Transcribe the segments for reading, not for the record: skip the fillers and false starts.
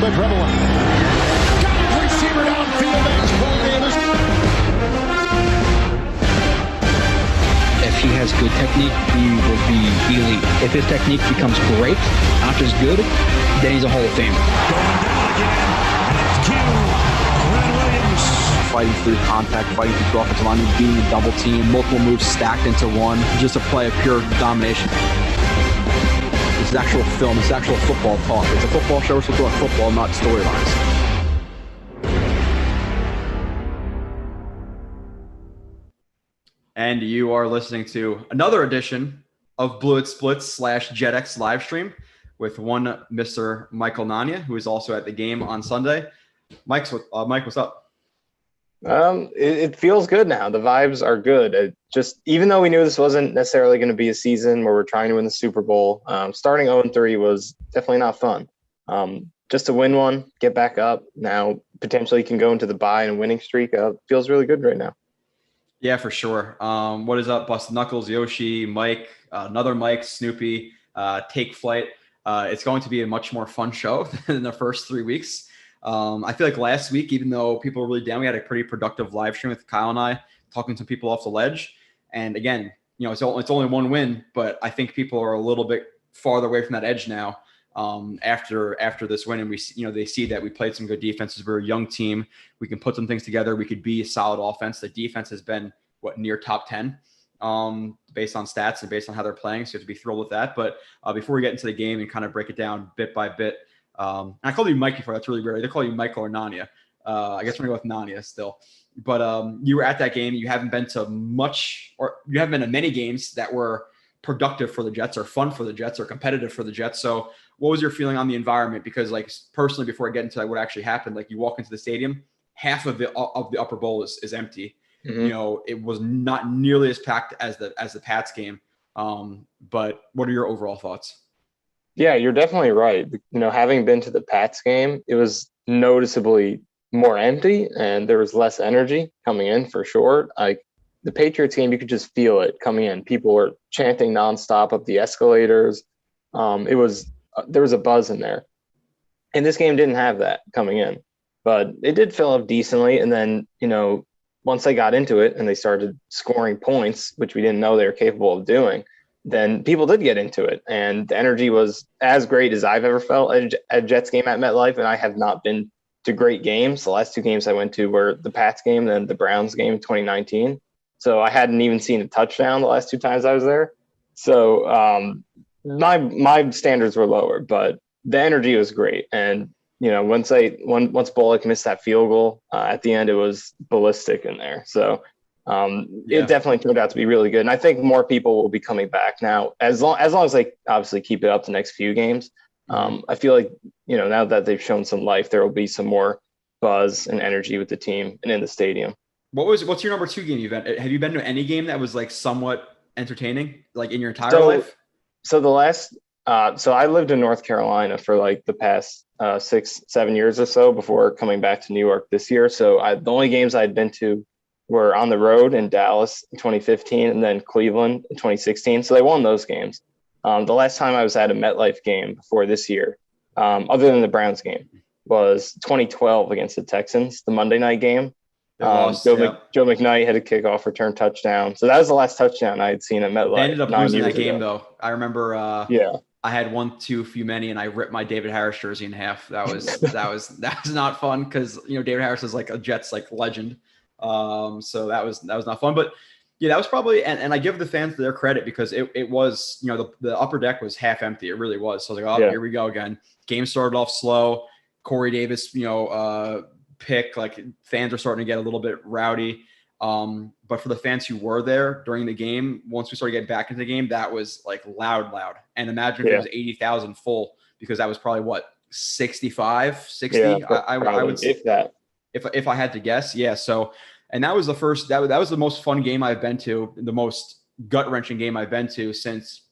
bit prevalent. Got his receiver downfield. If he has good technique, he will be elite. If his technique becomes great, not just good, then he's a Hall of Famer. Going down again. It's Q. Red Williams. Fighting through contact, fighting through offensive line, being a double team, multiple moves stacked into one, just a play of pure domination. This is actual film, it's actual football talk. It's a football show, we're supposed to talk football, not storylines. And you are listening to another edition of Blewett Blitz / JetX live stream with one Mr. Michael Nania, who is also at the game on Sunday. Mike, what's up? It feels good now. The vibes are good. Even though we knew this wasn't necessarily going to be a season where we're trying to win the Super Bowl, starting 0-3 was definitely not fun. Just to win one, get back up, now potentially can go into the bye and a winning streak. Feels really good right now. Yeah, for sure. What is up, Busted Knuckles, Yoshi, Mike, another Mike, Snoopy, Take Flight. It's going to be a much more fun show than the first 3 weeks. I feel like last week, even though people were really down, we had a pretty productive live stream with Kyle and I talking to people off the ledge. And again, it's only one win, but I think people are a little bit farther away from that edge now after this win. And they see that we played some good defenses. We're a young team. We can put some things together. We could be a solid offense. The defense has been near top 10 based on stats and based on how they're playing. So you have to be thrilled with that. But before we get into the game and kind of break it down bit by bit, I called you Mike before. That's really weird. They call you Michael or Nania. I guess we're going to go with Nania still. But you were at that game. You haven't been to many games that were productive for the Jets or fun for the Jets or competitive for the Jets. So what was your feeling on the environment? Because personally, before I get into what actually happened, you walk into the stadium, half of the upper bowl is empty. Mm-hmm. It was not nearly as packed as the Pats game. But what are your overall thoughts? Yeah, you're definitely right. Having been to the Pats game, it was noticeably more empty and there was less energy coming in for sure. The Patriots game, you could just feel it coming in. People were chanting nonstop up the escalators. There was a buzz in there. And this game didn't have that coming in, but it did fill up decently. And then, once they got into it and they started scoring points, which we didn't know they were capable of doing, then people did get into it. And the energy was as great as I've ever felt at a Jets game at MetLife. And I have not been to great games. The last two games I went to were the Pats game and the Browns game in 2019. So I hadn't even seen a touchdown the last two times I was there. So my standards were lower, but the energy was great. And, once Bullock missed that field goal at the end, it was ballistic in there. So it definitely turned out to be really good. And I think more people will be coming back now, as long as they obviously keep it up the next few games. I feel like, now that they've shown some life, there will be some more buzz and energy with the team and in the stadium. What's your number 2 game you've been? Have you been to any game that was somewhat entertaining, in your entire life? So I lived in North Carolina for the past 6-7 years or so before coming back to New York this year. So the only games I'd been to were on the road in Dallas in 2015 and then Cleveland in 2016. So they won those games. The last time I was at a MetLife game before this year, other than the Browns game, was 2012 against the Texans, the Monday night game. Joe McKnight had a kickoff return touchdown. So that was the last touchdown I had seen at MetLife. They ended up losing that game, though. I remember I had one too few many, and I ripped my David Harris jersey in half. That was not fun because David Harris is a Jets legend. So that was not fun. But yeah, that was probably and I give the fans their credit because it was the upper deck was half empty. It really was. So I was like, here we go again. Game started off slow. Corey Davis, pick, fans are starting to get a little bit rowdy. But for the fans who were there during the game, once we started getting back into the game, that was loud. And imagine if it was 80,000 full, because that was probably 65, 60. Yeah, I would say if I had to guess. Yeah. So, and that was the first, that was the most fun game I've been to, the most gut wrenching game I've been to since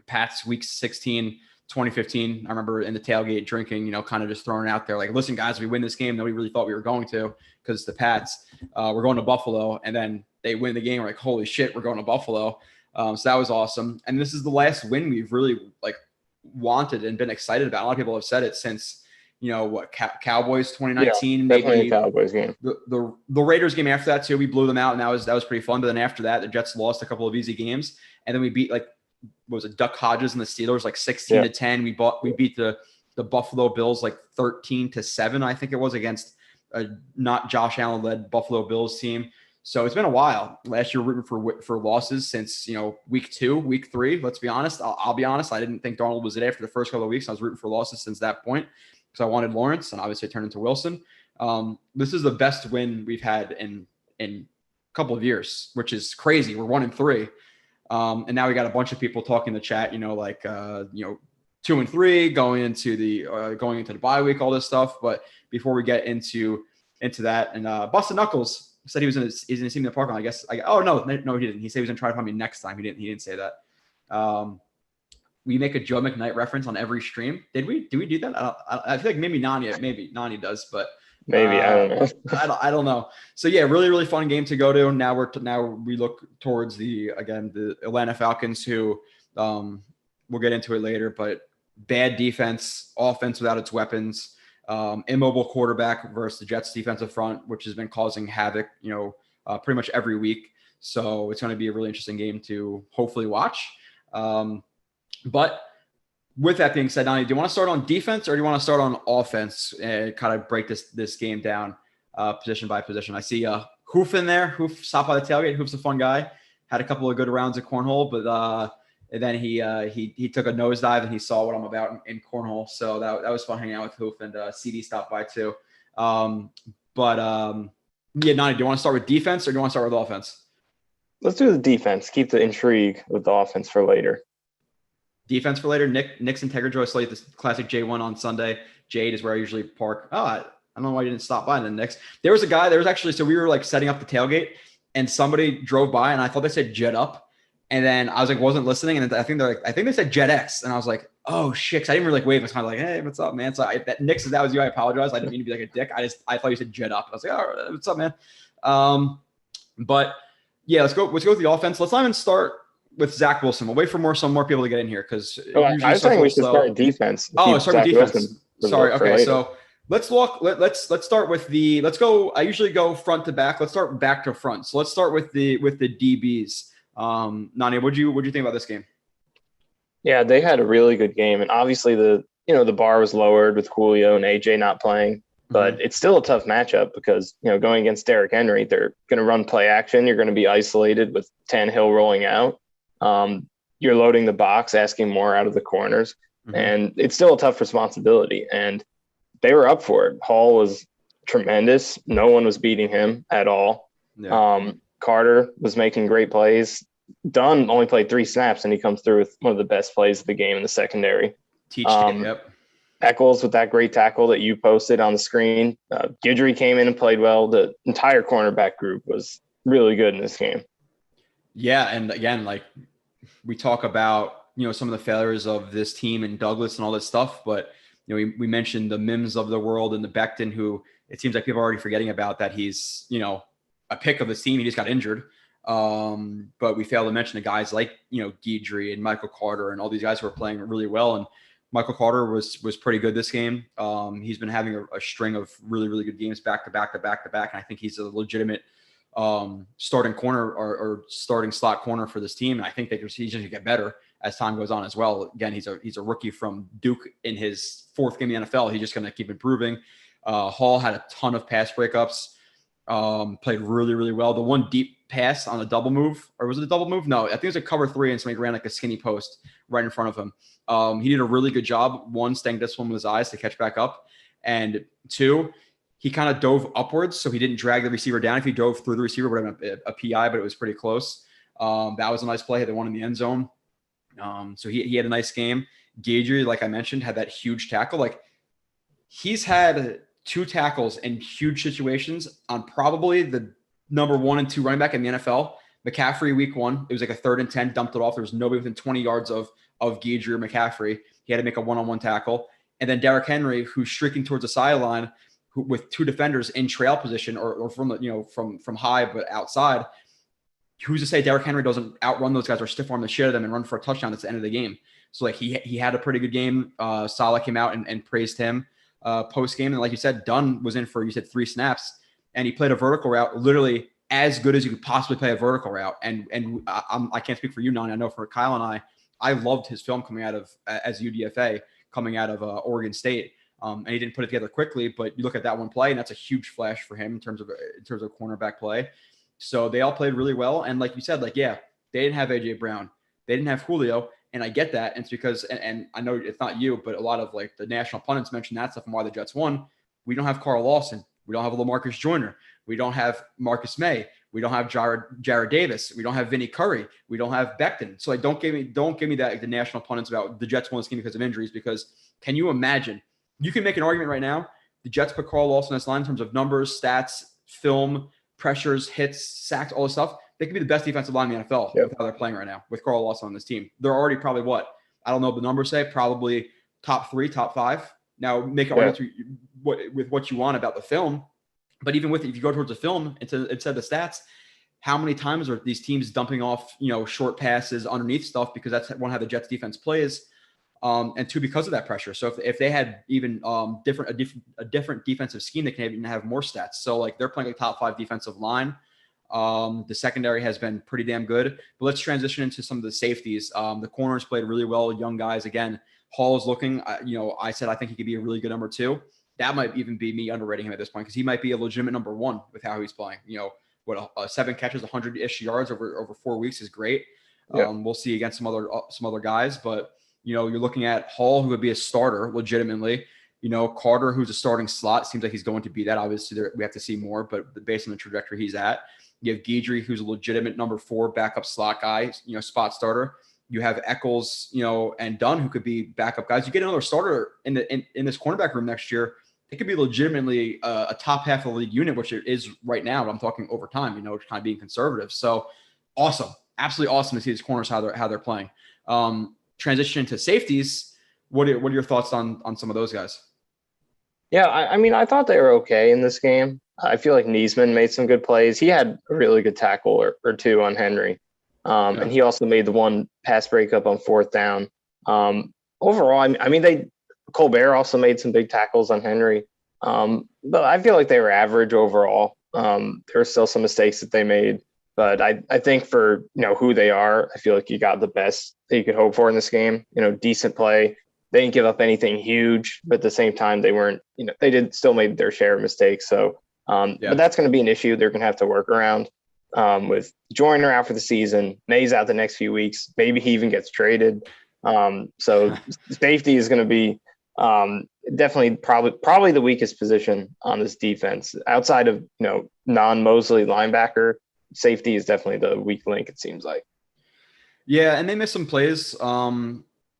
Pats week 16, 2015. I remember in the tailgate drinking, kind of just throwing it out there listen, guys, we win this game. Nobody really thought we were going to because it's the Pats. We're going to Buffalo. And then they win the game. We're like, holy shit, we're going to Buffalo. So that was awesome. And this is the last win we've really wanted and been excited about. A lot of people have said it since, Cowboys 2019, Yeah, definitely maybe a Cowboys game. the Raiders game after that too. We blew them out, and that was pretty fun. But then after that, the Jets lost a couple of easy games, and then we beat what was it, Duck Hodges and the Steelers 16-10. We beat the Buffalo Bills 13-7, I think it was, against a not Josh Allen led Buffalo Bills team. So it's been a while. Last year, rooting for losses since week 2, week 3. Let's be honest. I'll be honest. I didn't think Darnold was it after the first couple of weeks. I was rooting for losses since that point because I wanted Lawrence, and obviously it turned into Wilson. This is the best win we've had in a couple of years, which is crazy. We're 1-3, and now we got a bunch of people talking in the chat. 2-3 going into the bye week, all this stuff. But before we get into that, and Busted Knuckles said he's going to see me in the parking lot. I guess. Oh no, he didn't. He said he was going to try to find me next time. He didn't say that. We make a Joe McKnight reference on every stream. Did we do that? I feel like maybe Nani does, but maybe I don't know. I don't know. So yeah, really really fun game to go to. Now we look towards the Atlanta Falcons, who we'll get into it later, but bad defense, offense without its weapons. Immobile quarterback versus the Jets defensive front, which has been causing havoc, pretty much every week. So it's going to be a really interesting game to hopefully watch. But with that being said, Nani, do you want to start on defense or do you want to start on offense and kind of break this game down position by position? I see Hoof in there. Hoof stopped by the tailgate. Hoof's a fun guy. Had a couple of good rounds of cornhole, but and then he took a nosedive and he saw what I'm about in cornhole. So that was fun hanging out with Hoof, and CD stopped by too. Nani, do you want to start with defense or do you want to start with offense? Let's do the defense. Keep the intrigue with the offense for later. Defense for later. Knicks and Tegra Slate, this classic J1 on Sunday. Jade is where I usually park. I don't know why you didn't stop by the Knicks. There was actually, so we were setting up the tailgate and somebody drove by and I thought they said Jet Up. And then I was wasn't listening. And I think they said Jet X. And I was like, oh shit. 'Cause I didn't really wave. I was kind of hey, what's up, man? So Knicks, if that was you, I apologize. I didn't mean to be like a dick. I thought you said Jet Up. I was like, all right, what's up, man? But yeah, let's go with the offense. Let's not even start with Zach Wilson. We'll wait for some more people to get in here because I was saying we should start with defense. Start with defense. Sorry. Okay, so let's start with let's go. I usually go front to back. Let's start back to front. So let's start with the DBs. Nani, what'd you think about this game? Yeah, they had a really good game, and obviously the bar was lowered with Julio and AJ not playing, but it's still a tough matchup because going against Derrick Henry, they're going to run play action. You're going to be isolated with Tannehill rolling out. You're loading the box, asking more out of the corners, and it's still a tough responsibility. And they were up for it. Hall was tremendous. No one was beating him at all. Yeah. Carter was making great plays. Dunn only played 3 snaps, and he comes through with one of the best plays of the game in the secondary. Yep. Eccles with that great tackle that you posted on the screen. Guidry came in and played well. The entire cornerback group was really good in this game. Yeah, and again, we talk about some of the failures of this team and Douglas and all this stuff, but we mentioned the Mims of the world and the Becton, who it seems like people are already forgetting about that he's a pick of this team. He just got injured. But we failed to mention the guys like, Guidry and Michael Carter and all these guys who are playing really well. And Michael Carter was pretty good this game. He's been having a string of really, really good games back to back to back to back. And I think he's a legitimate starting corner or starting slot corner for this team. And I think he's just going to get better as time goes on as well. Again, he's a rookie from Duke in his 4th game in the NFL. He's just going to keep improving. Hall had a ton of pass breakups. Played really, really well. The one deep pass on a double move, or was it a double move? No, I think it was a cover 3 and somebody ran a skinny post right in front of him. He did a really good job. 1, staying disciplined with his eyes to catch back up. And 2, he kind of dove upwards, so he didn't drag the receiver down. If he dove through the receiver, would have been a PI, but it was pretty close. That was a nice play. They won in the end zone. So he had a nice game. Guidry, like I mentioned, had that huge tackle. He's had 2 tackles in huge situations on probably the number 1 and 2 running back in the NFL. McCaffrey week 1, it was a 3rd and 10, dumped it off. There was nobody within 20 yards of Guidry or McCaffrey. He had to make a one-on-one tackle. And then Derrick Henry, who's streaking towards the sideline with 2 defenders in trail position or from the, from high but outside. Who's to say Derrick Henry doesn't outrun those guys or stiff arm the shit out of them and run for a touchdown at the end of the game? So he had a pretty good game. Saleh came out and praised him. post game. And like you said, Dunn was in for, you said 3 snaps, and he played a vertical route literally as good as you could possibly play a vertical route. And I can't speak for you, Nani. I know for Kyle and I loved his film coming out of as UDFA coming out of Oregon State. And he didn't put it together quickly, but you look at that one play, and that's a huge flash for him in terms of cornerback play. So they all played really well. And like you said, like, yeah, they didn't have AJ Brown, they didn't have Julio, and I get that. And it's because, and I know it's not you, but a lot of like the national pundits mention that stuff and why the Jets won. We don't have Carl Lawson, we don't have LaMarcus Joyner, we don't have Marcus Maye, we don't have Jared Davis, we don't have Vinny Curry, we don't have Becton. So like, don't give me that, like, the national pundits about the Jets won this game because of injuries. Because can you imagine? You can make an argument right now. The Jets put Carl Lawson on this line in terms of numbers, stats, film, pressures, hits, sacks, all this stuff. They could be the best defensive line in the NFL with how they're playing right now with Carl Lawson on this team. They're already probably what? I don't know what the numbers say. Probably top 3, top 5. Now make an argument with what you want about the film. But even if you go towards the film instead of the stats, how many times are these teams dumping off, short passes underneath stuff, because that's one how the Jets defense plays. And 2, because of that pressure. So if they had even a different defensive scheme, they can even have more stats. So like, they're playing a top 5 defensive line. The secondary has been pretty damn good. But let's transition into some of the safeties. The corners played really well. Young guys again. Hall is looking. I said I think he could be a really good number 2. That might even be me underrating him at this point, because he might be a legitimate number 1 with how he's playing. 7 catches, 100-ish yards over 4 weeks is great. We'll see against some other guys, but. You're looking at Hall, who would be a starter legitimately. Carter, who's a starting slot, seems like he's going to be that. Obviously, we have to see more, but based on the trajectory he's at, you have Guidry, who's a legitimate number 4 backup slot guy, spot starter. You have Eccles, and Dunn, who could be backup guys. You get another starter in this cornerback room next year. It could be legitimately a top half of the league unit, which it is right now. But I'm talking over time, kind of being conservative. So awesome, absolutely awesome to see these corners how they're playing. Transition to safeties. What are your thoughts on some of those guys? Yeah, I mean, I thought they were okay in this game. I feel like Niesman made some good plays. He had a really good tackle or 2 on Henry. And he also made the one pass breakup on 4th down. Overall, I mean, Colbert also made some big tackles on Henry. But I feel like they were average overall. There were still some mistakes that they made. But I think for, who they are, I feel like you got the best that you could hope for in this game. Decent play. They didn't give up anything huge, but at the same time, they weren't, they still made their share of mistakes. So, but that's going to be an issue they're going to have to work around with Joyner out for the season. Maye's out the next few weeks. Maybe he even gets traded. So safety is going to be definitely probably the weakest position on this defense outside of, non-Mosley linebacker. Safety is definitely the weak link, it seems like. Yeah, and they missed some plays.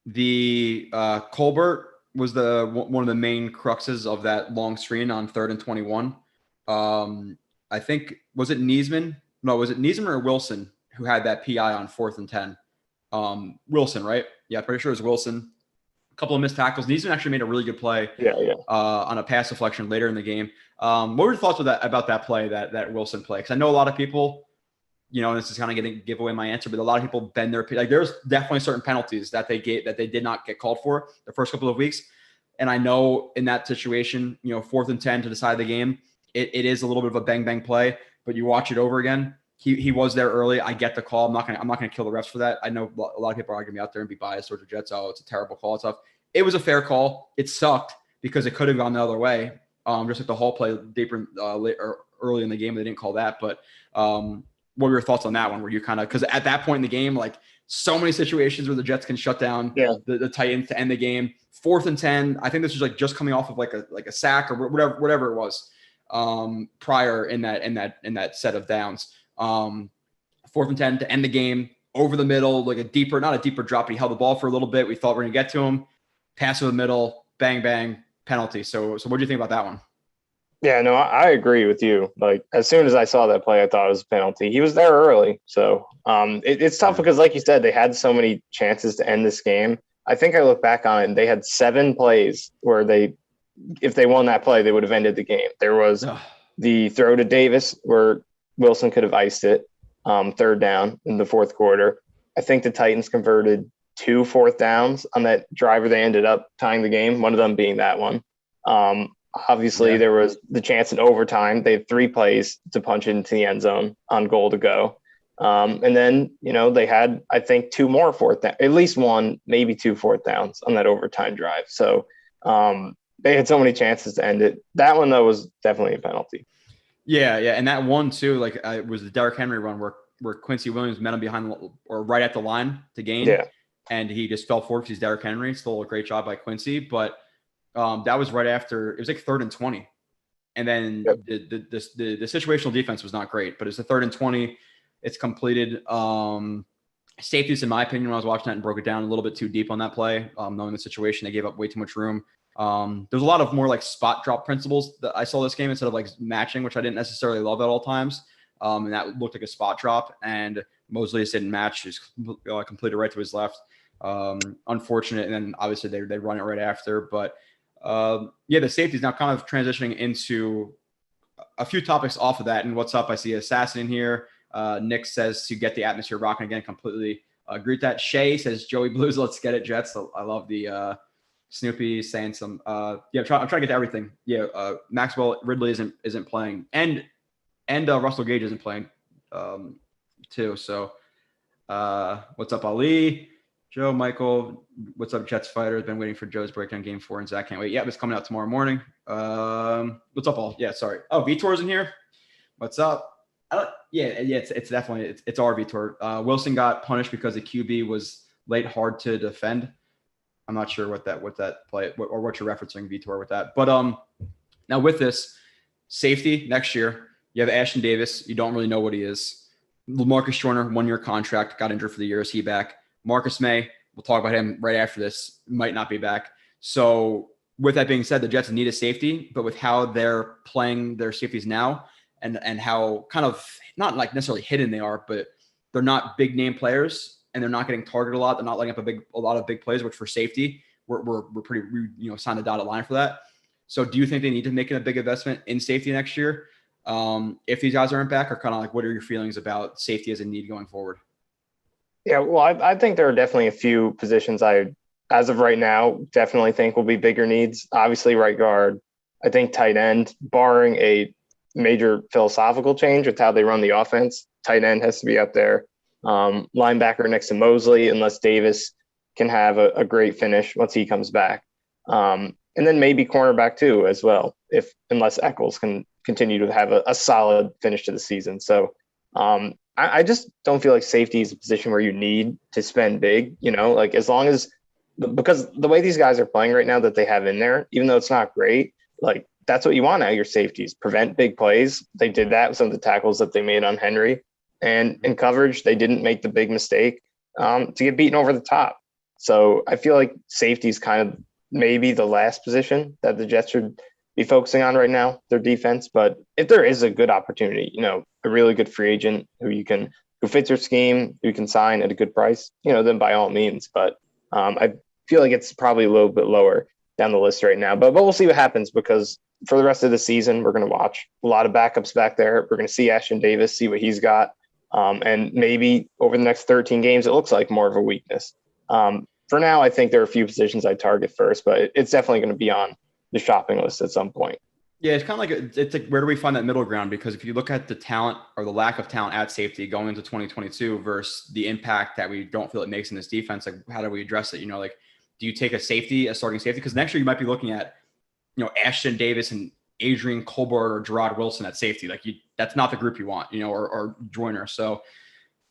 The Colbert was one of the main cruxes of that long screen on 3rd and 21. I think, was it Niesman? No, was it Niesman or Wilson who had that PI on 4th and 10? Wilson, right? Yeah, pretty sure it was Wilson. A couple of missed tackles. Niesman actually made a really good play on a pass deflection later in the game. What were your thoughts about that play, that Wilson play? Because I know a lot of people, this is kind of going to give away my answer, but a lot of people bend their – like, there's definitely certain penalties that they did not get called for the first couple of weeks. And I know in that situation, 4th and 10 to decide the game, it is a little bit of a bang-bang play, but you watch it over again. He was there early. I get the call. I'm not gonna kill the refs for that. I know a lot of people are going to be out there and be biased towards the Jets. Oh, it's a terrible call and stuff. It was a fair call. It sucked because it could have gone the other way. Just like the Hall play deeper early in the game, they didn't call that. But what were your thoughts on that one? Were you kind of, because at that point in the game, like, so many situations where the Jets can shut down the Titans to end the game. 4th and 10. I think this was like just coming off of like a sack or whatever it was prior in that set of downs. 4th and 10 to end the game over the middle, like not a deeper drop, but he held the ball for a little bit. We thought we were going to get to him. Pass over the middle, bang, bang, penalty. So what do you think about that one? Yeah, no, I agree with you. Like, as soon as I saw that play, I thought it was a penalty. He was there early. So it's tough because, like you said, they had so many chances to end this game. I think I look back on it and they had 7 plays where if they won that play, they would have ended the game. There was the throw to Davis where Wilson could have iced it, 3rd down in the 4th quarter. I think the Titans converted 2 4th downs on that drive where they ended up tying the game, one of them being that one. Obviously, there was the chance in overtime. They had 3 plays to punch into the end zone on goal to go. And then, they had, I think, 2 more fourth down, at least 1, maybe 2 fourth downs on that overtime drive. So they had so many chances to end it. That one, though, was definitely a penalty. Yeah. And that one, too, it was the Derrick Henry run where Quincy Williams met him behind or right at the line to gain. Yeah. And he just fell forward because he's Derrick Henry. Still a great job by Quincy. But that was right after – it was like 3rd and 20. And then the situational defense was not great. But it's the 3rd and 20. It's completed. Safeties, in my opinion, when I was watching that and broke it down a little bit too deep on that play, knowing the situation, they gave up way too much room. There's a lot of more like spot drop principles that I saw this game instead of like matching, which I didn't necessarily love at all times. And that looked like a spot drop. And Mosley just didn't match. Just completed right to his left. Unfortunate. And then obviously they run it right after. But the safety is now kind of transitioning into a few topics off of that. And what's up? I see Assassin in here. Nick says to get the atmosphere rocking again. Completely agree with that. Shay says Joey Blues, let's get it, Jets. So I love the Snoopy saying some. I'm trying to get to everything. Maxwell Ridley isn't playing, and Russell Gage isn't playing too. So what's up, Ali? Joe, Michael, what's up, Jets fighters? Been waiting for Joe's breakdown game 4, and Zach can't wait. Yeah, it's coming out tomorrow morning. What's up, all? Yeah, sorry. Oh, Vitor's in here. What's up? It's definitely it's our Vitor. Wilson got punished because the QB was late hard to defend. I'm not sure what that play or what you're referencing, Vitor, with that. But now with this safety next year, you have Ashton Davis. You don't really know what he is. Lamarcus Joyner, 1-year contract, got injured for the year. Is he back? Marcus Maye, we'll talk about him right after this, might not be back. So with that being said, the Jets need a safety, but with how they're playing their safeties now and how kind of not like necessarily hidden they are, but they're not big name players and they're not getting targeted a lot. They're not letting up a lot of big plays, which for safety, we're pretty, signed the dotted line for that. So do you think they need to make a big investment in safety next year? If these guys aren't back, or kind of like, what are your feelings about safety as a need going forward? Yeah, well, I think there are definitely a few positions as of right now, definitely think will be bigger needs. Obviously, right guard. I think tight end, barring a major philosophical change with how they run the offense, tight end has to be up there. Linebacker next to Mosley, unless Davis can have a great finish once he comes back. And then maybe cornerback too as well, unless Eccles can continue to have a solid finish to the season. So I just don't feel like safety is a position where you need to spend big, like as long as, because the way these guys are playing right now that they have in there, even though it's not great, like that's what you want out of your safeties, prevent big plays. They did that with some of the tackles that they made on Henry, and in coverage, they didn't make the big mistake to get beaten over the top. So I feel like safety is kind of maybe the last position that the Jets should be focusing on right now, their defense. But if there is a good opportunity, a really good free agent who fits your scheme, who you can sign at a good price, then by all means. But I feel like it's probably a little bit lower down the list right now. But we'll see what happens, because for the rest of the season, we're going to watch a lot of backups back there. We're going to see Ashton Davis, see what he's got. And maybe over the next 13 games, it looks like more of a weakness. For now, I think there are a few positions I target first, but it's definitely going to be on the shopping list at some point. Yeah, it's kind of like it's like, where do we find that middle ground? Because if you look at the talent or the lack of talent at safety going into 2022 versus the impact that we don't feel it makes in this defense, like how do we address it? Do you take a starting safety? Because next year you might be looking at, Ashton Davis and Adrian Colbert or Gerard Wilson at safety. That's not the group you want, or Joyner. So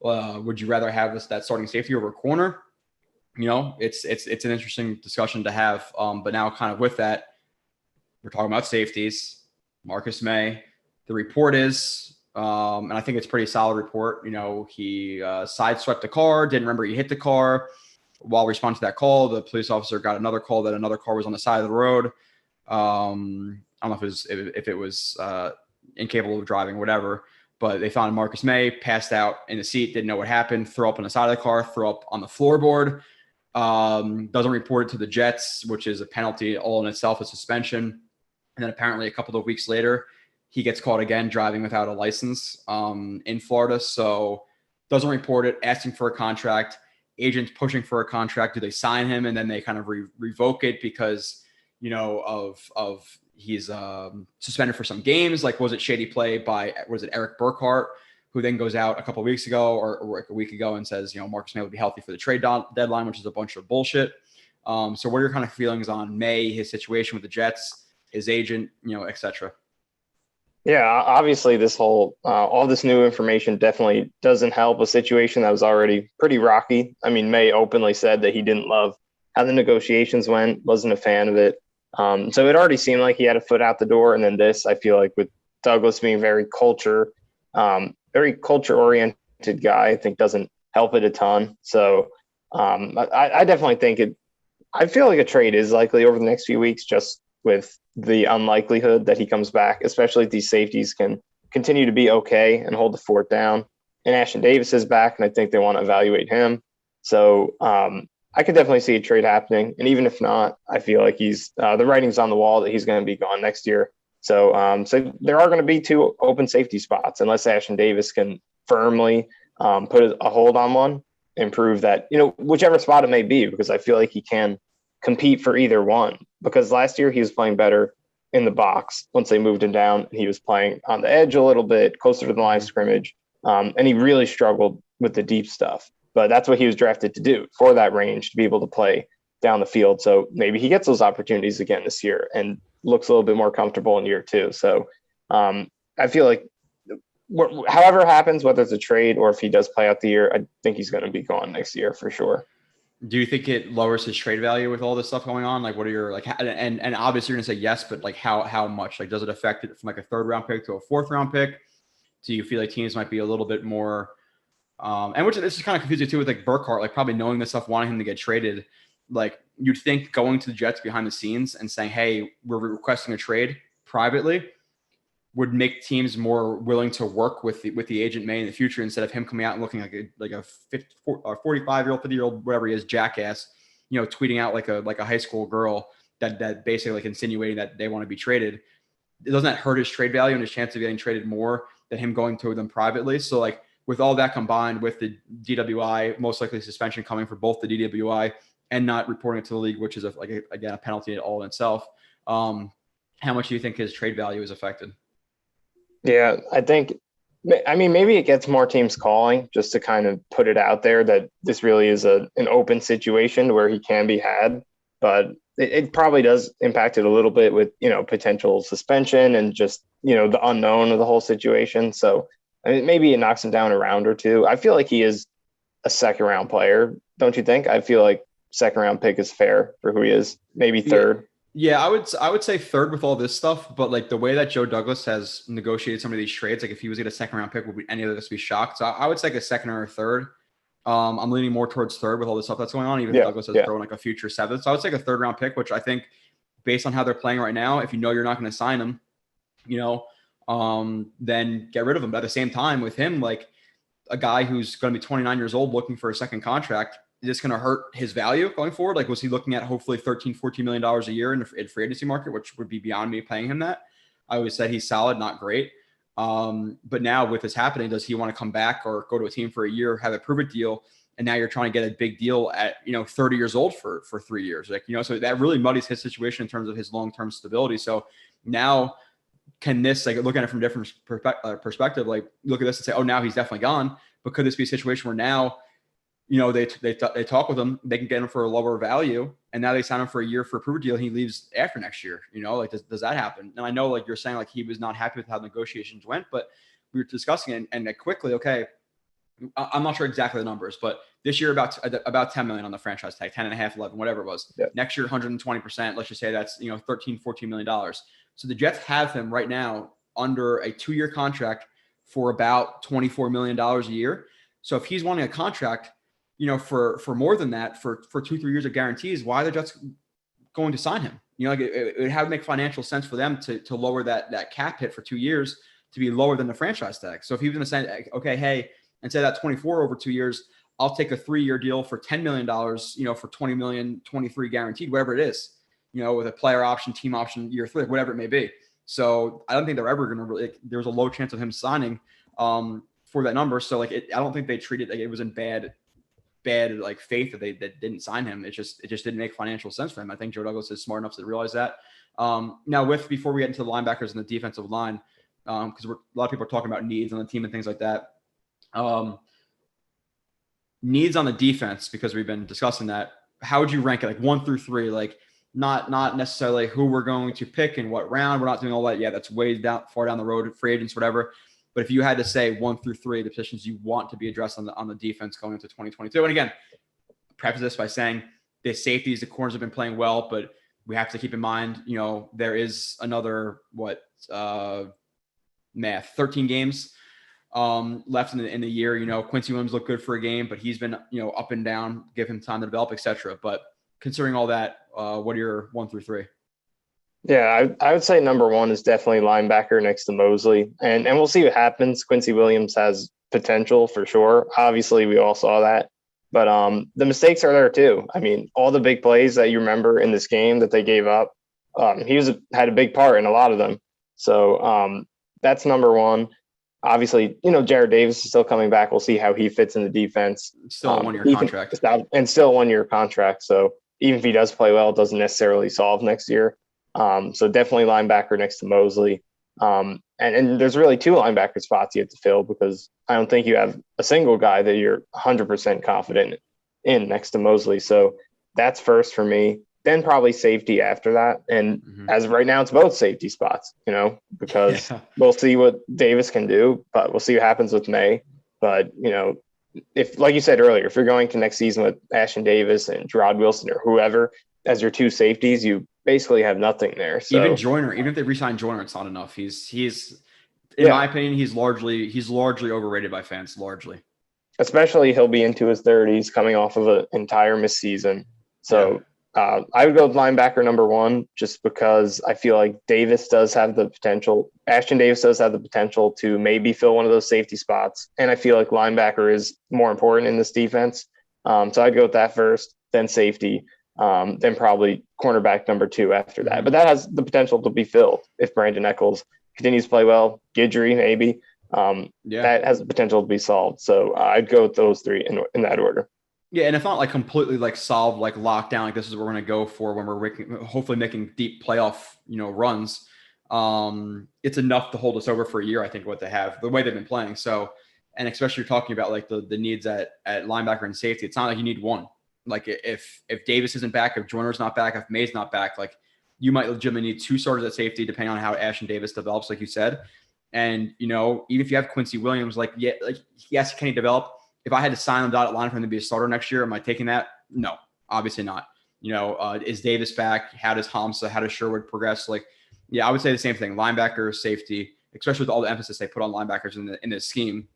would you rather have that starting safety over a corner? It's an interesting discussion to have. But now kind of with that, we're talking about safeties, Marcus Maye. The report is, and I think it's a pretty solid report. He sideswept the car, didn't remember he hit the car. While responding to that call, the police officer got another call that another car was on the side of the road. I don't know if it was incapable of driving, whatever. But they found Marcus Maye passed out in the seat, didn't know what happened, threw up on the side of the car, threw up on the floorboard. Doesn't report it to the Jets, which is a penalty all in itself, a suspension. And then apparently a couple of weeks later, he gets caught again driving without a license in Florida. So doesn't report it, asking for a contract. Agents pushing for a contract. Do they sign him? And then they kind of revoke it because, of he's suspended for some games. Like, was it shady play by, was it Eric Burkhart, who then goes out a couple of weeks ago or like a week ago and says, Marcus Maye would be healthy for the trade deadline, which is a bunch of bullshit. So what are your kind of feelings on Maye, his situation with the Jets, his agent, et cetera? Yeah, obviously this whole, all this new information definitely doesn't help a situation that was already pretty rocky. I mean, Maye openly said that he didn't love how the negotiations went, wasn't a fan of it. So it already seemed like he had a foot out the door. And then this, I feel like with Douglas being very culture-oriented guy, I think doesn't help it a ton. So I definitely think I feel like a trade is likely over the next few weeks, just with the unlikelihood that he comes back, especially if these safeties can continue to be okay and hold the fort down. And Ashton Davis is back, and I think they want to evaluate him. So I could definitely see a trade happening. And even if not, I feel like he's the writing's on the wall that he's going to be gone next year. So there are going to be 2 open safety spots unless Ashton Davis can firmly put a hold on one and prove that, whichever spot it may be, because I feel like he can compete for either one. Because last year he was playing better in the box once they moved him down, and he was playing on the edge a little bit closer to the line of scrimmage. And he really struggled with the deep stuff, but that's what he was drafted to do, for that range, to be able to play down the field. So maybe he gets those opportunities again this year and looks a little bit more comfortable in year 2. So I feel like however happens, whether it's a trade or if he does play out the year, I think he's going to be gone next year for sure. Do you think it lowers his trade value with all this stuff going on? Like, what are your, like, and obviously you're gonna say yes, but like how much? Like, does it affect it from like a 3rd round pick to a 4th round pick? Do you feel like teams might be a little bit more, and which this is kind of confusing too with like Burkhart, like probably knowing this stuff, wanting him to get traded. Like, you'd think going to the Jets behind the scenes and saying, hey, we're requesting a trade privately, would make teams more willing to work with the agent Maye in the future, instead of him coming out and looking like a 45-year-old, 50-year-old, whatever he is, jackass, tweeting out like a high school girl that basically like insinuating that they want to be traded. Doesn't that hurt his trade value and his chance of getting traded more than him going to them privately? So like, with all that combined with the DWI, most likely suspension coming for both the DWI and not reporting it to the league, which is again a penalty all in itself. How much do you think his trade value is affected? Yeah, I mean, maybe it gets more teams calling just to kind of put it out there that this really is an open situation where he can be had, but it probably does impact it a little bit with, potential suspension and just, the unknown of the whole situation. So I mean, maybe it knocks him down a round or 2. I feel like he is a 2nd round player. Don't you think? I feel like 2nd round pick is fair for who he is. Maybe 3rd. Yeah, I would say 3rd with all this stuff, but like the way that Joe Douglas has negotiated some of these trades, like if he was get a 2nd round pick, would any of us be shocked? So I would say like a 2nd or a 3rd. I'm leaning more towards 3rd with all this stuff that's going on, even if Douglas has thrown like a future 7th. So I would say like a 3rd round pick, which I think based on how they're playing right now, if you're not going to sign him, then get rid of him. But at the same time with him, like a guy who's going to be 29 years old looking for a 2nd contract, is this going to hurt his value going forward? Like, was he looking at hopefully $13-14 million a year in the free agency market, which would be beyond me paying him that? I always said he's solid, not great. But now with this happening, does he want to come back or go to a team for a year, have a prove-it deal? And now you're trying to get a big deal at, 30 years old for 3 years. Like, so that really muddies his situation in terms of his long-term stability. So now can this, like, look at it from a different perspective, like look at this and say, oh, now he's definitely gone. But could this be a situation where now, they talk with him, they can get him for a lower value, and now they sign him for a year for a prove deal, and he leaves after next year. Like, does that happen? And I know, like you're saying, like he was not happy with how the negotiations went, but we were discussing it, and quickly, okay, I'm not sure exactly the numbers, but this year about 10 million on the franchise tag, 10 and a half, 11, whatever it was. Yeah. Next year, 120%. Let's just say that's 13-14 million dollars. So the Jets have him right now under a 2-year contract for about $24 million a year. So if he's wanting a contract, for more than that, for 2-3 years of guarantees, why are the Jets going to sign him? Like it would have to make financial sense for them to lower that cap hit for 2 years to be lower than the franchise tag. So if he was going to say, okay, hey, instead of that 24 over 2 years, I'll take a 3-year deal for $10 million, for $20 million, 23 guaranteed, whatever it is, with a player option, team option, year 3, whatever it may be. So I don't think they're ever going to really, there's a low chance of him signing for that number. So I don't think they treated like it was in bad bad like faith that they didn't sign him. It just didn't make financial sense for him. I think Joe Douglas is smart enough to realize that. Now before we get into the linebackers and the defensive line, because a lot of people are talking about needs on the team and things like that. Needs on the defense, because we've been discussing that. How would you rank it, like 1 through 3? Like not necessarily who we're going to pick in what round. We're not doing all that. Yeah, that's way far down the road, free agents, whatever. But if you had to say 1 through 3, the positions you want to be addressed on the defense going into 2022, and again, preface this by saying the safeties, the corners have been playing well, but we have to keep in mind, there is another 13 games left in the year. Quincy Williams looked good for a game, but he's been up and down. Give him time to develop, etc. But considering all that, what are your 1 through 3? Yeah, I would say number 1 is definitely linebacker next to Mosley. And we'll see what happens. Quincy Williams has potential for sure. Obviously, we all saw that. But the mistakes are there too. I mean, all the big plays that you remember in this game that they gave up, he had a big part in a lot of them. So that's number 1. Obviously, Jared Davis is still coming back. We'll see how he fits in the defense. Still a 1-year contract. And still a 1-year contract. So even if he does play well, it doesn't necessarily solve next year. So definitely linebacker next to Mosley. And there's really 2 linebacker spots you have to fill, because I don't think you have a single guy that you're 100% confident in next to Mosley. So that's first for me. Then probably safety after that. And as of right now, it's both safety spots, because we'll see what Davis can do, but we'll see what happens with Maye. But, if, like you said earlier, if you're going to next season with Ashton Davis and Gerard Wilson or whoever as your 2 safeties, you basically have nothing there. So even Joyner, even if they re-sign Joyner, it's not enough. He's in my opinion, he's largely overrated by fans, largely. Especially he'll be into his 30s coming off of an entire missed season. So I would go with linebacker number 1, just because I feel like Davis does have the potential. Ashton Davis does have the potential to maybe fill one of those safety spots. And I feel like linebacker is more important in this defense. So I'd go with that first, then safety, then probably cornerback number 2 after that. But that has the potential to be filled if Brandon Echols continues to play well. Guidry, maybe. That has the potential to be solved. So I'd go with those 3 in that order. Yeah, and if not like completely like solved, like locked down, like this is what we're going to go for when we're hopefully making deep playoff, runs. It's enough to hold us over for a year, I think, what they have, the way they've been playing. So, and especially you're talking about like the needs at linebacker and safety. It's not like you need one. Like if Davis isn't back, if Joyner's not back, if Maye's not back, like you might legitimately need 2 starters at safety, depending on how Ashton Davis develops, like you said. And, even if you have Quincy Williams, yes, can he develop? If I had to sign on the dotted line for him to be a starter next year, am I taking that? No, obviously not. Is Davis back? How does Hamza, how does Sherwood progress? I would say the same thing. Linebacker, safety, especially with all the emphasis they put on linebackers in this scheme,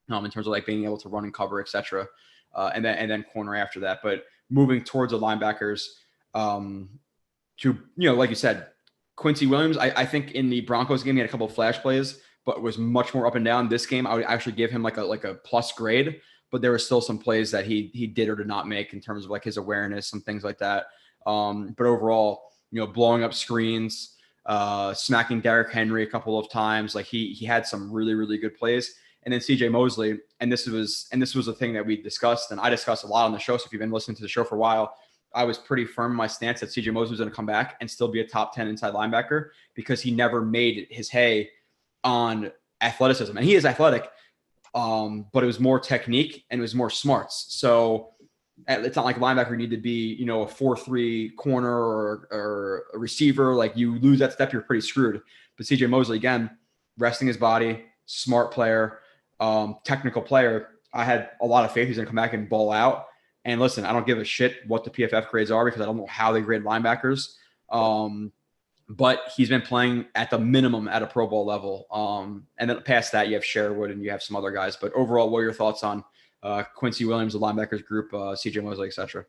in terms of like being able to run and cover, etc. And then corner after that. But moving towards the linebackers, like you said, Quincy Williams, I think in the Broncos game, he had a couple of flash plays, but was much more up and down. This game, I would actually give him like a plus grade, but there were still some plays that he did or did not make in terms of like his awareness and things like that. But overall, blowing up screens, smacking Derrick Henry a couple of times, like he had some really, really good plays. And then CJ Mosley, and this was a thing that we discussed, and I discussed a lot on the show. So if you've been listening to the show for a while, I was pretty firm in my stance that CJ Mosley was going to come back and still be a top 10 inside linebacker, because he never made his hay on athleticism. And he is athletic, but it was more technique and it was more smarts. So it's not like a linebacker need to be, a 4-3 corner or a receiver. Like you lose that step, you're pretty screwed. But CJ Mosley, again, resting his body, smart player, technical player. I had a lot of faith he's going to come back and ball out. And listen, I don't give a shit what the PFF grades are, because I don't know how they grade linebackers. But he's been playing at the minimum at a Pro Bowl level. And then past that, you have Sherwood and you have some other guys. But overall, what are your thoughts on Quincy Williams, the linebackers group, CJ Mosley, et cetera?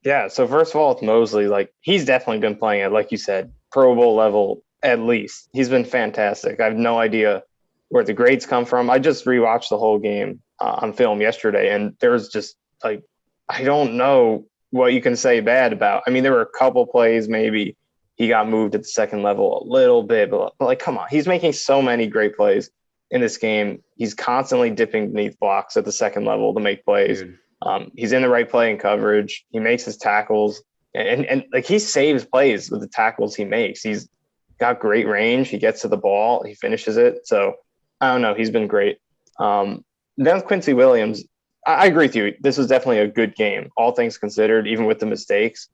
Yeah, so first of all, with Mosley, like he's definitely been playing at, like you said, Pro Bowl level at least. He's been fantastic. I have no idea where the grades come from. I just rewatched the whole game on film yesterday, and there was just like, I don't know what you can say bad about. I mean, there were a couple plays maybe he got moved at the second level a little bit, but like, come on, he's making so many great plays in this game. He's constantly dipping beneath blocks at the second level to make plays. He's in the right play and coverage. He makes his tackles, and like he saves plays with the tackles he makes. He's got great range. He gets to the ball. He finishes it. So I don't know. He's been great. Then with Quincy Williams, I agree with you. This was definitely a good game, all things considered, even with the mistakes,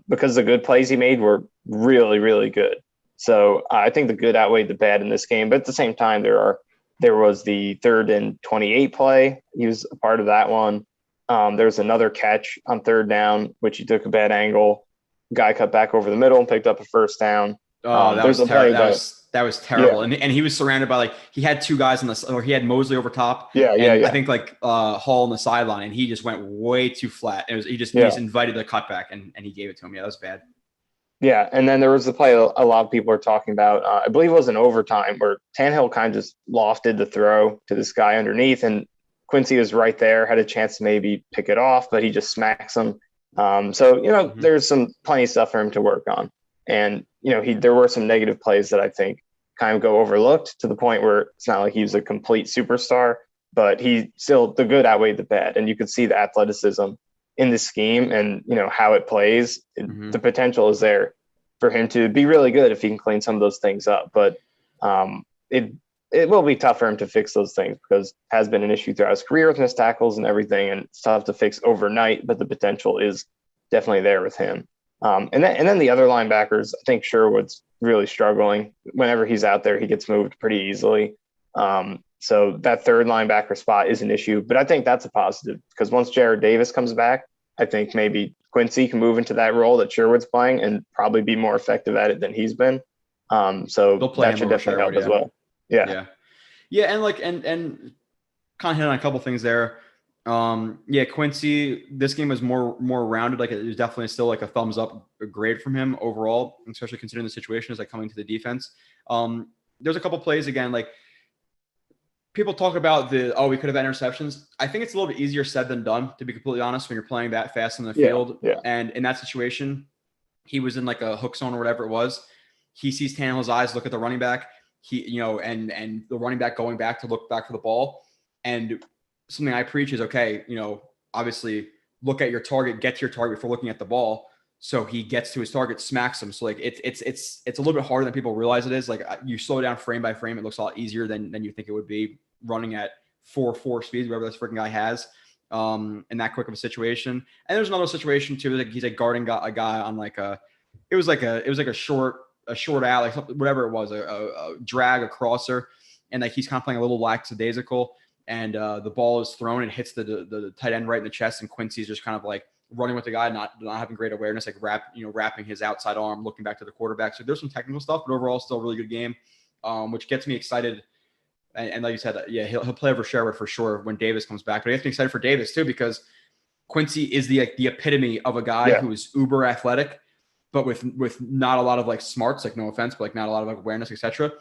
because the good plays he made were really, really good. So I think the good outweighed the bad in this game. But at the same time, there was the 3rd and 28 play. He was a part of that one. There was another catch on 3rd down, which he took a bad angle. Guy cut back over the middle and picked up a 1st down. Oh, that was terrible. Yeah. And he was surrounded by he had 2 guys or he had Mosley over top. Yeah. I think Hall on the sideline, and he just went way too flat. He just invited the cutback and he gave it to him. Yeah, that was bad. Yeah, and then there was the play a lot of people are talking about. I believe it was an overtime where Tannehill kind of just lofted the throw to this guy underneath, and Quincy was right there, had a chance to maybe pick it off, but he just smacks him. So, there's plenty of stuff for him to work on. And, there were some negative plays that I think kind of go overlooked to the point where it's not like he was a complete superstar, but the good outweighed the bad. And you could see the athleticism in the scheme and, how it plays. The potential is there for him to be really good if he can clean some of those things up. But it will be tough for him to fix those things because it has been an issue throughout his career with missed tackles and everything. And it's tough to fix overnight, but the potential is definitely there with him. And then the other linebackers, I think Sherwood's really struggling. Whenever he's out there, he gets moved pretty easily. So that 3rd linebacker spot is an issue, but I think that's a positive because once Jared Davis comes back, I think maybe Quincy can move into that role that Sherwood's playing and probably be more effective at it than he's been. So that should definitely help as well. Yeah. And kind of hit on a couple things there. Quincy, this game was more rounded. It was definitely still a thumbs up grade from him overall, especially considering the situation is coming to the defense. There's a couple plays again, people talk about we could have had interceptions. I think it's a little bit easier said than done, to be completely honest, when you're playing that fast in the field. Yeah. And in that situation, he was in a hook zone or whatever it was. He sees Tannehill's eyes look at the running back. And the running back going back to look back for the ball. And something I preach is, okay, obviously look at your target, get to your target before looking at the ball. So he gets to his target, smacks him. So it's a little bit harder than people realize it is. You slow down frame by frame, it looks a lot easier than you think it would be running at 4.4 speed, whatever this freaking guy has, in that quick of a situation. And there's another situation too. He's guarding a guy on it was like a short out, whatever it was, a drag, a crosser, and he's kind of playing a little lackadaisical. And the ball is thrown and hits the tight end right in the chest, and Quincy's just kind of running with the guy, not having great awareness, wrapping his outside arm, looking back to the quarterback. So there's some technical stuff, but overall still a really good game, which gets me excited. And like you said, he'll play over Sherwood for sure when Davis comes back. But I have to be excited for Davis too, because Quincy is the epitome of a guy who is uber athletic, but with not a lot of smarts, no offense, but not a lot of awareness, etc.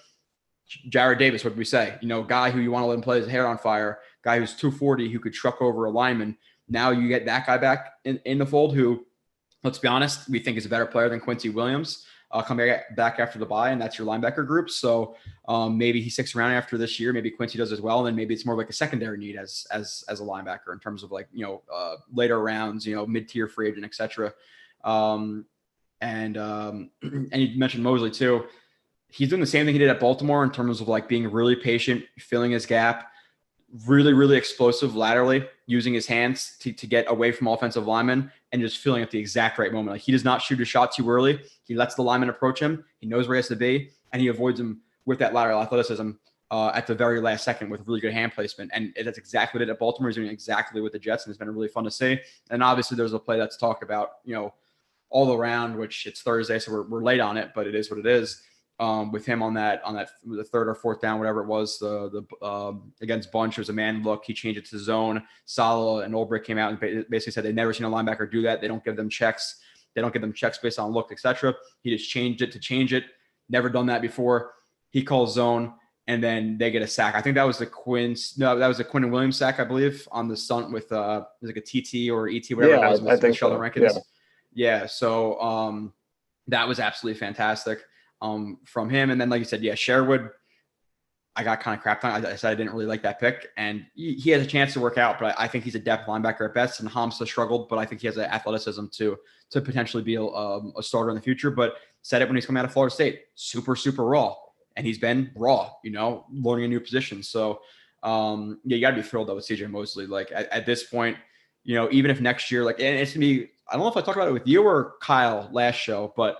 Jared Davis, what did we say? Guy who you want to let him play his hair on fire, guy who's 240, who could truck over a lineman. Now you get that guy back in the fold who, let's be honest, we think is a better player than Quincy Williams coming back after the bye, and that's your linebacker group. So maybe he sticks around after this year. Maybe Quincy does as well, and then maybe it's more a secondary need as a linebacker in terms of later rounds, mid-tier free agent, etc. And you mentioned Mosley too. He's doing the same thing he did at Baltimore in terms of being really patient, filling his gap, really, really explosive laterally, using his hands to get away from offensive linemen and just filling at the exact right moment. He does not shoot a shot too early. He lets the lineman approach him. He knows where he has to be, and he avoids him with that lateral athleticism at the very last second with really good hand placement. And that's exactly what it at Baltimore. He's doing exactly with the Jets, and it's been really fun to see. And obviously there's a play that's talked about, all around, which it's Thursday, so we're late on it, but it is what it is. With him on that the 3rd or 4th down, whatever it was, the against Bunch, it was a man look. He changed it to zone. Salah and Ulbrich came out and basically said they've never seen a linebacker do that. They don't give them checks. They don't give them checks based on look, etc. He just changed it to change it. Never done that before. He calls zone, and then they get a sack. I think that was the Quinn and Williams sack, I believe, on the stunt with a TT or ET, whatever it was. I think Sheldon so. Rankins. Yeah. So that was absolutely fantastic. From him. And then, like you said, Sherwood, I got kind of crapped on. I said I didn't really like that pick, and he has a chance to work out, but I think he's a depth linebacker at best. And Hamza struggled, but I think he has the athleticism to potentially be a starter in the future. But said it when he's coming out of Florida State, super raw, and he's been raw, learning a new position. So you got to be thrilled though with CJ Mosley. Like at this point, even if next year, like, and it's gonna be, I don't know if I talked about it with you or Kyle last show, but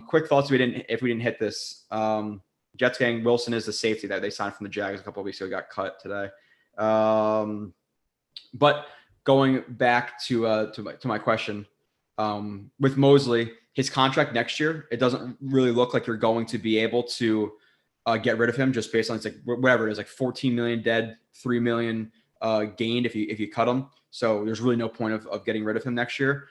quick thoughts if we didn't hit this. Jets gang, Wilson is the safety that they signed from the Jags a couple of weeks ago, got cut today. But going back to my question, with Mosley, his contract next year, it doesn't really look like you're going to be able to get rid of him just based on, it's like whatever it is, like 14 million dead, 3 million gained if you cut him. So there's really no point of getting rid of him next year.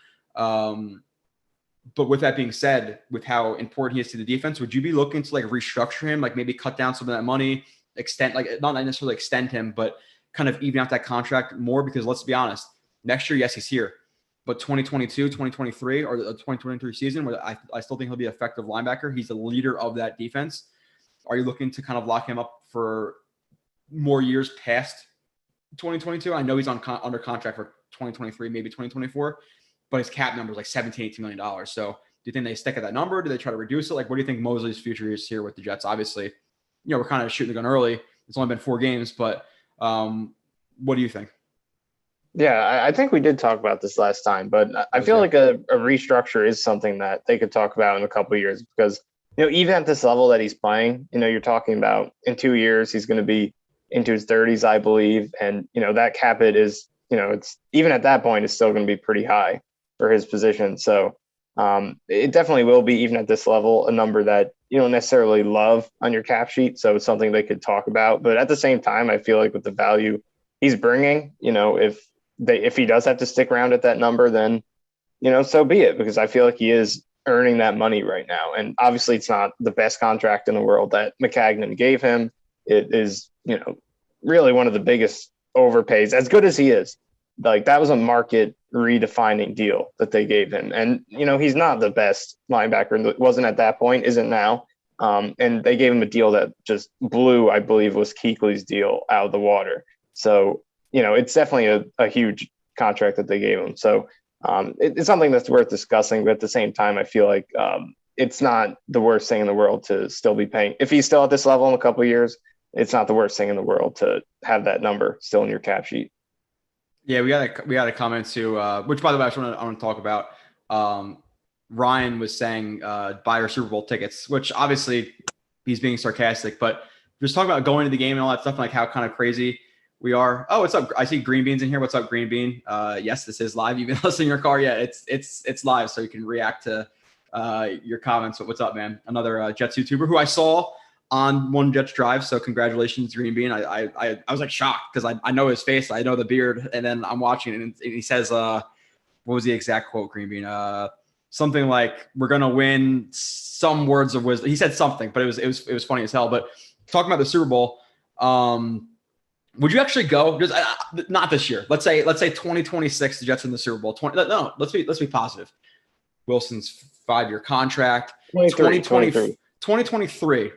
But with that being said, with how important he is to the defense, would you be looking to like restructure him, like maybe cut down some of that money, extend, like not necessarily extend him, but kind of even out that contract more? Because let's be honest, next year, yes, he's here, but 2022, 2023, or the 2023 season, where I still think he'll be an effective linebacker. He's the leader of that defense. Are you looking to kind of lock him up for more years past 2022? I know he's under contract for 2023, maybe 2024. But his cap number is like $17-18 million. So do you think they stick at that number? Do they try to reduce it? Like, what do you think Mosley's future is here with the Jets? Obviously, we're kind of shooting the gun early. It's only been 4 games, but what do you think? Yeah, I think we did talk about this last time, but I feel like a restructure is something that they could talk about in a couple of years because, even at this level that he's playing, you're talking about in 2 years, he's going to be into his 30s, I believe. And, that cap hit is, it's even at that point, it's still going to be pretty high for his position. So it definitely will be, even at this level, a number that you don't necessarily love on your cap sheet. So it's something they could talk about. But at the same time, I feel like with the value he's bringing, if he does have to stick around at that number, then, so be it, because I feel like he is earning that money right now. And obviously it's not the best contract in the world that Maccagnan gave him. It is, really one of the biggest overpays, as good as he is. Like, that was a market redefining deal that they gave him. And, he's not the best linebacker. Wasn't at that point, isn't now. And they gave him a deal that just blew, I believe, was Kuechly's deal out of the water. So, it's definitely a huge contract that they gave him. So it's something that's worth discussing. But at the same time, I feel like it's not the worst thing in the world to still be paying. If he's still at this level in a couple of years, it's not the worst thing in the world to have that number still in your cap sheet. Yeah, we got a comment too, which, by the way, I want to talk about. Ryan was saying buy our Super Bowl tickets, which obviously he's being sarcastic, but just talking about going to the game and all that stuff, and like how kind of crazy we are. Oh, what's up? I see Green Bean's in here. What's up, Green Bean? Yes, this is live. You've been listening in your car. Yeah, it's live, so you can react to your comments. But what's up, man? Another Jets YouTuber who I saw on one Jets drive. So congratulations, Green Bean. I was like shocked because I know his face, I know the beard, and then I'm watching it and he says, what was the exact quote, Green Bean? Something like, we're gonna win, some words of wisdom. He said something, but it was funny as hell. But talking about the Super Bowl, would you actually go? Just not this year. Let's say 2026, the Jets in the Super Bowl. No, let's be positive. Wilson's 5-year contract. 2023.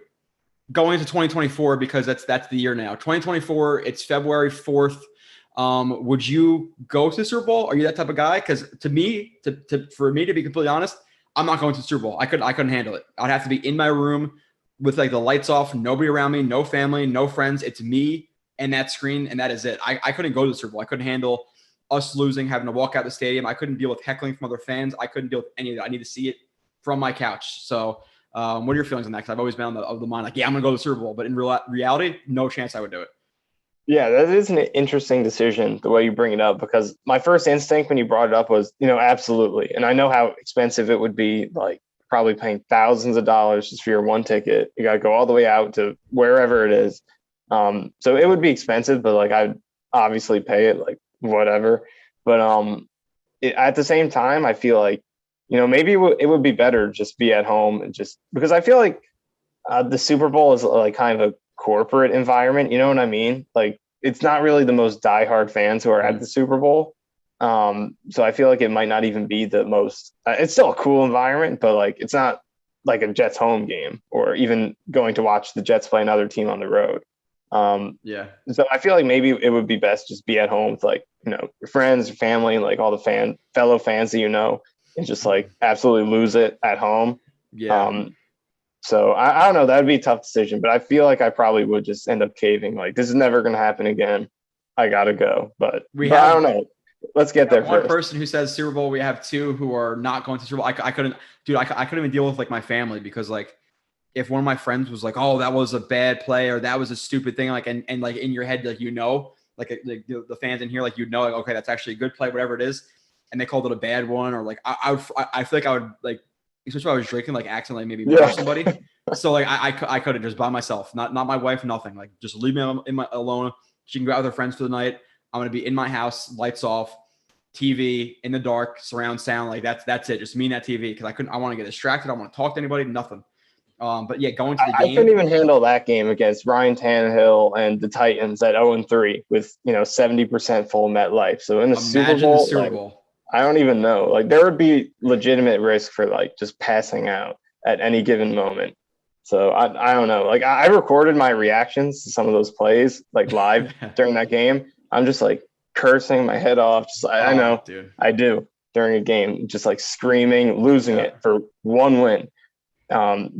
Going into 2024, because that's the year now. 2024, it's February 4th. Would you go to the Super Bowl? Are you that type of guy? Because for me, to be completely honest, I'm not going to the Super Bowl. I couldn't handle it. I'd have to be in my room with like the lights off, nobody around me, no family, no friends. It's me and that screen, and that is it. I couldn't go to the Super Bowl. I couldn't handle us losing, having to walk out the stadium. I couldn't deal with heckling from other fans. I couldn't deal with any of that. I need to see it from my couch. So what are your feelings on that? Because I've always been of the mind, like, yeah, I'm going to go to the Super Bowl. But in reality, no chance I would do it. Yeah, that is an interesting decision, the way you bring it up, because my first instinct when you brought it up was, absolutely. And I know how expensive it would be, like probably paying thousands of dollars just for your one ticket. You got to go all the way out to wherever it is. So it would be expensive, but like I'd obviously pay it, like whatever. But at the same time, I feel like, maybe it would be better just be at home and just because I feel like the Super Bowl is like kind of a corporate environment. You know what I mean? Like, it's not really the most diehard fans who are at the Super Bowl. So I feel like it might not even be the most, it's still a cool environment, but like, it's not like a Jets home game, or even going to watch the Jets play another team on the road. Yeah. So I feel like maybe it would be best just be at home with like, your friends, your family, like all the fellow fans that and just like absolutely lose it at home. Yeah. So I don't know. That would be a tough decision, but I feel like I probably would just end up caving. Like, this is never going to happen again. I got to go. But I don't know. Let's get there one first. person who says Super Bowl. We have two who are not going to Super Bowl. I couldn't even deal with like my family, because like if one of my friends was like, oh, that was a bad play or that was a stupid thing, like and like in your head, like like the fans in here, like like, okay, that's actually a good play, whatever it is, and they called it a bad one, or like I feel like I would like, especially if I was drinking, like accidentally maybe murder somebody. So like I couldn't, just by myself, not my wife, nothing. Like just leave me alone. She can go out with her friends for the night. I'm gonna be in my house, lights off, TV in the dark, surround sound. Like that's it. Just me and that TV, because I want to get distracted. I want to talk to anybody. Nothing. But yeah, going to the game. I couldn't even handle that game against Ryan Tannehill and the Titans at 0-3 with 70% full MetLife. So in the Super Bowl, I don't even know. Like, there would be legitimate risk for like just passing out at any given moment. So I don't know. Like, I recorded my reactions to some of those plays like live during that game. I'm just like cursing my head off. Just I know, dude. I do during a game, just like screaming, losing it for one win.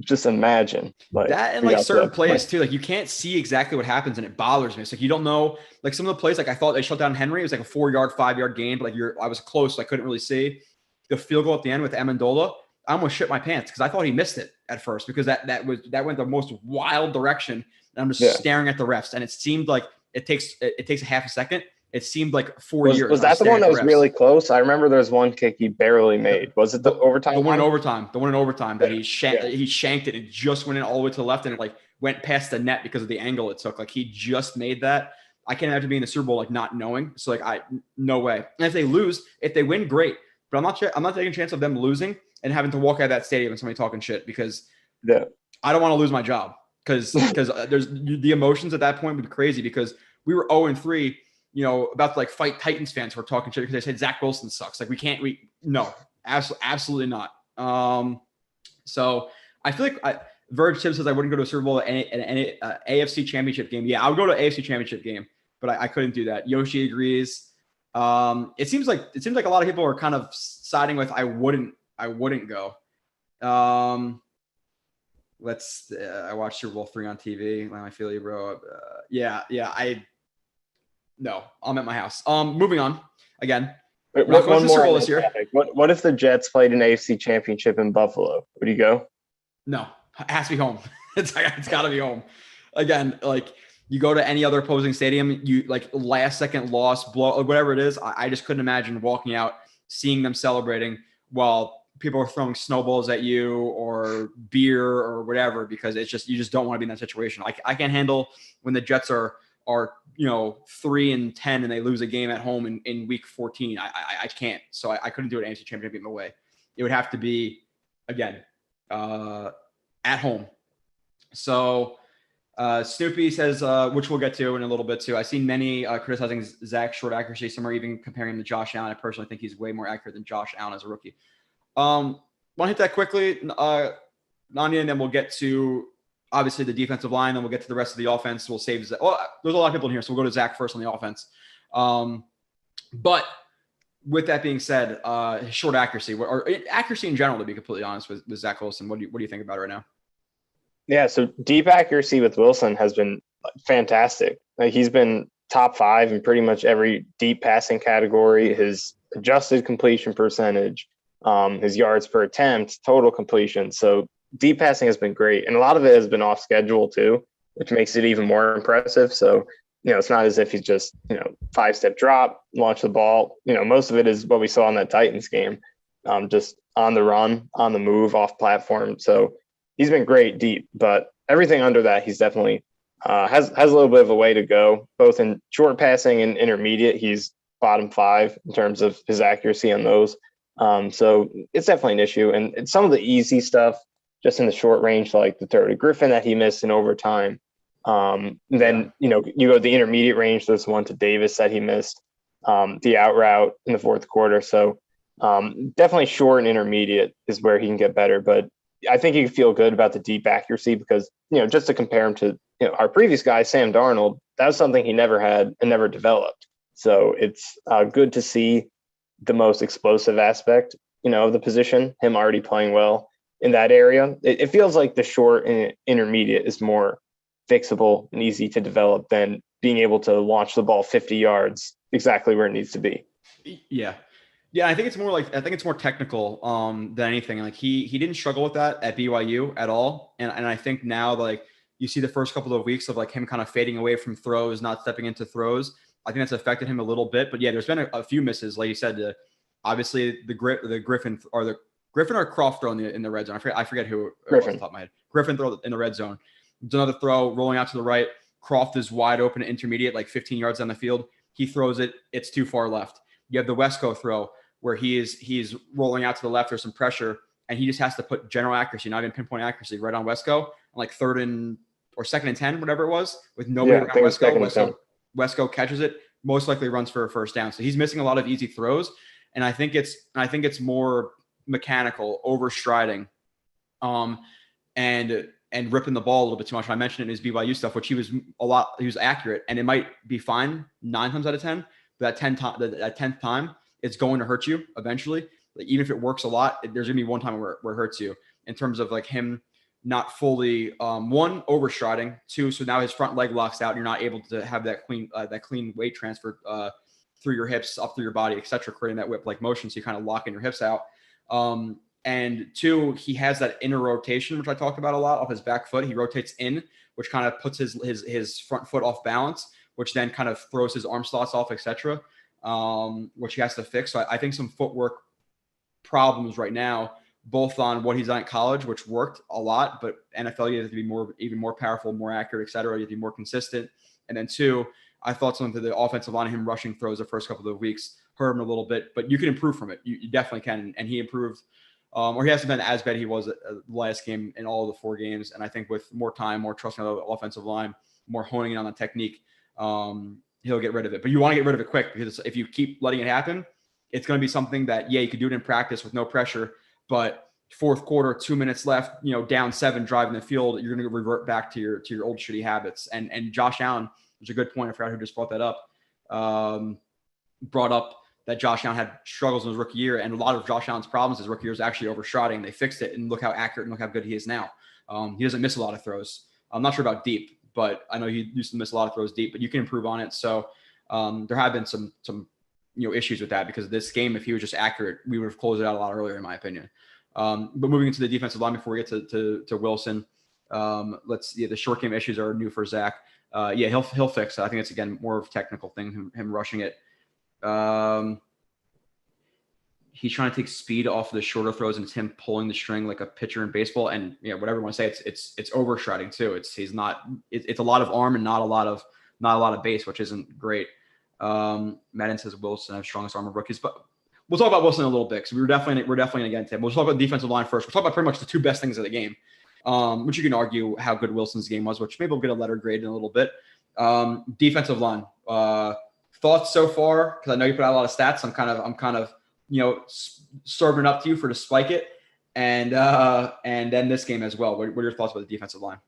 Just imagine like that, and like certain plays too. Like, you can't see exactly what happens, and it bothers me. It's like you don't know. Like, some of the plays, like I thought they shut down Henry. It was like a 4-yard, 5-yard gain, but like I was close, so I couldn't really see. The field goal at the end with Amendola, I almost shit my pants because I thought he missed it at first, because that went the most wild direction, and I'm just staring at the refs, and it seemed like it takes a half a second. It seemed like 4 years. Was that the one that was really close? I remember there was one kick he barely made. Was it the overtime? The one in overtime that he shanked it. It just went in all the way to the left, and it like went past the net because of the angle it took. Like, he just made that. I can't imagine being in the Super Bowl like not knowing. So like no way. And if they win, great. But I'm not taking a chance of them losing and having to walk out of that stadium and somebody talking shit, because I don't want to lose my job, because there's the emotions at that point would be crazy, because we were 0-3. About to like fight Titans fans who are talking shit because they said Zach Wilson sucks. Like, no, absolutely not. So I feel like Verge Tim says I wouldn't go to a Super Bowl and an AFC Championship game. Yeah, I would go to an AFC Championship game, but I couldn't do that. Yoshi agrees. It seems like a lot of people are kind of siding with I wouldn't go. I watched Super Bowl 3 on TV. I feel you, bro. No, I'm at my house. Moving on. Again, not going to the Super Bowl this year. What if the Jets played an AFC Championship in Buffalo? Would you go? No, it has to be home. It's got to be home. Again, like, you go to any other opposing stadium, you like last second loss, blow, whatever it is. I just couldn't imagine walking out, seeing them celebrating while people are throwing snowballs at you or beer or whatever, because it's just, you just don't want to be in that situation. I can't handle when the Jets are 3-10 and they lose a game at home in week 14. I can't. So I couldn't do an AFC Championship game away. It would have to be, again, at home. So Snoopy says, which we'll get to in a little bit too. I've seen many criticizing Zach's short accuracy. Some are even comparing him to Josh Allen. I personally think he's way more accurate than Josh Allen as a rookie. Want to hit that quickly, Nanya, and then we'll get to obviously the defensive line, then we'll get to the rest of the offense. We'll save Zach. Well, there's a lot of people in here, so we'll go to Zach first on the offense. But with that being said, his short accuracy, or accuracy in general, to be completely honest with Zach Wilson, what do you think about it right now? Yeah, so deep accuracy with Wilson has been fantastic. Like, he's been top 5 in pretty much every deep passing category. His adjusted completion percentage, his yards per attempt, total completion. So deep passing has been great. And a lot of it has been off schedule too, which makes it even more impressive. So, it's not as if he's just, 5-step drop, launch the ball. Most of it is what we saw in that Titans game, just on the run, on the move, off platform. So he's been great deep, but everything under that, he's definitely has a little bit of a way to go, both in short passing and intermediate. He's bottom 5 in terms of his accuracy on those. So it's definitely an issue. And some of the easy stuff, just in the short range, like the throw to Griffin that he missed in overtime. Then, you go to the intermediate range. There's one to Davis that he missed, the out route in the fourth quarter. So definitely short and intermediate is where he can get better. But I think you feel good about the deep accuracy because, just to compare him to, our previous guy, Sam Darnold, that was something he never had and never developed. So it's good to see the most explosive aspect, of the position, him already playing well in that area. It feels like the short and intermediate is more fixable and easy to develop than being able to launch the ball 50 yards exactly where it needs to be. Yeah. Yeah, I think it's more technical than anything. Like he didn't struggle with that at BYU at all. And I think now, like, you see the first couple of weeks of like him kind of fading away from throws, not stepping into throws. I think that's affected him a little bit. But yeah, there's been a few misses, like you said. Obviously, the Griffin or Croft throw in the red zone. I forget who Griffin. off the top of my head. Griffin throw in the red zone. There's another throw rolling out to the right. Croft is wide open at intermediate, like 15 yards down the field. He throws it. It's too far left. You have the Wesco throw where he's rolling out to the left. There's some pressure, and he just has to put general accuracy, not even pinpoint accuracy, right on Wesco, on like 3rd or 2nd and 10, whatever it was, with nobody around Wesco. Wesco catches it, most likely runs for a first down. So he's missing a lot of easy throws, and I think it's more mechanical, overstriding, and ripping the ball a little bit too much. I mentioned it in his BYU stuff, which he was accurate, and it might be fine 9 times out of 10, but that 10th time, it's going to hurt you eventually. Like, even if it works a lot, there's gonna be one time where it hurts you in terms of like him not fully one, overstriding, 2, so now his front leg locks out and you're not able to have that clean weight transfer through your hips up through your body, etc., creating that whip like motion, so you kind of lock in your hips out. And 2, he has that inner rotation, which I talked about a lot, off his back foot. He rotates in, which kind of puts his front foot off balance, which then kind of throws his arm slots off, etc., which he has to fix. So I think some footwork problems right now, both on what he's done at college, which worked a lot, but NFL, you have to be even more powerful, more accurate, etc. You have to be more consistent. And then 2, I thought something to the offensive line, him rushing throws the first couple of weeks hurt him a little bit, but you can improve from it. You definitely can. And he improved, or he hasn't been as bad he was at the last game in all of the 4 games. And I think with more time, more trust in the offensive line, more honing in on the technique, he'll get rid of it. But you want to get rid of it quick, because if you keep letting it happen, it's going to be something that, you could do it in practice with no pressure, but 4th quarter, 2 minutes left, down 7, driving the field, you're going to revert back to your old shitty habits. And Josh Allen, which is a good point. I forgot who just brought that up. Brought up that Josh Allen had struggles in his rookie year, and a lot of Josh Allen's problems his rookie year is actually overstriding. They fixed it, and look how accurate and look how good he is now. He doesn't miss a lot of throws. I'm not sure about deep, but I know he used to miss a lot of throws deep, but you can improve on it. So there have been some issues with that, because this game, if he was just accurate, we would have closed it out a lot earlier, in my opinion. But moving into the defensive line before we get to Wilson, the short game issues are new for Zach. He'll fix it. I think it's, again, more of a technical thing, him rushing it. He's trying to take speed off of the shorter throws, and it's him pulling the string like a pitcher in baseball. And whatever you want to say, it's overstriding too. It's a lot of arm and not a lot of base, which isn't great. Madden says Wilson has strongest arm of rookies, but we'll talk about Wilson in a little bit, because we're definitely going to get into him. We'll talk about the defensive line first. We'll talk about pretty much the 2 best things of the game, which you can argue how good Wilson's game was, which maybe we'll get a letter grade in a little bit. Defensive line, thoughts so far? Because I know you put out a lot of stats. I'm kind of serving up to you to spike it, and then this game as well. What are your thoughts about the defensive line?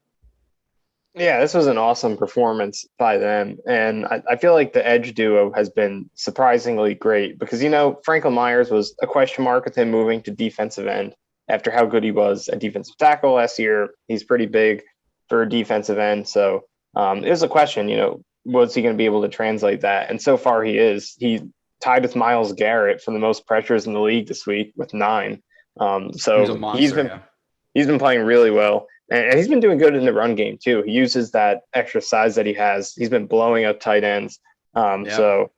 Yeah, this was an awesome performance by them. And I feel like the edge duo has been surprisingly great, because, Franklin Myers was a question mark with him moving to defensive end after how good he was at defensive tackle last year. He's pretty big for a defensive end. So it was a question, was he going to be able to translate that? And so far he is. He tied with Myles Garrett for the most pressures in the league this week with 9. So he's been playing really well. And he's been doing good in the run game too. He uses that extra size that he has. He's been blowing up tight ends. So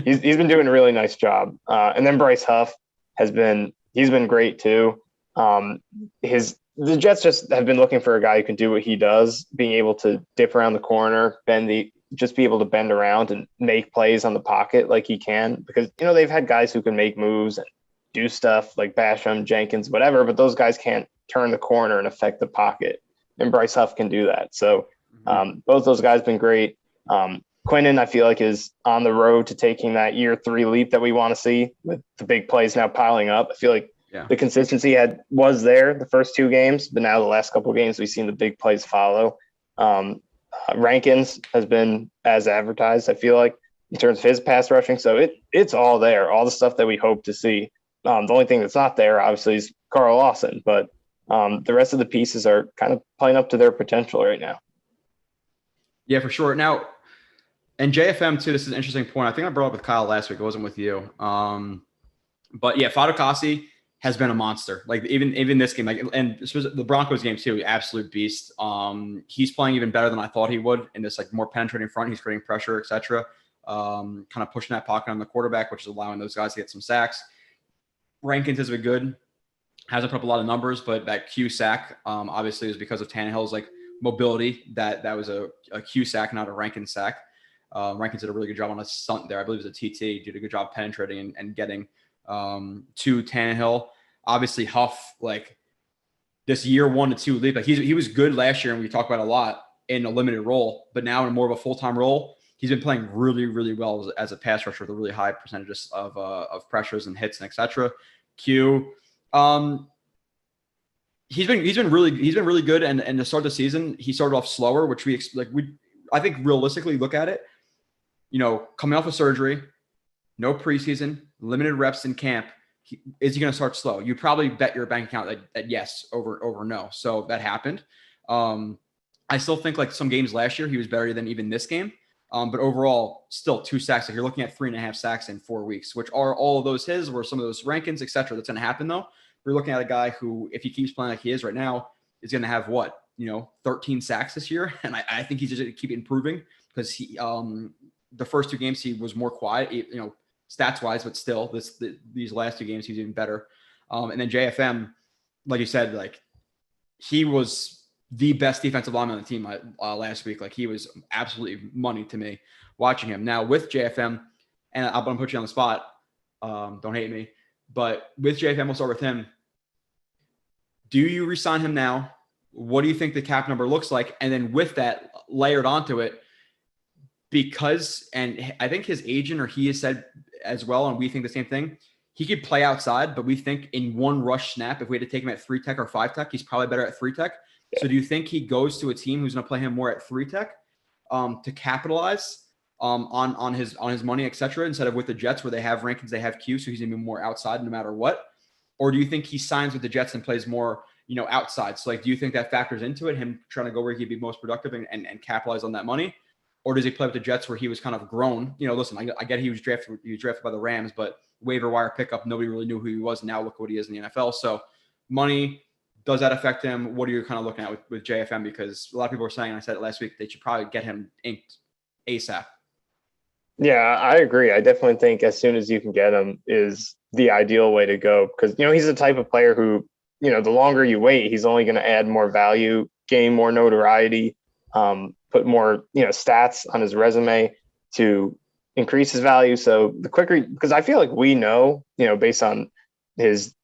he's been doing a really nice job. And then Bryce Huff he's been great too. The Jets just have been looking for a guy who can do what he does, being able to dip around the corner, just be able to bend around and make plays on the pocket like he can, because, they've had guys who can make moves and do stuff like Basham, Jenkins, whatever, but those guys can't turn the corner and affect the pocket. And Bryce Huff can do that. So both those guys have been great. Quinnen, I feel like, is on the road to taking that year 3 leap that we want to see, with the big plays now piling up. I feel like The consistency was there the first 2 games, but now the last couple of games we've seen the big plays follow. Rankins has been as advertised, I feel like, in terms of his pass rushing. So it's all there, all the stuff that we hope to see. The only thing that's not there, obviously, is Carl Lawson, but the rest of the pieces are kind of playing up to their potential right now. Yeah, for sure. Now, and JFM too, this is an interesting point. I think I brought up with Kyle last week. It wasn't with you. But yeah, Fadukasi has been a monster. Like even this game, like, and the Broncos game too, absolute beast. He's playing even better than I thought he would in this like more penetrating front. He's creating pressure, etc. Kind of pushing that pocket on the quarterback, which is allowing those guys to get some sacks. Rankins has been good. Hasn't put up a lot of numbers, but that Q sack obviously was because of Tannehill's like mobility. That was a Q sack, not a Rankins sack. Rankins did a really good job on a stunt there. I believe it was a TT. Did a good job penetrating and getting to Tannehill. Obviously, Huff, like this year 1 to 2 leap, like he was good last year, and we talked about a lot in a limited role, but now in more of a full-time role, he's been playing really, really well as a pass rusher with a really high percentages of pressures and hits and etc. Q, he's been really good, and to start the season, he started off slower, which I think realistically look at it, coming off of surgery, no preseason, limited reps in camp. Is he going to start slow? You probably bet your bank account that yes over no. So that happened. I still think like some games last year he was better than even this game. But overall, still 2 sacks. Like you're looking at 3.5 sacks in 4 weeks, which are all of those his, or some of those Rankins, etc. That's going to happen though. We're looking at a guy who, if he keeps playing like he is right now, is going to have 13 sacks this year, and I think he's just going to keep improving because he the first 2 games he was more quiet, stats wise, but still these last 2 games he's even better. And then JFM, like you said, like he was the best defensive lineman on the team last week. Like he was absolutely money to me watching him. Now with JFM, and I'm going to put you on the spot. Don't hate me, but with JFM, we'll start with him. Do you resign him now? What do you think the cap number looks like? And then with that layered onto it, because, and I think his agent or he has said as well, and we think the same thing, he could play outside, but we think in one rush snap, if we had to take him at 3 tech or 5 tech, he's probably better at 3 tech. Yeah. So do you think he goes to a team who's going to play him more at 3 tech to capitalize on his money, etc., instead of with the Jets where they have Rankins, they have Q, so he's going to be more outside no matter what? Or do you think he signs with the Jets and plays more, outside? So like, do you think that factors into it, him trying to go where he'd be most productive and capitalize on that money? Or does he play with the Jets where he was kind of grown? Listen, I get he was drafted by the Rams, but waiver wire pickup, nobody really knew who he was. Now look what he is in the NFL. So money, does that affect him? What are you kind of looking at with JFM? Because a lot of people are saying, and I said it last week, they should probably get him inked ASAP. Yeah, I agree. I definitely think as soon as you can get him is the ideal way to go, because, he's the type of player who, the longer you wait, he's only going to add more value, gain more notoriety, put more, stats on his resume to increase his value. So the quicker, because I feel like we know, based on his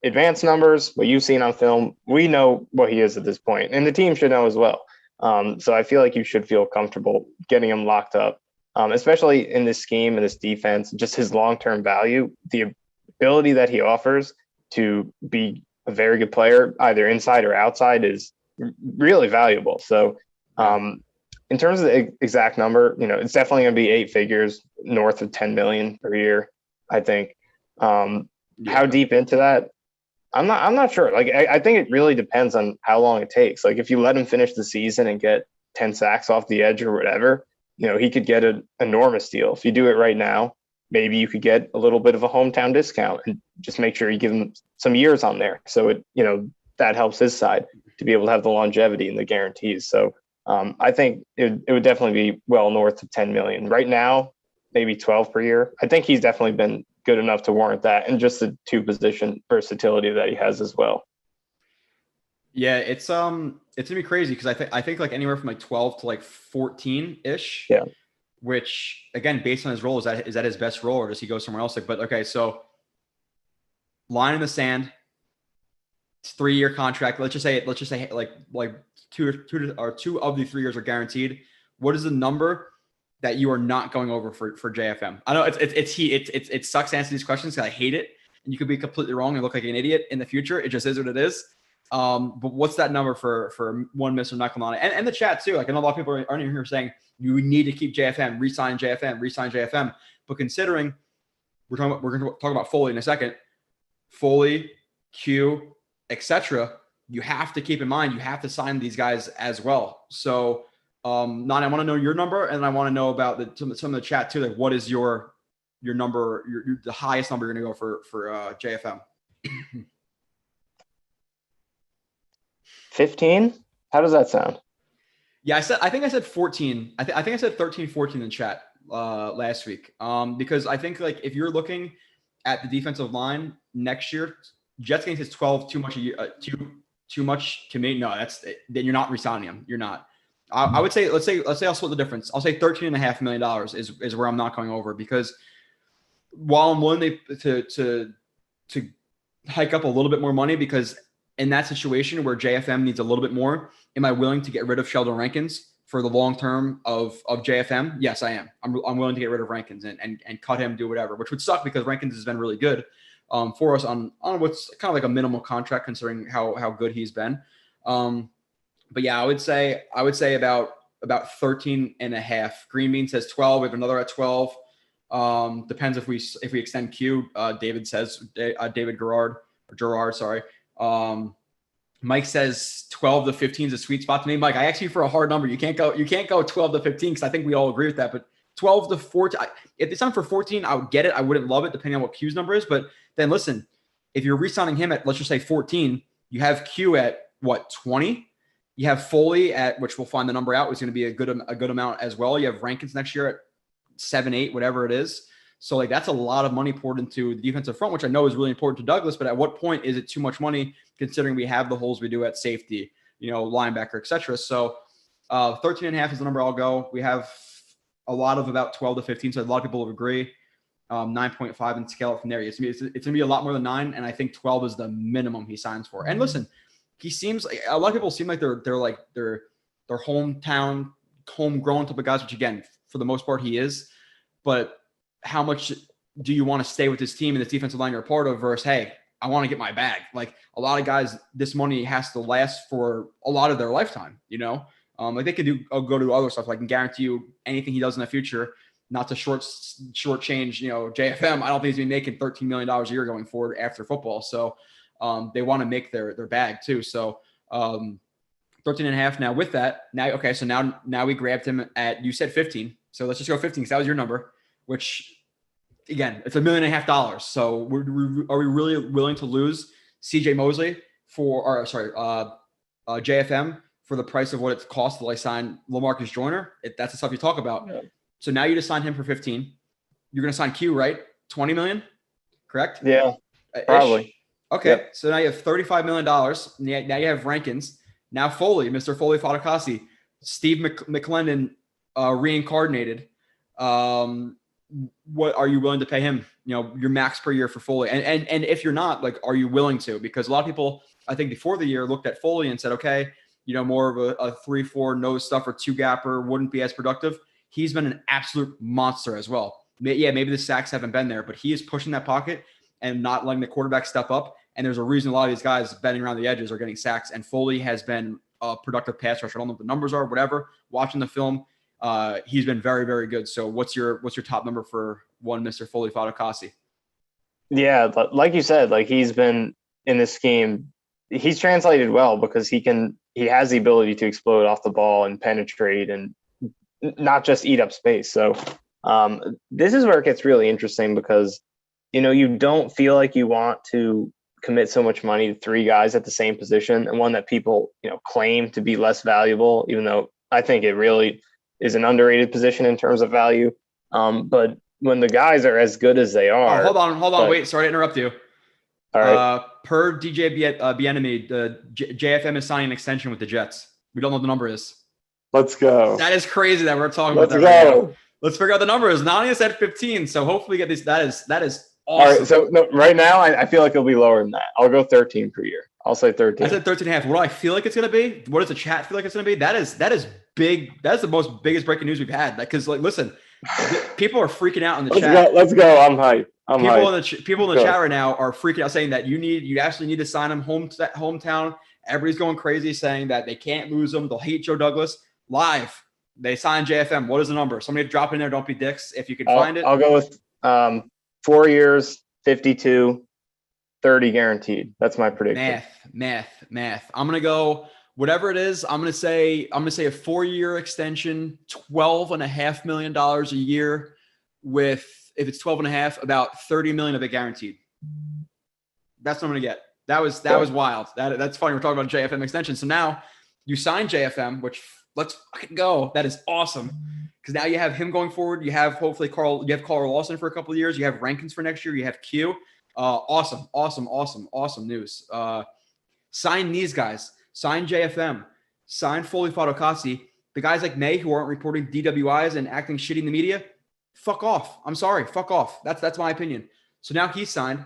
advanced numbers, what you've seen on film, we know what he is at this point, and the team should know as well. So I feel like you should feel comfortable getting him locked up, especially in this scheme and this defense, just his long-term value, the ability that he offers to be a very good player, either inside or outside, is really valuable. So in terms of the exact number, it's definitely going to be 8 figures, north of 10 million per year, I think. How deep into that? I'm not sure. Like, I think it really depends on how long it takes. Like, if you let him finish the season and get 10 sacks off the edge or whatever, he could get an enormous deal. If you do it right now, maybe you could get a little bit of a hometown discount and just make sure you give him some years on there. So it, that helps his side to be able to have the longevity and the guarantees. So I think it would definitely be well north of 10 million right now, maybe 12 per year. I think he's definitely been good enough to warrant that, and just the 2-position versatility that he has as well. Yeah, it's gonna be crazy because I think like anywhere from like 12 to like 14 ish. Yeah. Which again, based on his role, is that his best role, or does he go somewhere else? Like, but okay, so line in the sand, 3-year contract. Let's just say like two of the 3 years are guaranteed. What is the number that you are not going over for JFM? I know it sucks to answer these questions because I hate it, and you could be completely wrong and look like an idiot in the future. It just is what it is. But what's that number for one Mr. Nakamani and the chat too? Like, I know a lot of people aren't even here saying you need to keep JFM, resign JFM. But considering we're going to talk about Foley in a second, Foley, Q, etc. You have to keep in mind you have to sign these guys as well. So, Nani, I want to know your number, and I want to know about some of the chat too. Like, what is your number? The highest number you're going to go for JFM? 15? How does that sound? Yeah, I think I said 14. I think I said 13, 14 in chat last week. Because I think like if you're looking at the defensive line next year, Jets game says 12 too much a year, too much to me. No, then you're not resigning him. You're not. I would say let's say I'll split the difference. I'll say $13.5 million is where I'm not going over, because while I'm willing to hike up a little bit more money, because in that situation where JFM needs a little bit more, am I willing to get rid of Sheldon Rankins for the long term of JFM? Yes, I am. I'm willing to get rid of Rankins and cut him, do whatever, which would suck because Rankins has been really good for us on what's kind of like a minimal contract considering how good he's been. But yeah, I would say about 13 and a half. Green Bean says 12. We have another at 12. Depends if we extend Q. David says David Gerard, sorry. Mike says 12 to 15 is a sweet spot to me. Mike, I asked you for a hard number. You can't go 12 to 15 because I think we all agree with that. But 12 to 14, if it's on for 14, I would get it. I wouldn't love it depending on what Q's number is. But then listen, if you're re-signing him at, let's just say 14, you have Q at what, 20? You have Foley at, which we'll find the number out, is going to be a good amount as well. You have Rankins next year at 7, 8, whatever it is. So like that's a lot of money poured into the defensive front, which I know is really important to Douglas. But at what point is it too much money considering we have the holes we do at safety, linebacker, etc. So 13 and a half is the number I'll go. We have a lot of about 12 to 15. So a lot of people will agree. 9.5 and scale it from there. It's going to be a lot more than 9. And I think 12 is the minimum he signs for. And listen, he seems like a lot of people seem like they're hometown, homegrown type of guys, which again, for the most part, he is. But how much do you want to stay with this team and this defensive line you're a part of versus, hey, I want to get my bag? Like a lot of guys, this money has to last for a lot of their lifetime, like they could go to other stuff. Like I can guarantee you anything he does in the future, not to shortchange, JFM. I don't think he's going to be making $13 million a year going forward after football. So they want to make their bag too. So 13 and a half. Now with that, so now we grabbed him at, you said 15. So let's just go 15 because that was your number, which again, it's $1.5 million. So are we really willing to lose CJ Mosley JFM for the price of what it costs to sign LaMarcus Joyner? That's the stuff you talk about. Yeah. So now you just signed him for 15. You're going to sign Q, right? 20 million, correct? Yeah, probably. Okay. Yep. So now you have $35 million. Now you have Rankins. Now Foley, Mr. Foley Fatukasi, Steve McClendon reincarnated. What are you willing to pay him? Your max per year for Foley. And if you're not, like, are you willing to? Because a lot of people, I think before the year, looked at Foley and said, okay, more of a 3-4 nose stuffer, 2-gapper wouldn't be as productive. He's been an absolute monster as well. Yeah, maybe the sacks haven't been there, but he is pushing that pocket and not letting the quarterback step up. And there's a reason a lot of these guys bending around the edges are getting sacks. And Foley has been a productive pass rusher. I don't know what the numbers are, whatever. Watching the film, he's been very, very good. So what's your top number for one Mr. Foley Fatukasi? Yeah, like you said, like he's been in this scheme. He's translated well because he has the ability to explode off the ball and penetrate and not just eat up space. So this is where it gets really interesting because, you don't feel like you want to commit so much money to 3 guys at the same position and one that people, claim to be less valuable, even though I think it really is an underrated position in terms of value. But when the guys are as good as they are. Hold on. Wait, sorry to interrupt you. All right. Per DJ Bienemy, the JFM is signing an extension with the Jets. We don't know what the number is. Let's go. That is crazy that we're talking about that right now. Let's figure out the numbers. Nani said 15, so hopefully we get this. That is awesome. All right, so right now I feel like it'll be lower than that. I'll go 13 per year. I'll say 13. I said 13 and a half. What do I feel like it's going to be? What does the chat feel like it's going to be? That is big. That's the biggest breaking news we've had. Because listen, people are freaking out in the chat. Let's go. I'm hyped. People in the chat right now are freaking out, saying that you actually need to sign him hometown. Everybody's going crazy, saying that they can't lose him. They'll hate Joe Douglas. Live, they signed JFM. What is the number? Somebody drop in there. Don't be dicks. If you can find it, I'll go with 4 years, 52, 30 guaranteed. That's my prediction. Math. I'm gonna go whatever it is. I'm gonna say a 4-year extension, $12.5 million a year, with, if it's 12.5, about 30 million of it guaranteed. That's what I'm gonna get. That was wild. That's funny. We're talking about JFM extension. So now you sign JFM, which let's fucking go. That is awesome. Because now you have him going forward. You have hopefully Carl Lawson for a couple of years. You have Rankins for next year. You have Q. Awesome news. Sign these guys. Sign JFM. Sign Foley Fadokasi. The guys like Maye who aren't reporting DWIs and acting shitty in the media, fuck off. I'm sorry. Fuck off. That's my opinion. So now he's signed.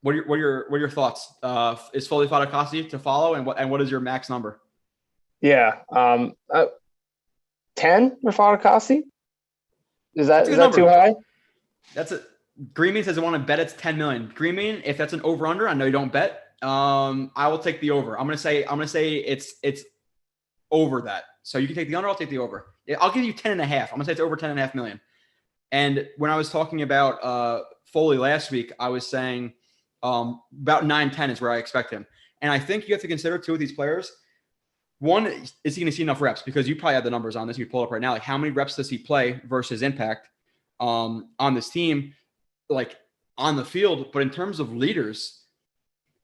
What are your thoughts? Is Foley Fadokasi to follow, and what is your max number? Yeah. 10 for Fadokasi? Is that too high? That's it. Greenbean says I want to bet it's 10 million. Greenbean, if that's an over under, I know you don't bet. I will take the over. I'm gonna say it's over that. So you can take the under, I'll take the over. I'll give you 10.5. I'm gonna say it's over 10.5 million. And when I was talking about Foley last week, I was saying about 9-10 is where I expect him. And I think you have to consider too with these players. One, is he going to see enough reps? Because you probably have the numbers on this. You pull it up right now. Like, how many reps does he play versus impact on this team, like on the field? But in terms of leaders,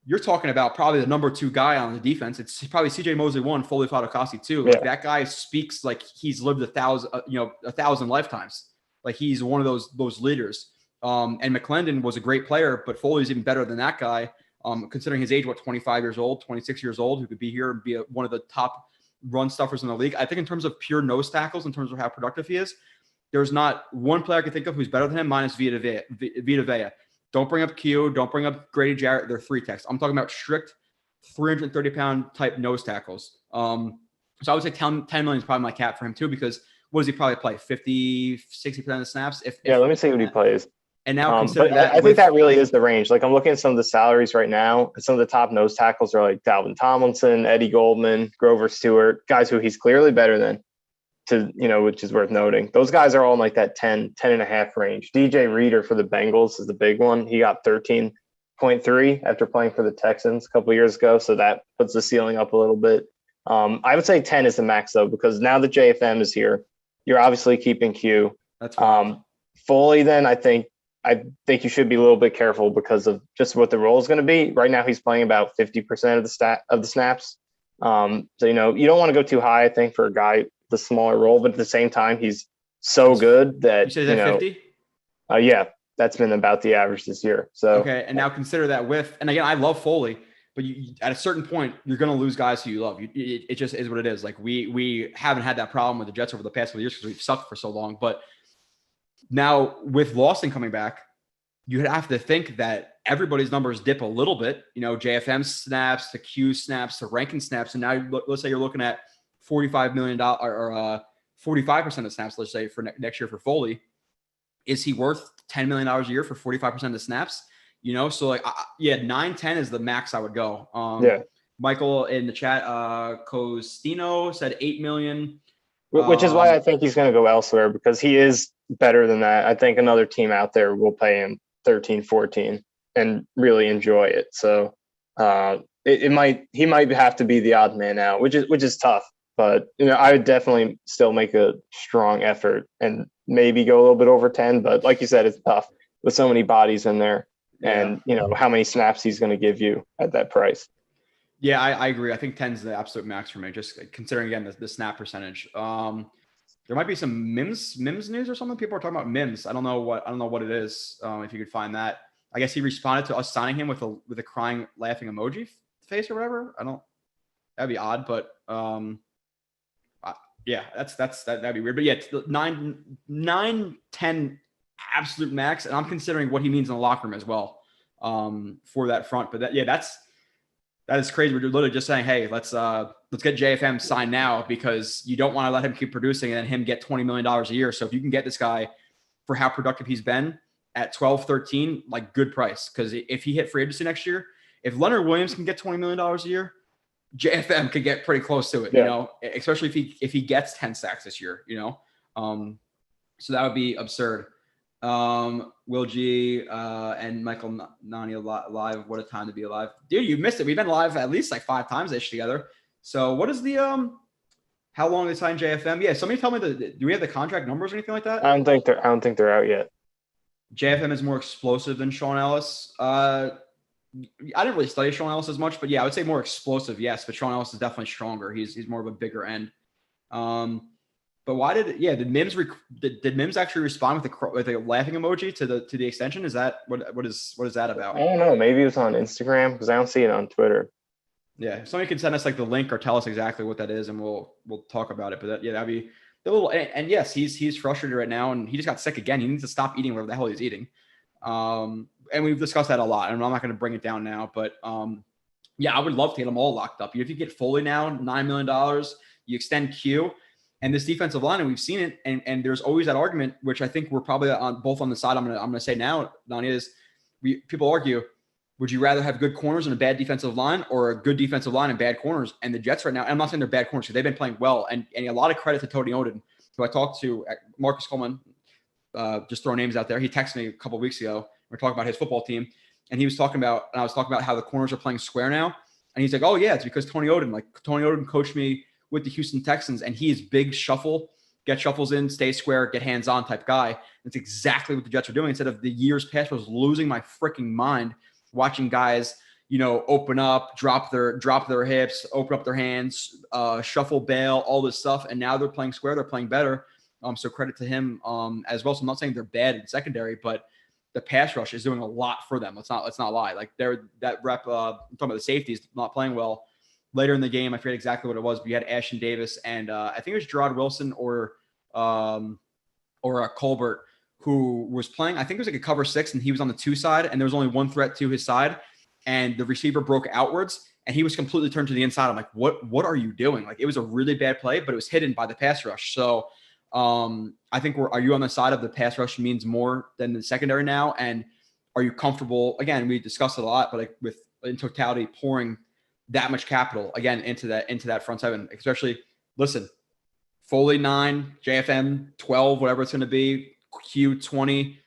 you're talking about probably the number 2 guy on the defense. It's probably CJ Mosley 1, Foley Fadokasi 2. Like, that guy speaks like he's lived 1,000 lifetimes. Like, he's one of those leaders. And McClendon was a great player, but Foley's even better than that guy. Considering his age, 25 years old, 26 years old, who could be here and be one of the top run stuffers in the league. I think in terms of pure nose tackles, in terms of how productive he is, there's not one player I can think of who's better than him, minus Vita Vea. Don't bring up Q. Don't bring up Grady Jarrett. They're 3 techs. I'm talking about strict 330-pound type nose tackles. So I would say 10 million is probably my cap for him too, because what does he probably play? 50, 60% of the snaps? Let me see what he plays. And now consider that. I think that really is the range. Like, I'm looking at some of the salaries right now. Some of the top nose tackles are like Dalvin Tomlinson, Eddie Goldman, Grover Stewart, guys who he's clearly better than, which is worth noting. Those guys are all in like that 10.5 range. DJ Reader for the Bengals is the big one. He got 13.3 after playing for the Texans a couple of years ago. So that puts the ceiling up a little bit. I would say 10 is the max though, because now that JFM is here, you're obviously keeping Q. That's Foley, then I think you should be a little bit careful because of just what the role is going to be. Right now, he's playing about 50% of the snaps. So, you don't want to go too high, I think, for a guy with a smaller role. But at the same time, he's so good that, you say that 50? Yeah, that's been about the average this year. So okay, and now consider that and again, I love Foley, but at a certain point, you're going to lose guys who you love. It just is what it is. Like, we haven't had that problem with the Jets over the past few years because we've sucked for so long. But now, with Lawson coming back, you have to think that everybody's numbers dip a little bit. JFM snaps, the Q snaps, the Rankin snaps, and now let's say you're looking at $45 million or 45% of snaps. Let's say for next year for Foley, is he worth $10 million a year for 45% of the snaps? So like 9-10 is the max I would go. Michael in the chat, Costino said 8 million. Which is why I think he's going to go elsewhere, because he is better than that. I think another team out there will pay him 13, 14 and really enjoy it. So he might have to be the odd man out, which is tough. But I would definitely still make a strong effort and maybe go a little bit over 10. But like you said, it's tough with so many bodies in there, and how many snaps he's going to give you at that price. Yeah, I agree. I think 10 is the absolute max for me, just considering, again, the snap percentage. There might be some Mims news or something. People are talking about Mims. I don't know what it is. If you could find that. I guess he responded to us signing him with a crying, laughing emoji face or whatever. That'd be odd, but that'd be weird. But yeah, 9-10 absolute max, and I'm considering what he means in the locker room as well for that front. But that is crazy. We're literally just saying, hey, let's get JFM signed now, because you don't want to let him keep producing and then him get $20 million a year. So if you can get this guy for how productive he's been at 12, 13, like good price. Because if he hit free agency next year, if Leonard Williams can get $20 million a year, JFM could get pretty close to it, you know, especially if he gets 10 sacks this year, you know. So that would be absurd. Will G and Michael Nani live. What a time to be alive. Dude, you missed it. We've been live at least like 5 times-ish together. So what is the how long they signed JFM? Yeah, somebody tell me do we have the contract numbers or anything like that? I don't think they're out yet. JFM is more explosive than Sean Ellis. I didn't really study Sean Ellis as much, but yeah, I would say more explosive, yes. But Sean Ellis is definitely stronger. He's more of a bigger end. But why did Mims actually respond with a laughing emoji to the extension? Is that what is that about? I don't know. Maybe it was on Instagram because I don't see it on Twitter. Yeah, if somebody can send us like the link or tell us exactly what that is, and we'll talk about it. But that'd be a little. And yes, he's frustrated right now, and he just got sick again. He needs to stop eating whatever the hell he's eating. And we've discussed that a lot, and I'm not going to bring it down now. But yeah, I would love to get them all locked up. If you get Foley now, $9 million, you extend Q. And this defensive line, and we've seen it, and there's always that argument, which I think we're probably both on the side. I'm gonna say now, Donnie, is people argue, would you rather have good corners and a bad defensive line, or a good defensive line and bad corners? And the Jets right now, and I'm not saying they're bad corners because they've been playing well, and a lot of credit to Tony Oden, who I talked to, Marcus Coleman, just throw names out there. He texted me a couple of weeks ago. We're talking about his football team, and I was talking about how the corners are playing square now, and he's like, oh yeah, it's because Tony Oden coached me with the Houston Texans, and he is big shuffle, get shuffles in, stay square, get hands-on type guy. That's exactly what the Jets are doing. Instead of the years past, I was losing my freaking mind watching guys, you know, open up, drop their hips, open up their hands, shuffle, bail, all this stuff. And now they're playing square, they're playing better. So credit to him as well. So I'm not saying they're bad in secondary, but the pass rush is doing a lot for them. Let's not lie. Like I'm talking about the safeties not playing well. Later in the game, I forget exactly what it was, but you had Ashton Davis and I think it was Gerard Wilson or Colbert who was playing. I think it was like a cover 6, and he was on the 2 side, and there was only one threat to his side, and the receiver broke outwards, and he was completely turned to the inside. I'm like, what are you doing? Like, it was a really bad play, but it was hidden by the pass rush. So I think are you on the side of the pass rush means more than the secondary now? And are you comfortable? Again, we discussed it a lot, but like with in totality pouring that much capital again into that front seven, especially Foley 9, JFM 12, whatever it's going to be, Q 20,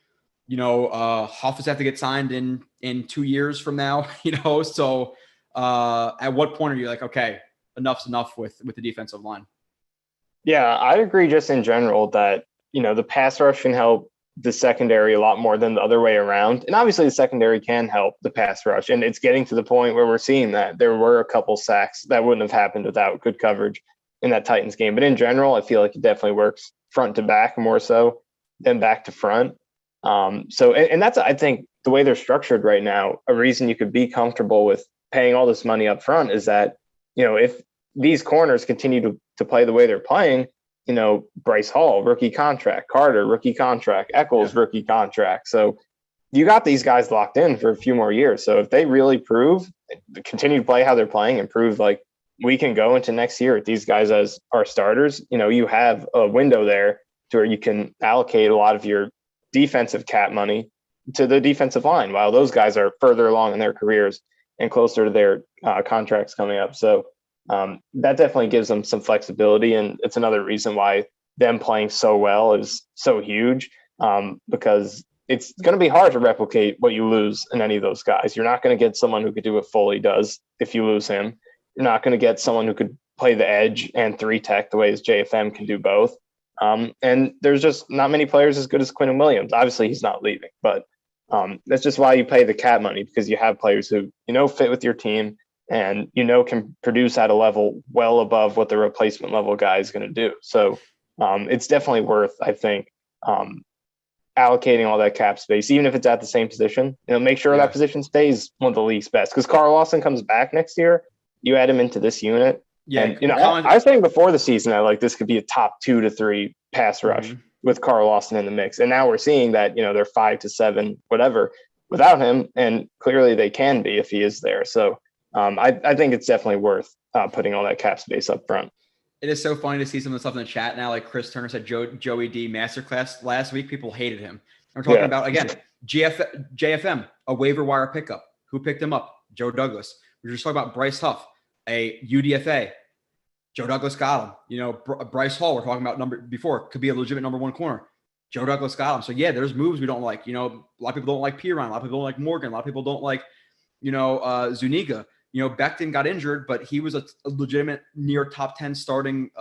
you know, Huff is have to get signed in 2 years from now, you know? So at what point are you like, okay, enough's enough with the defensive line? Yeah, I agree just in general that, you know, the pass rush can help the secondary a lot more than the other way around. And obviously the secondary can help the pass rush. And it's getting to the point where we're seeing that there were a couple sacks that wouldn't have happened without good coverage in that Titans game. But in general, I feel like it definitely works front to back more so than back to front. And that's, I think, the way they're structured right now, a reason you could be comfortable with paying all this money up front is that, you know, if these corners continue to play the way they're playing, you know, Bryce Hall, rookie contract, Carter, rookie contract, Eccles, rookie contract. So you got these guys locked in for a few more years. So if they really continue to play how they're playing and prove like we can go into next year with these guys as our starters, you know, you have a window there to where you can allocate a lot of your defensive cap money to the defensive line while those guys are further along in their careers and closer to their contracts coming up. So that definitely gives them some flexibility. And it's another reason why them playing so well is so huge, because it's going to be hard to replicate what you lose in any of those guys. You're not going to get someone who could do what Foley does if you lose him. You're not going to get someone who could play the edge and 3-tech the way as JFM can do both. And there's just not many players as good as Quinton Williams. Obviously, he's not leaving, but that's just why you pay the cap money, because you have players who, you know, fit with your team and, you know, can produce at a level well above what the replacement level guy is going to do. So it's definitely worth, I think, allocating all that cap space, even if it's at the same position. You know, make sure that position stays one of the league's best, because Carl Lawson comes back next year. You add him into this unit. Yeah, and, you know, I was saying before the season that like this could be a top 2 to 3 pass rush with Carl Lawson in the mix, and now we're seeing that, you know, they're 5 to 7, whatever, without him, and clearly they can be if he is there. So I think it's definitely worth putting all that cap space up front. It is so funny to see some of the stuff in the chat now. Like Chris Turner said, Joey D masterclass last week. People hated him. I'm talking about, again, JFM, a waiver wire pickup. Who picked him up? Joe Douglas. We were just talking about Bryce Huff, a UDFA. Joe Douglas got him. You know, Bryce Hall, we're talking about before, could be a legitimate number one corner. Joe Douglas got him. So, yeah, there's moves we don't like. You know, a lot of people don't like Piron. A lot of people don't like Morgan. A lot of people don't like, Zuniga. You know, Becton got injured, but he was a legitimate near top 10 starting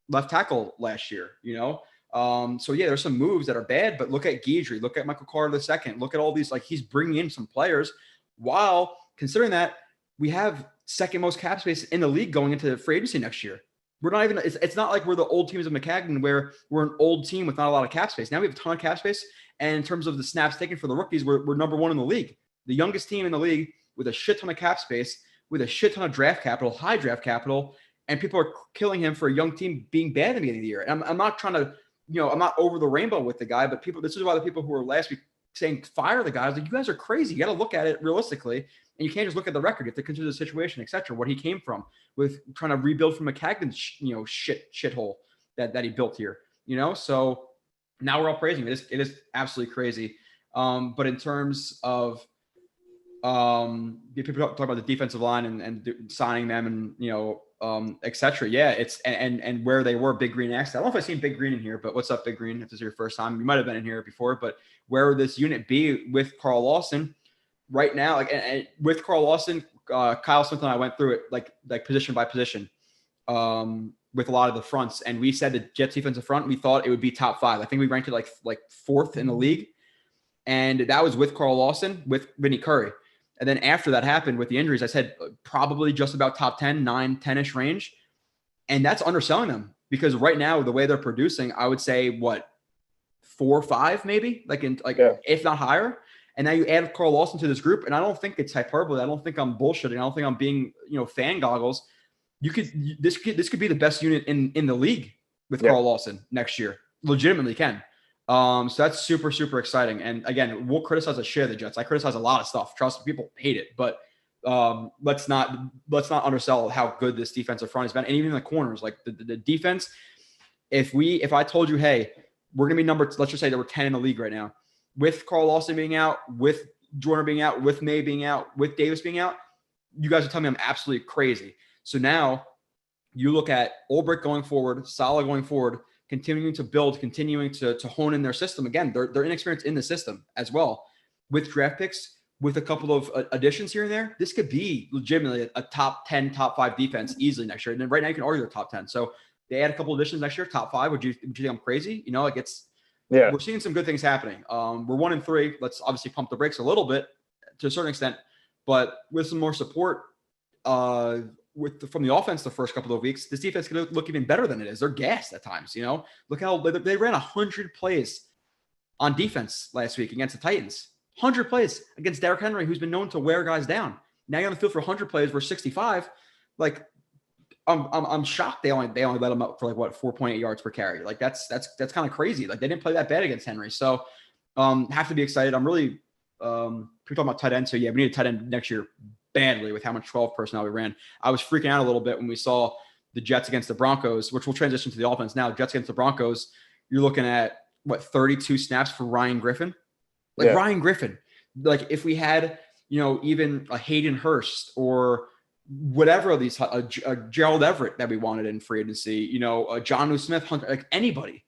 left tackle last year, you know? So, yeah, there's some moves that are bad, but look at Guidry. Look at Michael Carter II. Look at all these. Like, he's bringing in some players while considering that we have second most cap space in the league going into free agency next year. We're not even, it's not like we're the old teams of McCagnon where we're an old team with not a lot of cap space. Now we have a ton of cap space. And in terms of the snaps taken for the rookies, we're number one in the league. The youngest team in the league with a shit ton of cap space, with a shit ton of draft capital, high draft capital, and people are killing him for a young team being bad at the beginning of the year. And I'm not trying to, I'm not over the rainbow with the guy, but this is why the people who were last week saying fire the guy, I was like, you guys are crazy. You got to look at it realistically. And you can't just look at the record. You have to consider the situation, et cetera, what he came from with trying to rebuild from McCagnon's, shithole that he built here, So now we're all praising him. It is absolutely crazy. But in terms of people talk about the defensive line and signing them and, et cetera. Yeah, it's and where they were, Big Green asked. I don't know if I've seen Big Green in here, but what's up, Big Green? If this is your first time, you might have been in here before, but where would this unit be with Carl Lawson right now? Like, and with Carl Lawson, Kyle Smith and I went through it like position by position with a lot of the fronts. And we said the Jets defensive front, we thought it would be top 5. I think we ranked it like fourth in the league. And that was with Carl Lawson, with Vinny Curry. And then after that happened with the injuries, I said probably just about top 10, 9, 10-ish range. And that's underselling them because right now, the way they're producing, I would say 4 or 5 maybe, if not higher. And now you add Carl Lawson to this group. And I don't think it's hyperbole. I don't think I'm bullshitting. I don't think I'm being, fan goggles. This could be the best unit in the league with Carl Lawson next year. Legitimately can. So that's super, super exciting. And again, we'll criticize the shit of the Jets. I criticize a lot of stuff. Trust me, people hate it, but let's not undersell how good this defensive front has been. And even the corners, like the defense, if I told you, hey, we're going to be let's just say that we're 10 in the league right now with Carl Lawson being out, with Jordan being out, with Maye being out, with Davis being out, you guys are telling me I'm absolutely crazy. So now you look at Ulbrich going forward, Salah going forward, continuing to build, continuing to hone in their system. Again, they're inexperienced in the system as well. With draft picks, with a couple of additions here and there, this could be legitimately a top 10, top 5 defense easily next year. And then right now you can argue they're top 10. So they add a couple of additions next year, top 5. Would you think I'm crazy? We're seeing some good things happening. We're 1-3. Let's obviously pump the brakes a little bit to a certain extent, but with some more support, from the offense the first couple of weeks, this defense can look even better than it is. They're gassed at times, Look how they ran 100 plays on defense last week against the Titans. 100 plays against Derrick Henry, who's been known to wear guys down. Now you're on the field for 100 plays versus 65. Like, I'm shocked they only let him up for 4.8 yards per carry. Like that's kind of crazy. Like they didn't play that bad against Henry. So have to be excited. I'm really people talking about tight end. So yeah, we need a tight end next year badly with how much 12 personnel we ran. I was freaking out a little bit when we saw the Jets against the Broncos, which will transition to the offense now. Jets against the Broncos, you're looking at 32 snaps for Ryan Griffin. Ryan Griffin. Like if we had, even a Hayden Hurst or whatever of these, Gerald Everett that we wanted in free agency, Jonnu Smith, Hunter, like anybody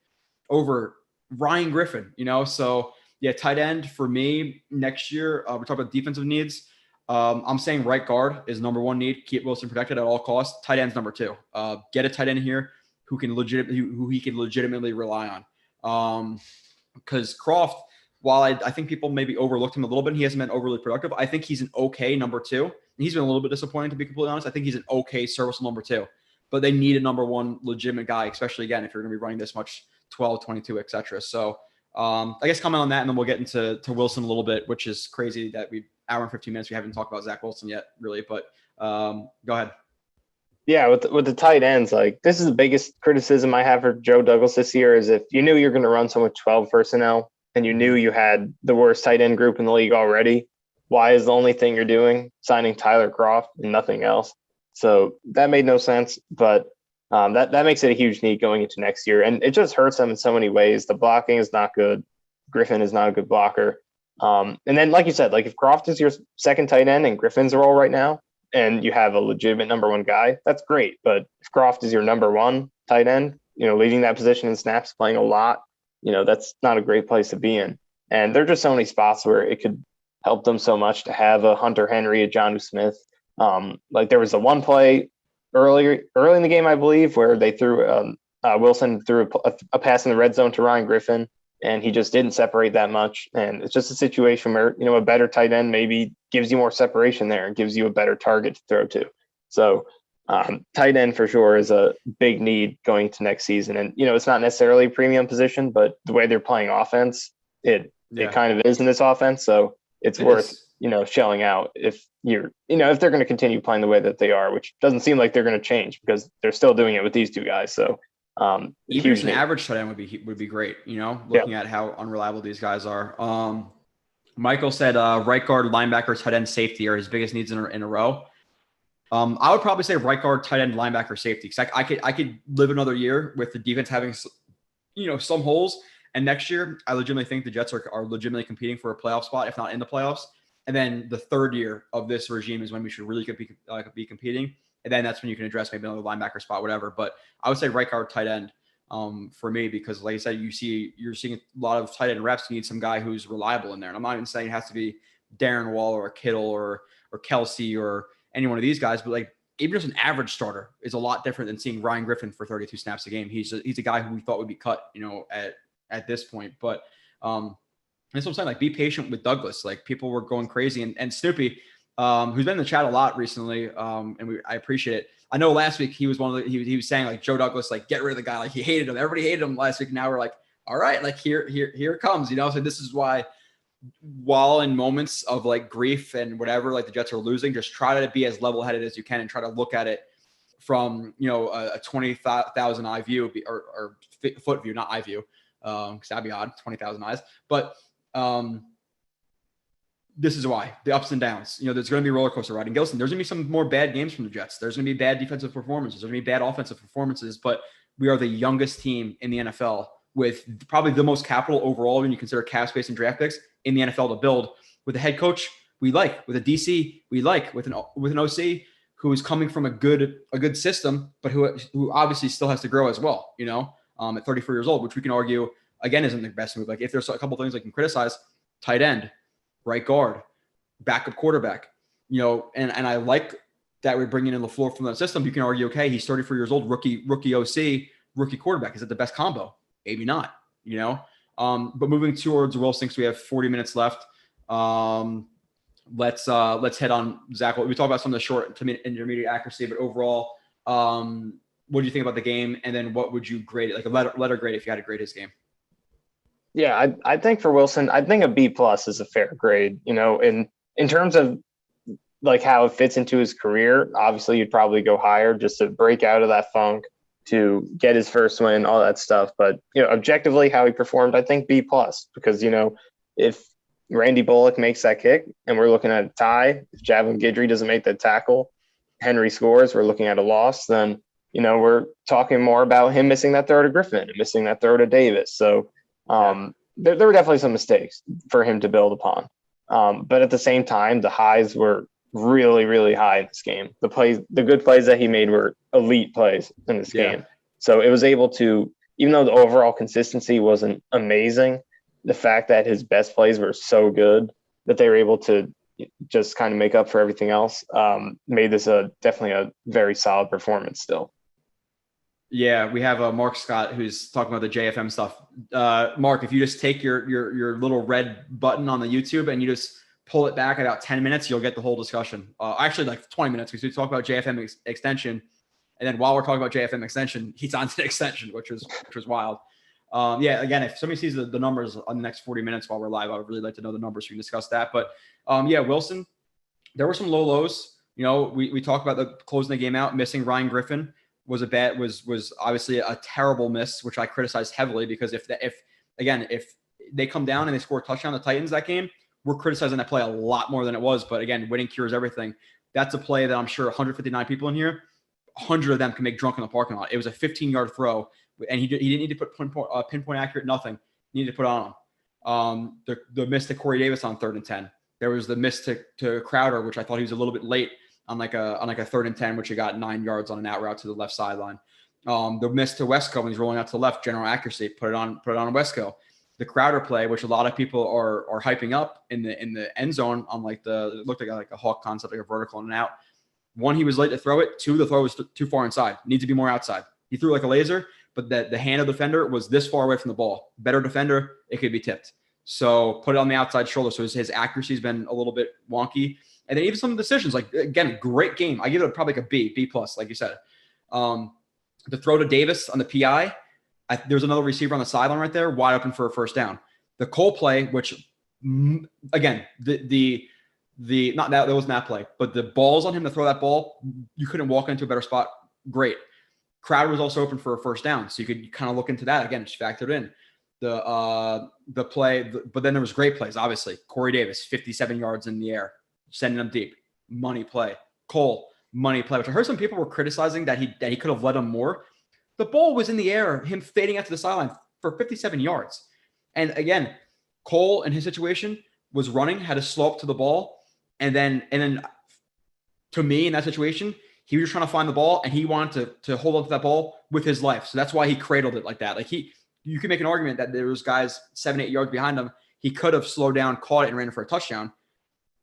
over Ryan Griffin, So yeah, tight end for me next year. We're talking about defensive needs. I'm saying right guard is number 1 need. Keep Wilson protected at all costs. Tight end's number 2. Get a tight end here who he can legitimately rely on. Because Croft, while I think people maybe overlooked him a little bit, he hasn't been overly productive. I think he's an okay number 2. And he's been a little bit disappointing, to be completely honest. I think he's an okay serviceable number 2. But they need a number 1 legitimate guy, especially again if you're going to be running this much 12, 22, etc. So I guess comment on that, and then we'll get into Wilson a little bit, which is crazy that hour and 15 minutes we haven't talked about Zach Wilson yet, really. But go ahead. Yeah, with the tight ends, this is the biggest criticism I have for Joe Douglas this year is if you knew you're going to run so much 12 personnel and you knew you had the worst tight end group in the league already, why is the only thing you're doing signing Tyler Kroft and nothing else? So that made no sense, but that makes it a huge need going into next year. And it just hurts them in so many ways. The blocking is not good. Griffin is not a good blocker. And then, like you said, like if Croft is your second tight end and Griffin's a role right now, and you have a legitimate number one guy, that's great. But if Croft is your number one tight end, leading that position in snaps, playing a lot, that's not a great place to be in. And there are just so many spots where it could help them so much to have a Hunter Henry, a Jonnu Smith. Like there was a one play early in the game, I believe, where they threw Wilson threw a pass in the red zone to Ryan Griffin, and he just didn't separate that much. And it's just a situation where, a better tight end maybe gives you more separation there and gives you a better target to throw to. So tight end for sure is a big need going to next season. And, it's not necessarily a premium position, but the way they're playing offense, it kind of is in this offense. So it's worth, shelling out if if they're going to continue playing the way that they are, which doesn't seem like they're going to change because they're still doing it with these two guys. So even an average tight end would be great, looking at how unreliable these guys are. Michael said right guard, linebacker, tight end, safety are his biggest needs in a row. I would probably say right guard, tight end, linebacker, safety. Because I could live another year with the defense having some holes, and next year I legitimately think the Jets are legitimately competing for a playoff spot, if not in the playoffs. And then the third year of this regime is when we should really be competing. And then that's when you can address maybe another linebacker spot, whatever. But I would say right guard, tight end for me, because like I said, you're seeing a lot of tight end reps. You need some guy who's reliable in there. And I'm not even saying it has to be Darren Waller or Kittle or Kelsey or any one of these guys, but like even just an average starter is a lot different than seeing Ryan Griffin for 32 snaps a game. He's a guy who we thought would be cut, at this point. But that's what I'm saying. Like, be patient with Douglas. Like, people were going crazy, and Snoopy, who's been in the chat a lot recently, and I appreciate it. I know last week he was he was saying like Joe Douglas, like, get rid of the guy. Like, he hated him. Everybody hated him last week. Now we're like, all right, like here it comes. So this is why, while in moments of like grief and whatever, like the Jets are losing, just try to be as level-headed as you can and try to look at it from a 20,000 eye view or foot view, not eye view, because that'd be odd, 20,000 eyes. But this is why the ups and downs. There's going to be a roller coaster ride. And Gilson, there's going to be some more bad games from the Jets. There's going to be bad defensive performances. There's going to be bad offensive performances. But we are the youngest team in the NFL with probably the most capital overall when you consider cap space and draft picks in the NFL to build, with a head coach we like, with a DC we like, with an OC who is coming from a good system, but who obviously still has to grow as well. At 34 years old, which we can argue again isn't the best move. Like, if there's a couple things I can criticize, tight end, right guard, backup quarterback, and I like that we're bringing in LaFleur from that system. You can argue, okay, he's 34 years old, rookie OC, rookie quarterback. Is it the best combo? Maybe not, but moving towards Wilson, because we have 40 minutes left. Let's head on Zach. We talked about some of the short to intermediate accuracy, but overall, what do you think about the game? And then what would you grade it? Like a letter grade if you had to grade his game. Yeah, I think for Wilson, I think a B+ is a fair grade. In terms of like how it fits into his career, obviously you'd probably go higher just to break out of that funk, to get his first win, all that stuff. But objectively, how he performed, I think B+, because if Randy Bullock makes that kick and we're looking at a tie, if Javelin Guidry doesn't make that tackle, Henry scores, we're looking at a loss, then we're talking more about him missing that throw to Griffin and missing that throw to Davis. So there were definitely some mistakes for him to build upon. But at the same time, the highs were really, really high in this game. The good plays that he made were elite plays in this game. So it was able to, even though the overall consistency wasn't amazing, the fact that his best plays were so good that they were able to just kind of make up for everything else, made this definitely a very solid performance still. Yeah, we have Mark Scott who's talking about the JFM stuff. Mark, if you just take your little red button on the YouTube and you just pull it back about 10 minutes, you'll get the whole discussion. Actually, like 20 minutes, because we talk about JFM extension. And then while we're talking about JFM extension, he's on to the extension, which was wild. Again, if somebody sees the numbers on the next 40 minutes while we're live, I would really like to know the numbers so we can discuss that. But Wilson, there were some low lows. We talked about the closing the game out, missing Ryan Griffin was obviously a terrible miss, which I criticized heavily, because if they come down and they score a touchdown, the Titans that game, we're criticizing that play a lot more than it was. But again, winning cures everything. That's a play that I'm sure 159 people in here, 100 of them can make drunk in the parking lot. It was a 15-yard throw, and he didn't need to put pinpoint accurate, nothing. He needed to put on him. The miss to Corey Davis on 3rd and 10. There was the miss to Crowder, which I thought he was a little bit late on like a 3rd and 10, which he got 9 yards on an out route to the left sideline. The miss to Wesco when he's rolling out to the left, general accuracy, put it on Wesco. The Crowder play, which a lot of people are hyping up in the end zone on like it looked like a hawk concept, like a vertical in and out. 1, he was late to throw it. 2, the throw was too far inside. Needs to be more outside. He threw like a laser, but the hand of the defender was this far away from the ball. Better defender, it could be tipped. So put it on the outside shoulder. So his accuracy has been a little bit wonky. And then even some decisions, like, again, great game. I give it probably like a B plus, like you said. The throw to Davis on the PI, there's another receiver on the sideline right there, wide open for a first down. The Cole play, which, again, not that wasn't that play, but the balls on him to throw that ball, you couldn't walk into a better spot. Great. Crowder was also open for a first down, so you could kind of look into that again. Just factored in the play, but then there was great plays. Obviously, Corey Davis, 57 yards in the air, sending them deep, money play. Cole, money play. Which I heard some people were criticizing that he could have led him more. The ball was in the air, him fading out to the sideline for 57 yards, and again, Cole in his situation was running, had to slow up to the ball. And then to me in that situation, he was just trying to find the ball and he wanted to hold on to that ball with his life. So that's why he cradled it like that. Like you could make an argument that there was guys 7-8 yards behind him. He could have slowed down, caught it, and ran it for a touchdown.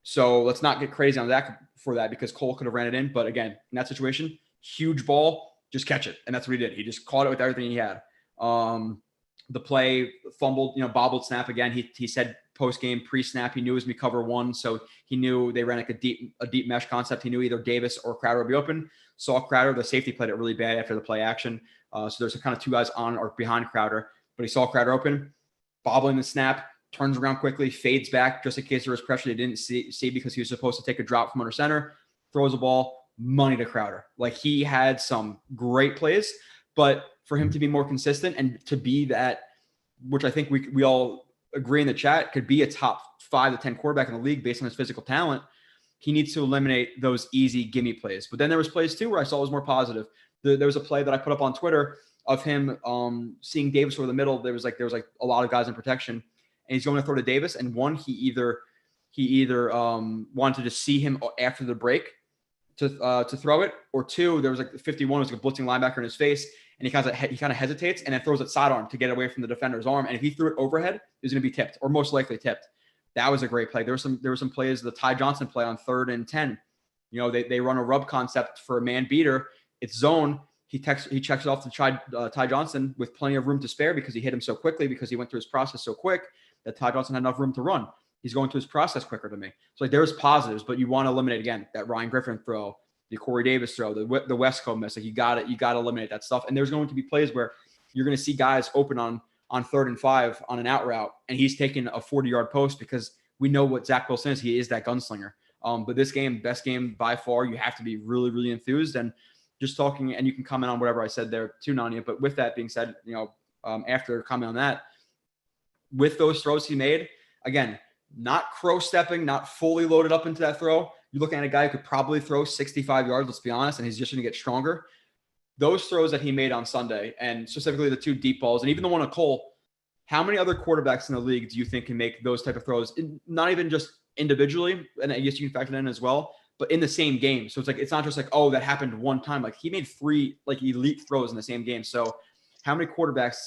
So let's not get crazy on that for that because Cole could have ran it in. But again, in that situation, huge ball, just catch it. And that's what he did. He just caught it with everything he had. The play fumbled, bobbled snap again. He said post-game, pre-snap, he knew it was going to be cover 1. So he knew they ran like a deep mesh concept. He knew either Davis or Crowder would be open. Saw Crowder. The safety played it really bad after the play action. So there's kind of 2 guys on or behind Crowder. But he saw Crowder open, bobbling the snap, turns around quickly, fades back just in case there was pressure they didn't see because he was supposed to take a drop from under center, throws the ball, money to Crowder. Like he had some great plays, but for him to be more consistent and to be that, which I think we all agree in the chat, could be a top 5 to 10 quarterback in the league based on his physical talent, he needs to eliminate those easy gimme plays. But then there was plays too where I saw was more positive. There was a play that I put up on Twitter of him seeing Davis over the middle. There was like a lot of guys in protection, and he's going to throw to Davis. And one, he either wanted to just see him after the break to throw it, or 2, there was like 51 was like a blitzing linebacker in his face, and he kind of hesitates and then throws it sidearm to get away from the defender's arm. And if he threw it overhead, it was going to be tipped, or most likely tipped. That was a great play. There were some plays, the Ty Johnson play on 3rd and 10. They run a rub concept for a man beater. It's zone. He checks it off to Ty Johnson with plenty of room to spare because he hit him so quickly because he went through his process so quick that Ty Johnson had enough room to run. He's going through his process quicker than me. So like there's positives, but you want to eliminate again that Ryan Griffin throw, the Corey Davis throw, the Wesco miss. Like you got to eliminate that stuff. And there's going to be plays where you're going to see guys open on 3rd and 5 on an out route, and he's taking a 40-yard post because we know what Zach Wilson is. He is that gunslinger. But this game, best game by far, you have to be really, really enthused. And just talking, and you can comment on whatever I said there too, Nanya. But with that being said, after comment on that, with those throws he made, again, not crow stepping, not fully loaded up into that throw. You're looking at a guy who could probably throw 65 yards, let's be honest, and he's just going to get stronger. Those throws that he made on Sunday, and specifically the 2 deep balls, and even the one to Cole, how many other quarterbacks in the league do you think can make those type of throws? Not even just individually, and I guess you can factor that in as well, but in the same game. So it's not just like, oh, that happened one time. Like he made 3 like elite throws in the same game. So how many quarterbacks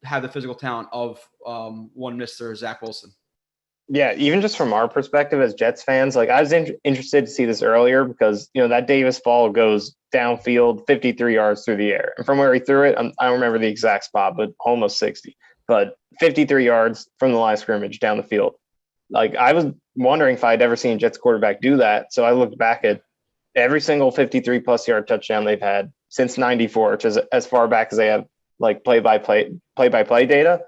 have the physical talent of one Mr. Zach Wilson? Yeah, even just from our perspective as Jets fans, like I was interested to see this earlier because, that Davis ball goes downfield 53 yards through the air. And from where he threw it, I don't remember the exact spot, but almost 60. But 53 yards from the line of scrimmage down the field. Like I was wondering if I'd ever seen Jets quarterback do that. So I looked back at every single 53-plus yard touchdown they've had since 94, which is as far back as they have like play-by-play data.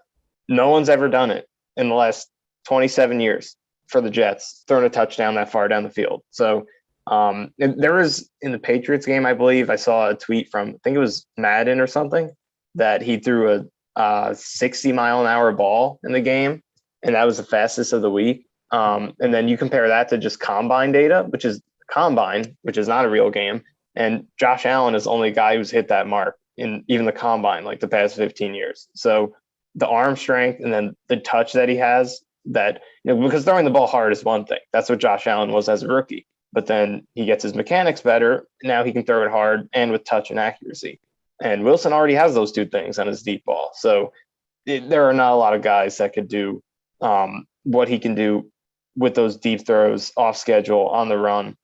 No one's ever done it in the last 27 years for the Jets, throwing a touchdown that far down the field. So there was in the Patriots game, I believe I saw a tweet from, I think it was Madden or something, that he threw a 60-mile-an-hour ball in the game, and that was the fastest of the week. And then you compare that to just combine data, which is not a real game. And Josh Allen is the only guy who's hit that mark in even the combine, like the past 15 years. So the arm strength and then the touch that he has, that, because throwing the ball hard is one thing. That's what Josh Allen was as a rookie. But then he gets his mechanics better. Now he can throw it hard and with touch and accuracy. And Wilson already has those two things on his deep ball. So there are not a lot of guys that could do what he can do with those deep throws off schedule on the run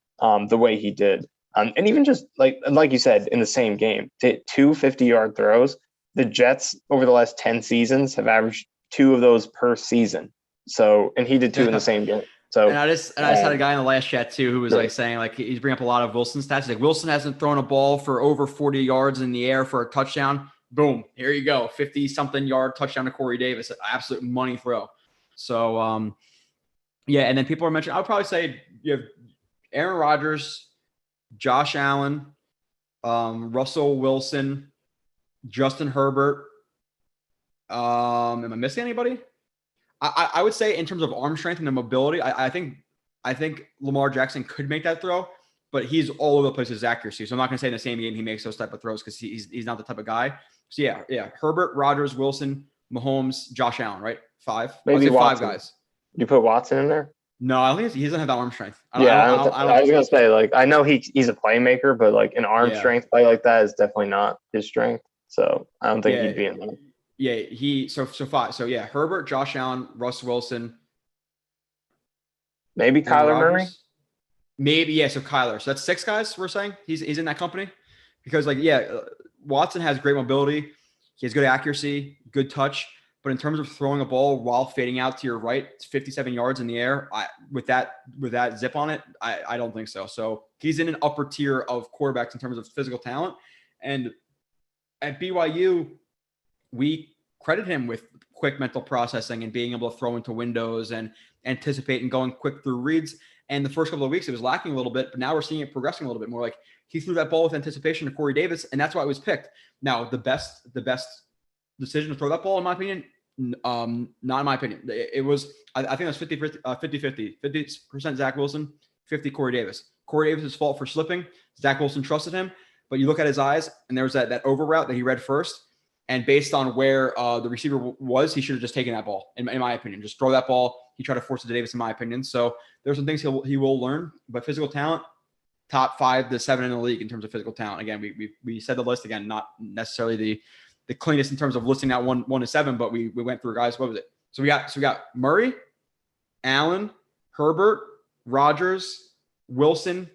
the way he did. And even just like you said, in the same game, 2 50-yard throws. The Jets over the last 10 seasons have averaged 2 of those per season. So, and he did 2 in the same game. So, and I just had a guy in the last chat too who was like saying, like, he's bringing up a lot of Wilson stats. He's like, Wilson hasn't thrown a ball for over 40 yards in the air for a touchdown. Boom, here you go, 50-something yard touchdown to Corey Davis, absolute money throw. So, yeah, and then people are mentioning, I would probably say you have Aaron Rodgers, Josh Allen, Russell Wilson, Justin Herbert. Am I missing anybody? I would say in terms of arm strength and the mobility, I think Lamar Jackson could make that throw, but he's all over the place with his accuracy. So I'm not going to say in the same game he makes those type of throws because he's not the type of guy. So yeah, Herbert, Rodgers, Wilson, Mahomes, Josh Allen, right? 5. Maybe 5 guys. You put Watson in there? No, I think he doesn't have that arm strength. I was going to say, like, I know he's a playmaker, but like an arm strength play like that is definitely not his strength. So I don't think he'd be in there. Yeah, so 5. So yeah, Herbert, Josh Allen, Russ Wilson. Maybe Kyler Murray? Maybe, yeah, so Kyler. So that's 6 guys we're saying? He's in that company? Because Watson has great mobility. He has good accuracy, good touch. But in terms of throwing a ball while fading out to your right, it's 57 yards in the air. With that zip on it, I don't think so. So he's in an upper tier of quarterbacks in terms of physical talent. And at BYU, we credit him with quick mental processing and being able to throw into windows and anticipate and going quick through reads. And the first couple of weeks, it was lacking a little bit, but now we're seeing it progressing a little bit more. Like, he threw that ball with anticipation to Corey Davis, and that's why it was picked. Now, the best decision to throw that ball, in my opinion, not in my opinion. It was, I think it was 50-50, 50% Zach Wilson, 50 Corey Davis. Corey Davis' fault for slipping. Zach Wilson trusted him, but you look at his eyes, and there was that over route that he read first. And based on where the receiver was, he should have just taken that ball, in my opinion. Just throw that ball. He tried to force it to Davis, in my opinion. So there's some things he will learn. But physical talent, top 5 to 7 in the league in terms of physical talent. Again, we said the list again, not necessarily the cleanest in terms of listing out 1 to 7, but we went through guys. What was it? So we got Murray, Allen, Herbert, Rodgers, Wilson,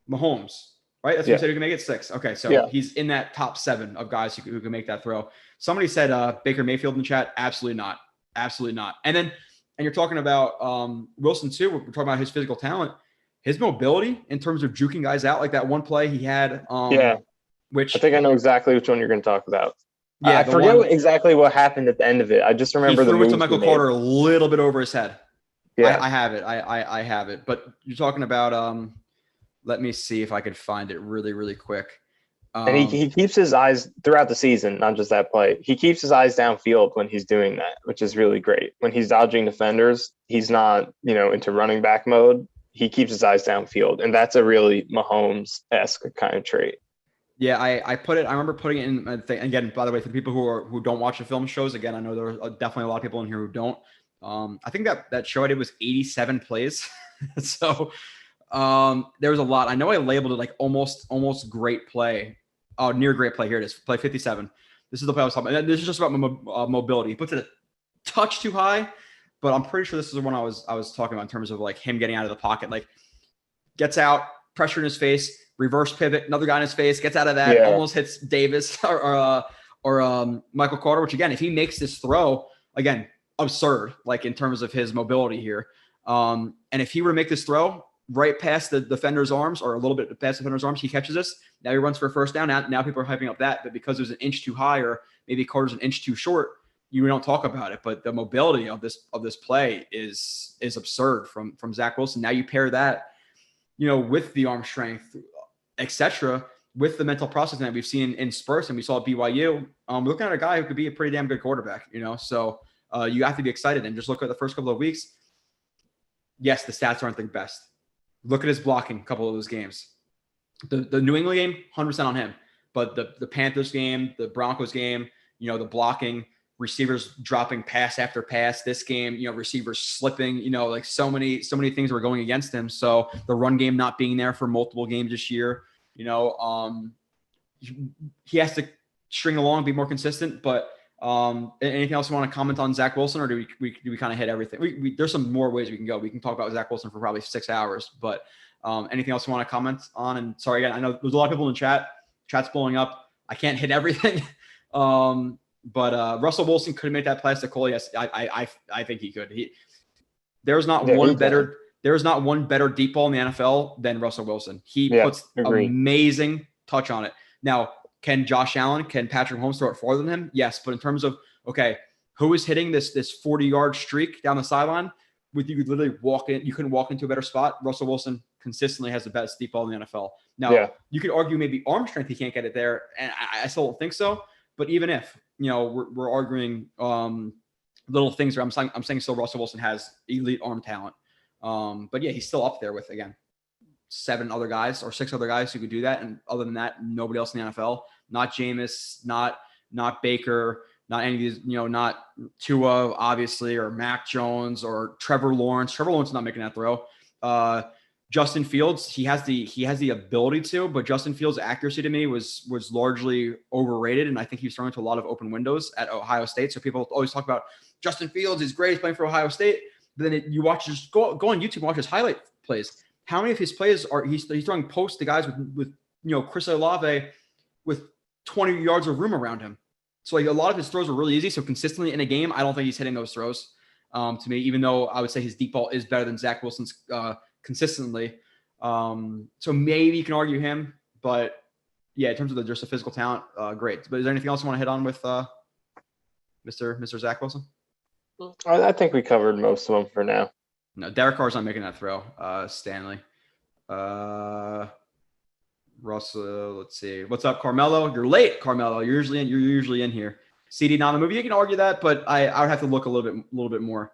Mahomes. Right? That's what you said. You can make it 6. Okay. So he's in that top 7 of guys who can make that throw. Somebody said Baker Mayfield in the chat. Absolutely not. Absolutely not. And you're talking about Wilson too. We're talking about his physical talent, his mobility in terms of juking guys out. Like that one play he had. Which I think I know exactly which one you're going to talk about. Yeah. I forget exactly what happened at the end of it. I just remember he threw it to Michael Carter a little bit over his head. Yeah. I have it. I have it. But you're talking about let me see if I could find it really, really quick. And he keeps his eyes throughout the season, not just that play. He keeps his eyes downfield when he's doing that, which is really great. When he's dodging defenders, he's not, into running back mode. He keeps his eyes downfield. And that's a really Mahomes-esque kind of trait. Yeah, I remember putting it in, again, by the way, for people who don't watch the film shows, again, I know there are definitely a lot of people in here who don't. I think that show I did was 87 plays. So there was a lot. I know I labeled it like almost great play. Oh, near great play. Here it is. Play 57. This is the play I was talking about. This is just about mobility. He puts it a touch too high, but I'm pretty sure this is the one I was talking about in terms of like him getting out of the pocket. Like gets out, pressure in his face, reverse pivot, another guy in his face, gets out of that, almost hits Davis or Michael Carter, which again, if he makes this throw, again, absurd, like in terms of his mobility here. And if he were to make this throw right past the defender's arms or a little bit past the defender's arms, he catches this. Now he runs for a first down. Now people are hyping up that, but because it was an inch too high or maybe Carter's an inch too short, you don't talk about it. But the mobility of this play is absurd from Zach Wilson. Now you pair that, with the arm strength, etc., with the mental processing that we've seen in spurts and we saw at BYU. Looking at a guy who could be a pretty damn good quarterback, So you have to be excited and just look at the first couple of weeks. Yes, the stats aren't the best. Look at his blocking a couple of those games. The New England game, 100% on him. But the Panthers game, the Broncos game, the blocking, receivers dropping pass after pass. This game, receivers slipping, like so many things were going against him. So the run game not being there for multiple games this year, he has to string along, be more consistent. But anything else you want to comment on Zach Wilson, or do we kind of hit everything? There's some more ways we can go. We can talk about Zach Wilson for probably 6 hours, but anything else you want to comment on? And sorry, again, I know there's a lot of people in the chat. Chat's blowing up. I can't hit everything. But Russell Wilson could make that pass to Cole. Yes, I think he could. There's not one better deep ball in the NFL than Russell Wilson. He puts amazing touch on it. Now, can Josh Allen, can Patrick Mahomes throw it farther than him? Yes, but in terms of who is hitting this 40-yard streak down the sideline? You could literally walk in. You couldn't walk into a better spot. Russell Wilson consistently has the best deep ball in the NFL. Now, you could argue maybe arm strength he can't get it there, and I still don't think so. But even if we're arguing little things, where I'm saying still Russell Wilson has elite arm talent. But yeah, he's still up there with 7 other guys or 6 other guys who could do that, and other than that, nobody else in the NFL. Not Jameis, not Baker, not any of these. Not Tua, obviously, or Mac Jones or Trevor Lawrence. Trevor Lawrence is not making that throw. Justin Fields, he has the ability to, but Justin Fields' accuracy to me was largely overrated, and I think he's throwing to a lot of open windows at Ohio State. So people always talk about Justin Fields is great, he's playing for Ohio State, but then you watch, just go on YouTube and watch his highlight plays. How many of his plays are he's throwing posts to guys with Chris Olave with 20 yards of room around him? So a lot of his throws are really easy. So consistently in a game, I don't think he's hitting those throws. To me, even though I would say his deep ball is better than Zach Wilson's consistently. So maybe you can argue him, but yeah, in terms of just the physical talent, great. But is there anything else you want to hit on with Mr. Zach Wilson? I think we covered most of them for now. No, Derek Carr's not making that throw. Stanley. Russell, let's see. What's up, Carmelo? You're late, Carmelo. You're usually in here. CD not in the movie. You can argue that, but I would have to look a little bit more.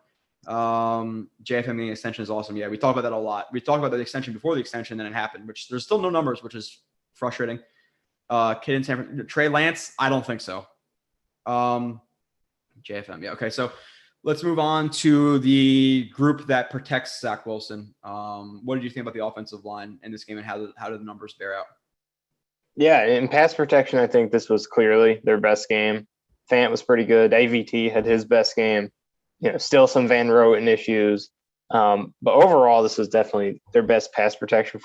JFM the extension is awesome. Yeah, we talk about that a lot. We talked about the extension before the extension, then it happened, which there's still no numbers, which is frustrating. Kid in San Francisco, Trey Lance, I don't think so. JFM, yeah. Okay, so let's move on to the group that protects Zach Wilson. What did you think about the offensive line in this game, and how did the numbers bear out? Yeah, in pass protection, I think this was clearly their best game. Fant was pretty good. AVT had his best game. Still some Van Roten issues. But overall, this was definitely their best pass protection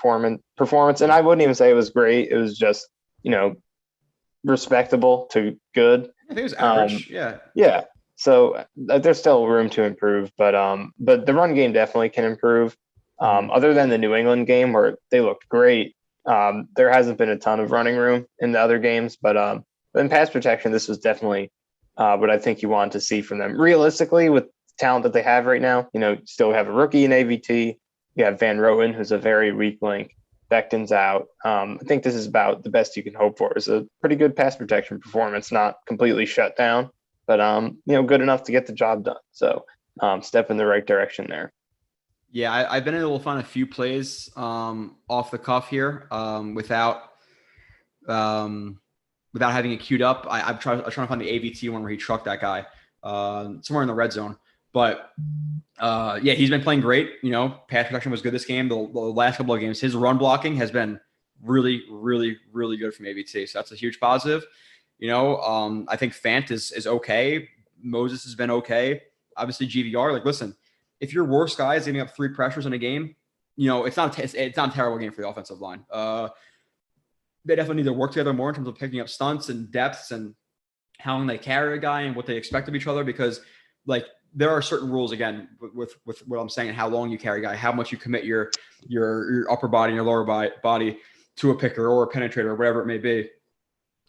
performance. And I wouldn't even say it was great. It was just, respectable to good. I think it was average. Yeah. Yeah. So there's still room to improve, but the run game definitely can improve. Other than the New England game where they looked great, there hasn't been a ton of running room in the other games, but in pass protection, this was definitely what I think you want to see from them. Realistically, with the talent that they have right now, still have a rookie in AVT. You have Van Roten, who's a very weak link. Becton's out. I think this is about the best you can hope for. It's a pretty good pass protection performance, not completely shut down, but good enough to get the job done. So step in the right direction there. Yeah, I've been able to find a few plays off the cuff here without having it queued up. I'm trying to find the AVT one where he trucked that guy somewhere in the red zone. But yeah, he's been playing great. Pass protection was good this game. The last couple of games, his run blocking has been really, really, really good from AVT. So that's a huge positive. I think Fant is okay. Moses has been okay. Obviously GVR. Listen, if your worst guy is giving up 3 pressures in a game, it's not a terrible game for the offensive line. They definitely need to work together more in terms of picking up stunts and depths and how long they carry a guy and what they expect of each other, because there are certain rules, again, with what I'm saying, and how long you carry a guy, how much you commit your upper body and your lower body to a picker or a penetrator or whatever it may be.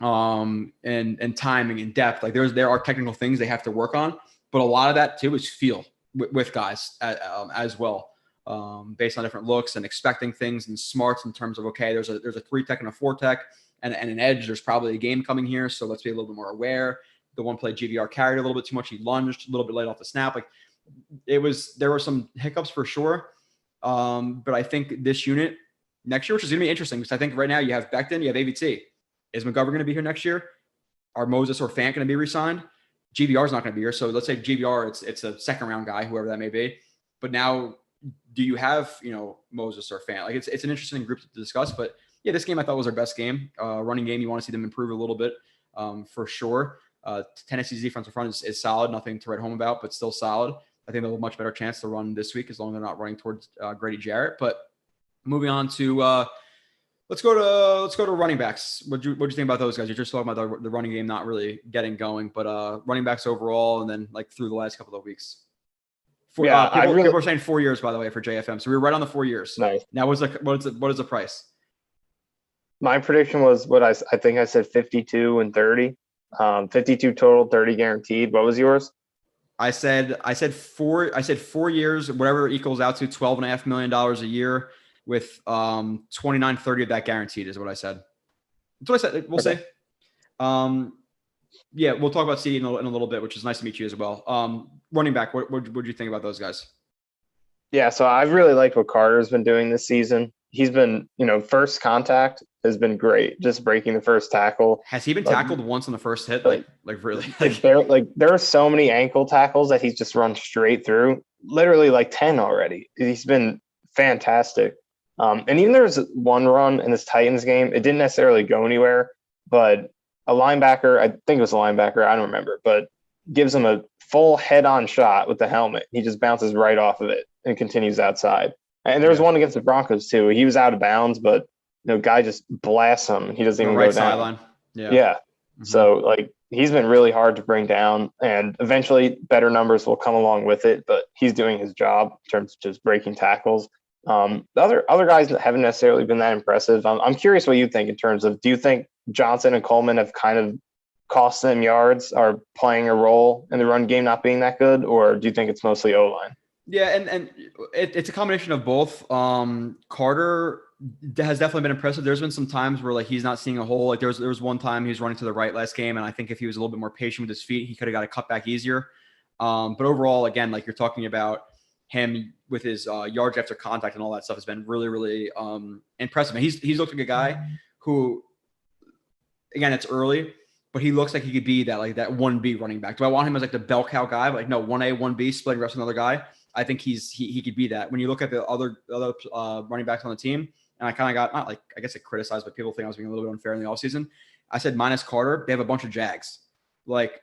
And timing and depth. There are technical things they have to work on, but a lot of that too is feel with guys as well. Based on different looks and expecting things and smarts in terms of, okay, there's a 3-tech and a 4-tech and an edge. There's probably a game coming here, so let's be a little bit more aware. The one play GVR carried a little bit too much. He lunged a little bit late off the snap. There were some hiccups for sure. But I think this unit next year, which is going to be interesting, because I think right now you have Becton, you have AVT. Is McGovern going to be here next year? Are Moses or Fant going to be re-signed? GVR is not going to be here. So let's say GVR, it's a second round guy, whoever that may be. But now, do you have, Moses or Fan? Like it's an interesting group to discuss. But yeah, this game I thought was our best game. Running game, you want to see them improve a little bit, for sure. Tennessee's defensive front is solid, nothing to write home about, but still solid. I think they'll have a much better chance to run this week as long as they're not running towards Grady Jarrett. But moving on to let's go to running backs. What'd you think about those guys? You're just talking about the running game not really getting going, but running backs overall, and then like through the last couple of weeks. People are saying 4 years, by the way, for JFM. So we were right on the 4 years. Nice. Now what is the price? My prediction was I think I said 52 and 30. 52 total, 30 guaranteed. What was yours? I said 4 years, whatever it equals out to $12.5 million a year, with 29-30 of that guaranteed is what I said. That's what I said. We'll say. Yeah, we'll talk about CD in a little bit, which is nice to meet you as well. Running back, what do you think about those guys? Yeah, so I've really liked what Carter's been doing this season. He's been, first contact has been great. Just breaking the first tackle. Has he been tackled once on the first hit? Like really? There are so many ankle tackles that he's just run straight through. Literally like 10 already. He's been fantastic. And even there was one run in this Titans game. It didn't necessarily go anywhere, but a linebacker, I think it was a linebacker, I don't remember, but gives him a full head-on shot with the helmet. He just bounces right off of it and continues outside. And there was one against the Broncos too. He was out of bounds, but guy just blasts him. He doesn't even go down. Sideline. Yeah. Mm-hmm. So he's been really hard to bring down, and eventually better numbers will come along with it. But he's doing his job in terms of just breaking tackles. The other guys haven't necessarily been that impressive. I'm curious what you think in terms of, do you think Johnson and Coleman have kind of cost them yards, are playing a role in the run game not being that good, or do you think it's mostly O-line? Yeah, and it's a combination of both. Carter has definitely been impressive. There's been some times where he's not seeing a hole. Like there was one time he was running to the right last game, and I think if he was a little bit more patient with his feet, he could have got a cutback easier. But overall, again, like you're talking about him with his yards after contact and all that stuff has been really, really impressive. And he's looked like a guy who, again, it's early, but he looks like he could be that 1B running back. Do I want him as the bell cow guy? But no, 1A, 1B, splitting reps with another guy. I think he could be that. When you look at the other running backs on the team, and I kind of got, not I guess criticized, but people think I was being a little bit unfair in the offseason. I said minus Carter, they have a bunch of Jags. Like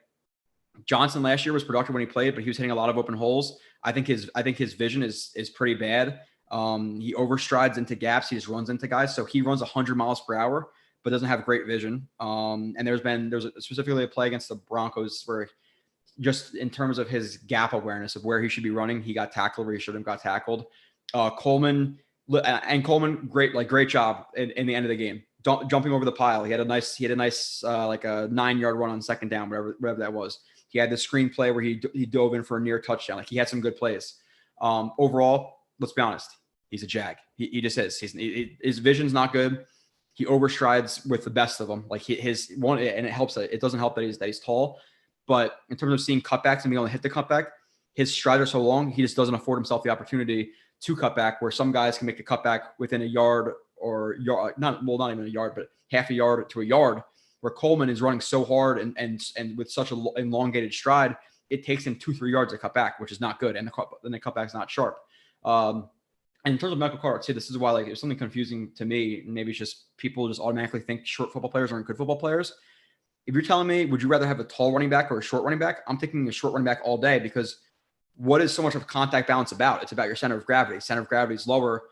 Johnson last year was productive when he played, but he was hitting a lot of open holes. I think his vision is pretty bad. He overstrides into gaps. He just runs into guys. So he runs 100 miles per hour, but doesn't have great vision. And there's specifically a play against the Broncos where, just in terms of his gap awareness of where he should be running, he got tackled where he should have got tackled. Coleman, great job in the end of the game, jumping over the pile. He had a nice like a 9-yard run on second down, whatever that was. He had the screen play where he dove in for a near touchdown. Like he had some good plays. Overall, let's be honest, he's a Jag. He just is. His vision's not good. He overstrides with the best of them. Like his one, and it helps. It doesn't help that he's tall. But in terms of seeing cutbacks and being able to hit the cutback, his strides are so long, he just doesn't afford himself the opportunity to cut back, where some guys can make a cutback within a yard or not even a yard, but half a yard to a yard, where Coleman is running so hard and with such an elongated stride, it takes him 2-3 yards to cut back, which is not good. And the cutback's not sharp. And in terms of Michael Carter, I'd say this is why it was something confusing to me. Maybe it's just people just automatically think short football players aren't good football players. If you're telling me, would you rather have a tall running back or a short running back? I'm thinking a short running back all day, because what is so much of contact balance about? It's about your center of gravity. Center of gravity is lower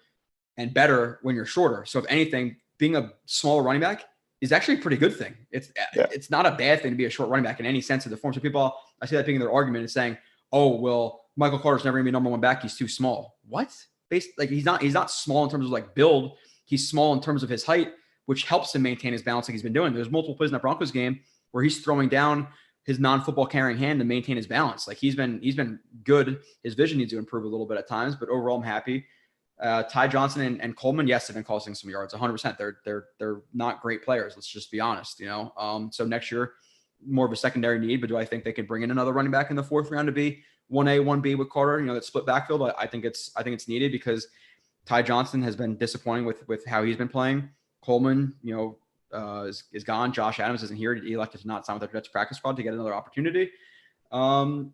and better when you're shorter. So if anything, being a smaller running back is actually a pretty good thing. It's not a bad thing to be a short running back in any sense of the form. So people, I see that being their argument is saying, oh, well, Michael Carter's never going to be number one back. He's too small. What? He's not small in terms of build. He's small in terms of his height, which helps him maintain his balance like he's been doing. There's multiple plays in that Broncos game where he's throwing down his non-football carrying hand to maintain his balance. Like he's been good. His vision needs to improve a little bit at times, but overall I'm happy. Ty Johnson and Coleman, yes, have been costing some yards, 100%. They're not great players. Let's just be honest, So next year, more of a secondary need, but do I think they could bring in another running back in the fourth round to be 1A, 1B with Carter, that split backfield? I think it's needed, because Ty Johnson has been disappointing with how he's been playing. Coleman, is gone. Josh Adams isn't here. He elected to not sign with the Jets practice squad to get another opportunity. And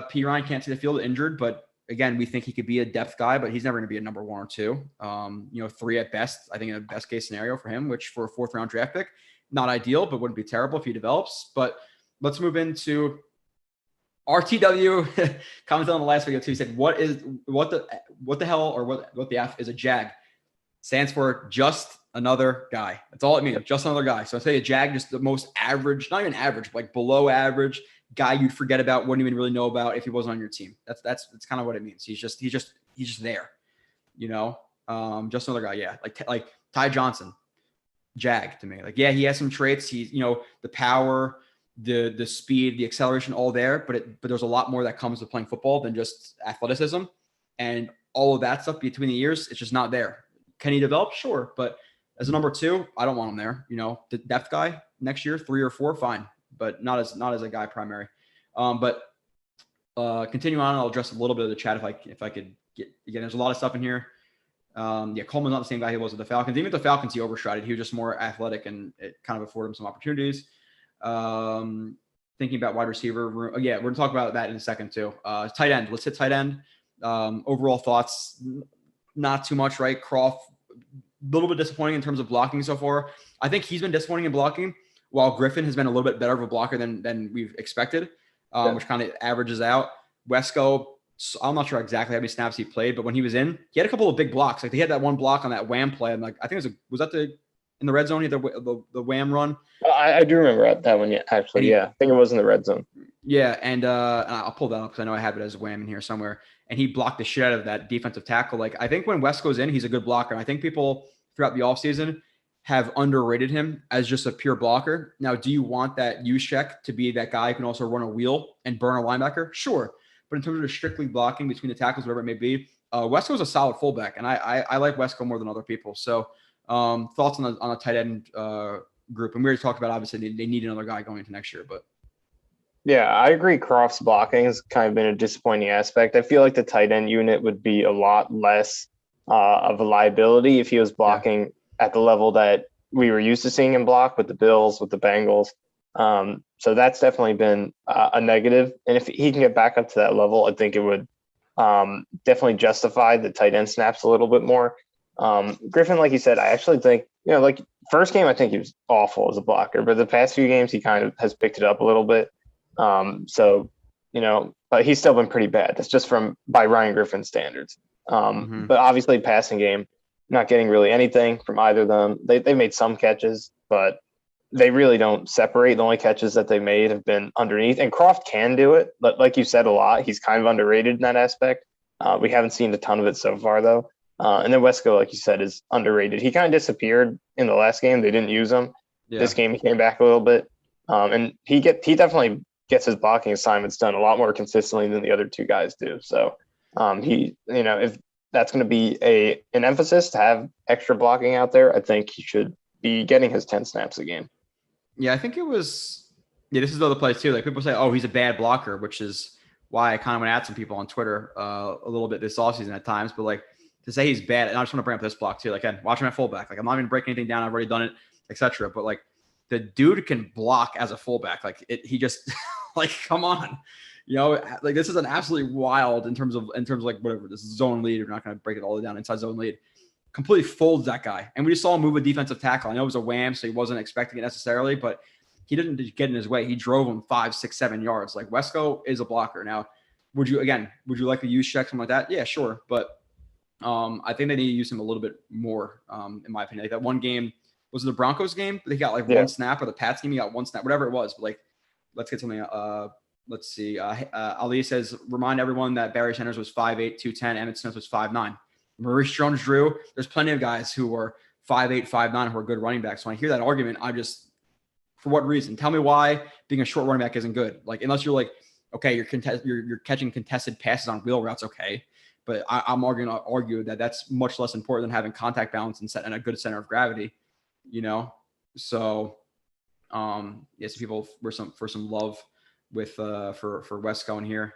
P. Ryan can't see the field, injured, but again, we think he could be a depth guy, but he's never going to be a number 1 or 2. 3 at best, I think in a best case scenario for him, which for a 4th round draft pick, not ideal, but wouldn't be terrible if he develops. But let's move into RTW. Commented on the last video too. He said, what the hell or what the F is a JAG? Stands for just another guy. That's all it means. Just another guy. So I say a JAG, just the most average, not even average, but like below average guy you'd forget about, wouldn't even really know about if he wasn't on your team. That's kind of what it means. He's just there, just another guy. Yeah. Like Ty Johnson, JAG to me. Like, yeah, he has some traits. He's, the power, the speed, the acceleration, all there, but there's a lot more that comes with playing football than just athleticism, and all of that stuff between the years. It's just not there. Can he develop? Sure. But as a number 2, I don't want him there. The depth guy next year, 3 or 4, fine, but not as a guy primary. But continue on. I'll address a little bit of the chat if I could get, again, there's a lot of stuff in here. Coleman's not the same guy he was with the Falcons. Even with the Falcons, he overshot. He was just more athletic, and it kind of afforded him some opportunities. Thinking about wide receiver room. Yeah, we're going to talk about that in a second too. Tight end. Let's hit tight end. Overall thoughts, not too much, right? Croft, a little bit disappointing in terms of blocking so far. I think he's been disappointing in blocking, while Griffin has been a little bit better of a blocker than we've expected, which kind of averages out. Wesco, I'm not sure exactly how many snaps he played, but when he was in, he had a couple of big blocks. Like, he had that one block on that wham play. And I think was that in the red zone, the wham run? I do remember that one. Yeah, actually, yeah, I think it was in the red zone. Yeah, and I'll pull that up because I know I have it as a wham in here somewhere. And he blocked the shit out of that defensive tackle. Like, I think when West goes in, he's a good blocker. And I think people throughout the offseason have underrated him as just a pure blocker. Now, do you want that Juszczyk to be that guy who can also run a wheel and burn a linebacker? Sure. But in terms of strictly blocking between the tackles, whatever it may be, Wesco's a solid fullback, and I like Wesco more than other people. So thoughts on a tight end group. And we already talked about, obviously, they need another guy going into next year. But yeah, I agree. Croft's blocking has kind of been a disappointing aspect. I feel like the tight end unit would be a lot less of a liability if he was blocking at the level that we were used to seeing him block with the Bills, with the Bengals. So that's definitely been a negative. And if he can get back up to that level, I think it would definitely justify the tight end snaps a little bit more. Griffin, like you said, I actually think, like first game, I think he was awful as a blocker, but the past few games, he kind of has picked it up a little bit. So, but he's still been pretty bad. That's just by Ryan Griffin's standards. But obviously passing game, not getting really anything from either of them. They made some catches, but they really don't separate. The only catches that they made have been underneath, and Croft can do it. But like you said, a lot, he's kind of underrated in that aspect. We haven't seen a ton of it so far though. And then Wesco, like you said, is underrated. He kind of disappeared in the last game. They didn't use him. Yeah. This game, he came back a little bit. And he definitely gets his blocking assignments done a lot more consistently than the other two guys do. So if that's going to be an emphasis to have extra blocking out there, I think he should be getting his 10 snaps a game. Yeah, I think it was – this is the other place too. Like, people say, oh, he's a bad blocker, which is why I kind of went at some people on Twitter a little bit this offseason at times. But, like, to say he's bad – and I just want to bring up this block too. Like, again, watch him at fullback. Like, I'm not even breaking anything down. I've already done it, etc. But, like, the dude can block as a fullback. Like, he just – like, come on. Like, this is an absolutely wild in terms of like whatever this is zone lead. We're not going to break it all the way down inside zone lead. Completely folds that guy, and we just saw him move a defensive tackle. I know it was a wham, so he wasn't expecting it necessarily, but he didn't get in his way. He drove him 5, 6, 7 yards. Like, Wesco is a blocker. Now, would you like to use Juszczyk, something like that? Yeah, sure, but I think they need to use him a little bit more, in my opinion. Like, that one game, was it the Broncos game? They got like one snap, or the Pats game, he got one snap, whatever it was. But, like, let's get something. Let's see. Ali says, remind everyone that Barry Sanders was 5'8", 210. Emmitt Smith was 5'9". Maurice Jones-Drew, there's plenty of guys who are 5'8", 5'9", who are good running backs. When I hear that argument, for what reason? Tell me why being a short running back isn't good. Like, unless you're like, okay, you're catching contested passes on wheel routes, okay. But I'm going to argue that that's much less important than having contact balance and a good center of gravity, So, yes, people were for some love with for Wesco in here.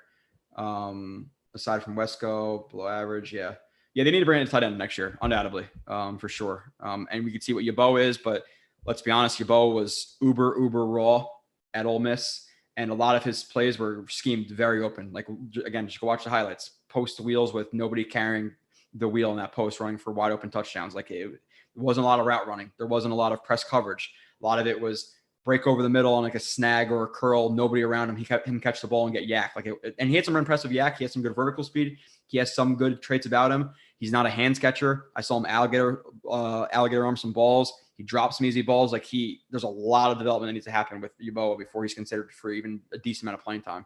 Aside from Wesco, below average, yeah, they need to bring in a tight end next year, undoubtedly, for sure. And we can see what Yabo is, but let's be honest, Yabo was uber raw at Ole Miss, And a lot of his plays were schemed very open. Like, again, just go watch the highlights. Post wheels with nobody carrying the wheel in that post, running for wide open touchdowns. Like, it wasn't a lot of route running. There wasn't a lot of press coverage. A lot of it was break over the middle on like a snag or a curl, nobody around him. He kept him catch the ball and get yak. And he had some impressive yak. He has some good vertical speed. He has some good traits about him. He's not a hands catcher. I saw him alligator arm some balls. He drops some easy balls. There's a lot of development that needs to happen with Yeboah before he's considered for even a decent amount of playing time.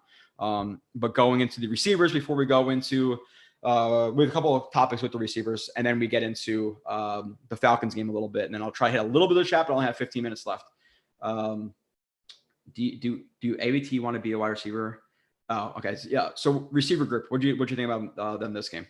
But going into the receivers before we go into we have a couple of topics with the receivers, and then we get into the Falcons game a little bit, and then I'll try to hit a little bit of the chat, but I only have 15 minutes left. Do ABT want to be a wide receiver? Oh, okay. Yeah. So receiver group, what'd you think about them this game?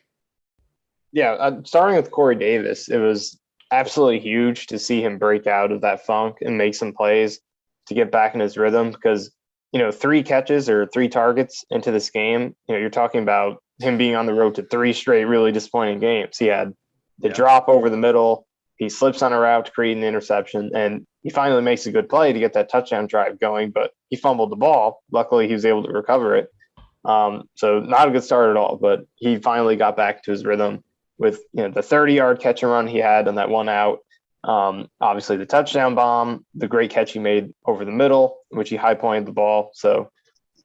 Yeah. Starting with Corey Davis, it was absolutely huge to see him break out of that funk and make some plays to get back in his rhythm, because, 3 catches or 3 targets into this game, you're talking about him being on the road to 3 straight really disappointing games. He had the drop over the middle. He slips on a route to create an interception, and he finally makes a good play to get that touchdown drive going, but he fumbled the ball. Luckily, he was able to recover it. So not a good start at all, but he finally got back to his rhythm with the 30-yard catch and run he had on that one out. Obviously, the touchdown bomb, the great catch he made over the middle, which he high-pointed the ball. So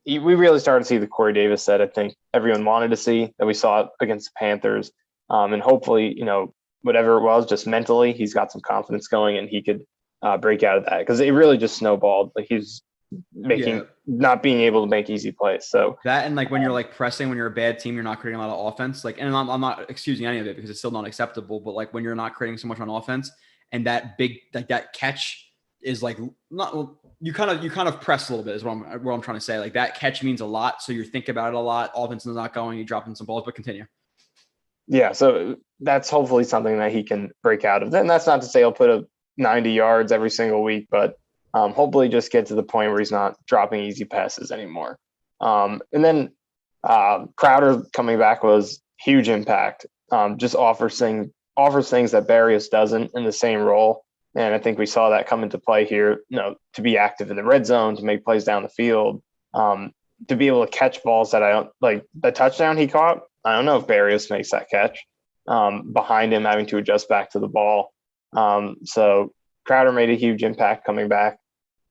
we really started to see the Corey Davis that I think everyone wanted to see, that we saw against the Panthers. And hopefully, whatever it was, just mentally, he's got some confidence going and he could break out of that, because it really just snowballed. Like, he's not being able to make easy plays. So that, and like when you're like pressing, when you're a bad team, you're not creating a lot of offense. Like, and I'm not excusing any of it because it's still not acceptable, but like when you're not creating so much on offense and that big, like that catch is like not, you kind of press a little bit is what I'm trying to say. Like that catch means a lot. So you think about it a lot. Offense is not going, you're dropping some balls, but continue. Yeah. So that's hopefully something that he can break out of. Then that's not to say he'll put up 90 yards every single week, but hopefully just get to the point where he's not dropping easy passes anymore. And then Crowder coming back was huge impact. Just offers things that Barrios doesn't in the same role. And I think we saw that come into play here, to be active in the red zone, to make plays down the field, to be able to catch balls that I don't like. The touchdown he caught, I don't know if Barrios makes that catch behind him having to adjust back to the ball. So Crowder made a huge impact coming back.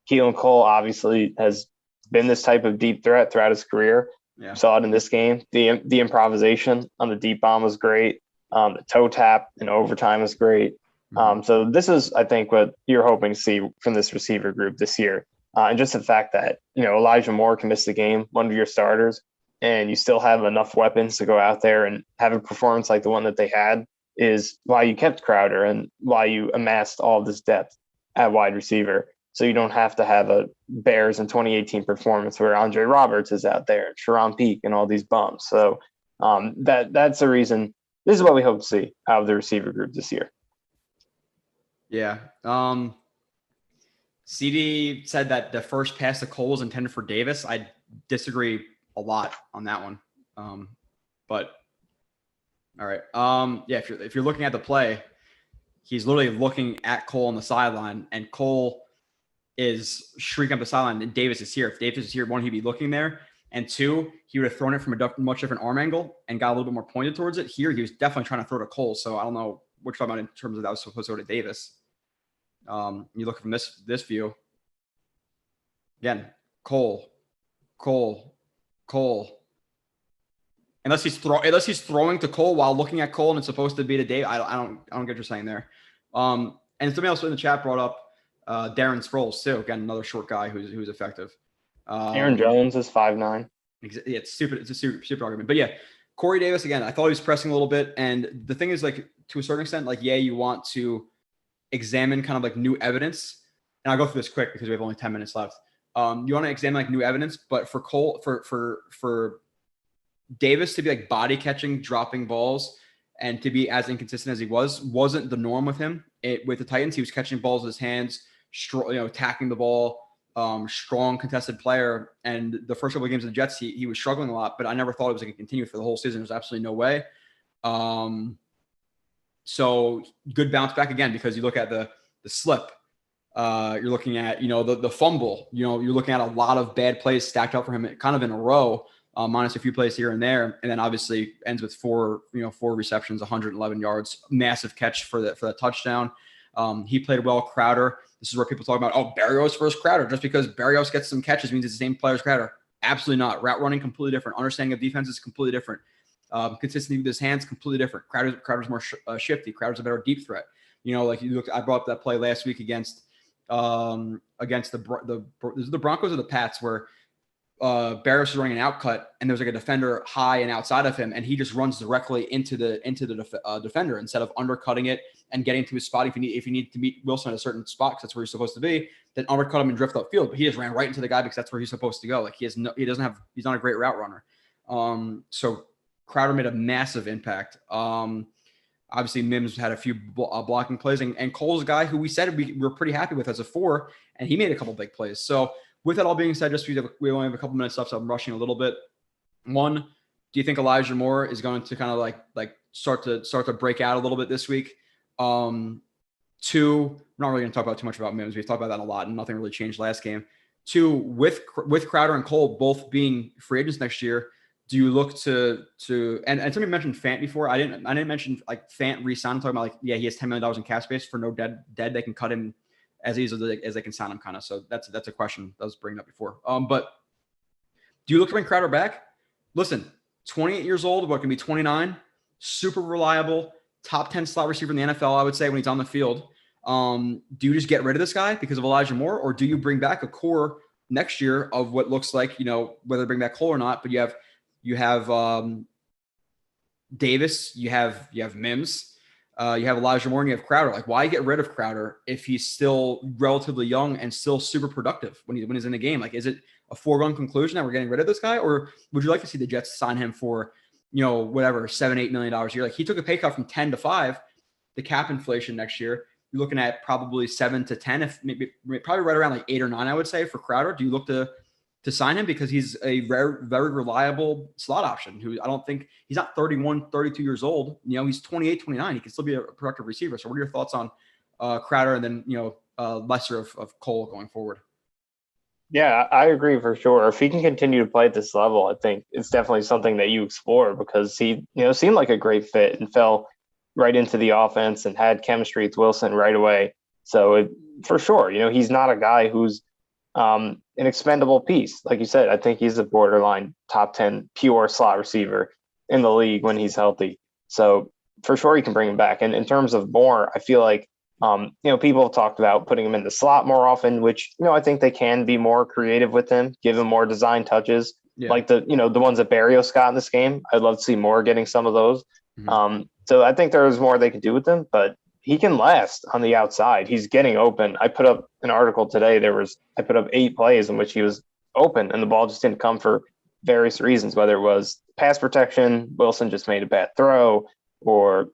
Keelan Cole obviously has been this type of deep threat throughout his career. Yeah. Saw it in this game. The improvisation on the deep bomb was great. The toe tap in overtime was great. So this is, I think, what you're hoping to see from this receiver group this year. And just the fact that, Elijah Moore can miss the game, one of your starters, and you still have enough weapons to go out there and have a performance like the one that they had is why you kept Crowder and why you amassed all this depth at wide receiver. So you don't have to have a Bears in 2018 performance where Andre Roberts is out there, Sharon Peake, and all these bums. So that's the reason. This is what we hope to see out of the receiver group this year. Yeah. CD said that the first pass to Cole was intended for Davis. I disagree a lot on that one. But all right. Yeah, if you're looking at the play, he's literally looking at Cole on the sideline, and Cole is shrieking up the sideline, and Davis is here. If Davis is here, one, he'd be looking there, and 2, he would have thrown it from a much different arm angle and got a little bit more pointed towards it. Here, he was definitely trying to throw to Cole, so I don't know what you're talking about in terms of that was supposed to go to Davis. You look from this view. Again, Cole. Unless he's throwing to Cole while looking at Cole and it's supposed to be to Dave. I don't get what you're saying there. And somebody else in the chat brought up Darren Sproles too. Again, another short guy who's effective. Aaron Jones is 5'9". Yeah, it's stupid. It's a super argument. But yeah, Corey Davis, again, I thought he was pressing a little bit. And the thing is, like, to a certain extent, like, yeah, you want to examine kind of like new evidence. And I'll go through this quick because we have only 10 minutes left. You want to examine like new evidence, but for Cole, for Davis to be like body catching, dropping balls, and to be as inconsistent as he wasn't the norm with him. With the Titans, he was catching balls with his hands, attacking the ball, strong contested player. And the first couple of games of the Jets, he was struggling a lot, but I never thought it was going to continue for the whole season. There's absolutely no way. So good bounce back again, because you look at the slip. You're looking at, the fumble. You're looking at a lot of bad plays stacked up for him kind of in a row, minus a few plays here and there. And then obviously ends with four receptions, 111 yards, massive catch for that touchdown. He played well. Crowder. This is where people talk about, Berrios versus Crowder. Just because Berrios gets some catches means it's the same player as Crowder. Absolutely not. Route running, completely different. Understanding of defense is completely different. Consistency with his hands, completely different. Crowder's more shifty. Crowder's a better deep threat. I brought up that play last week against the Broncos or the Pats, where Barris was running an out cut and there's like a defender high and outside of him, and he just runs directly into the defender instead of undercutting it and getting to his spot. If you need to meet Wilson at a certain spot because that's where he's supposed to be, then undercut him and drift upfield. But he just ran right into the guy because that's where he's supposed to go. Like he's not a great route runner. So Crowder made a massive impact. Obviously, Mims had a few blocking plays, and Cole's a guy who we said we were pretty happy with as a 4, and he made a couple big plays. So with that all being said, just we only have a couple minutes left, so I'm rushing a little bit. 1, do you think Elijah Moore is going to kind of like start to break out a little bit this week? 2, I'm not really going to talk about too much about Mims. We've talked about that a lot, and nothing really changed last game. 2, with Crowder and Cole both being free agents next year, do you look to and somebody mentioned Fant before? I didn't mention like Fant re-sign. I'm talking about he has $10 million in cap space for no dead. They can cut him as easily as they can sign him, kind of. So that's a question that was bringing up before. But do you look to bring Crowder back? Listen, 28 years old, what can be 29, super reliable, top 10 slot receiver in the NFL, I would say, when he's on the field. Do you just get rid of this guy because of Elijah Moore, or do you bring back a core next year of what looks like, whether they bring back Cole or not, but you have Davis, you have Mims, you have Elijah Moore, and you have Crowder. Like, why get rid of Crowder if he's still relatively young and still super productive when he's in the game? Like, is it a foregone conclusion that we're getting rid of this guy, or would you like to see the Jets sign him for, whatever, $7-8 million a year? Like, he took a pay cut from 10 to 5, the cap inflation next year. You're looking at probably 7 to 10, probably right around like 8 or 9, I would say, for Crowder. Do you look to sign him because he's a very, very reliable slot option who I don't think he's not 31, 32 years old. He's 28, 29. He can still be a productive receiver. So what are your thoughts on Crowder and then, lesser of Cole going forward? Yeah, I agree for sure. If he can continue to play at this level, I think it's definitely something that you explore because he, seemed like a great fit and fell right into the offense and had chemistry with Wilson right away. So for sure, he's not a guy who's an expendable piece. Like you said, I think he's a borderline top 10 pure slot receiver in the league when he's healthy. So for sure, you can bring him back. And in terms of Moore, I feel like, people have talked about putting him in the slot more often, which, I think they can be more creative with him, give him more design touches, like the ones that Berrios got in this game. I'd love to see Moore getting some of those. Mm-hmm. So I think there's more they could do with him, but he can last on the outside. He's getting open. I put up an article today. I put up 8 plays in which he was open and the ball just didn't come for various reasons, whether it was pass protection, Wilson just made a bad throw, or,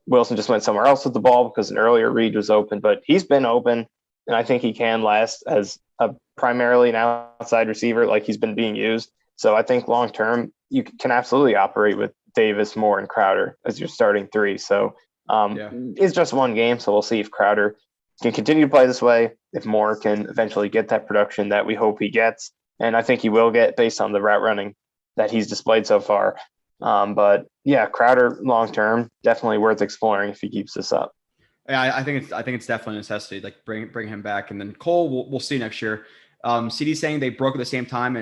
Wilson just went somewhere else with the ball because an earlier read was open, but he's been open. And I think he can last as primarily an outside receiver, like he's been being used. So I think long-term you can absolutely operate with Davis, Moore, and Crowder as your starting 3. So it's just one game, so we'll see if Crowder can continue to play this way, if Moore can eventually get that production that we hope he gets. And I think he will get based on the route running that he's displayed so far. But yeah, Crowder long-term, definitely worth exploring if he keeps this up. Yeah, I think it's definitely a necessity. Like bring him back, and then Cole, we'll see next year. CD saying they broke at the same time,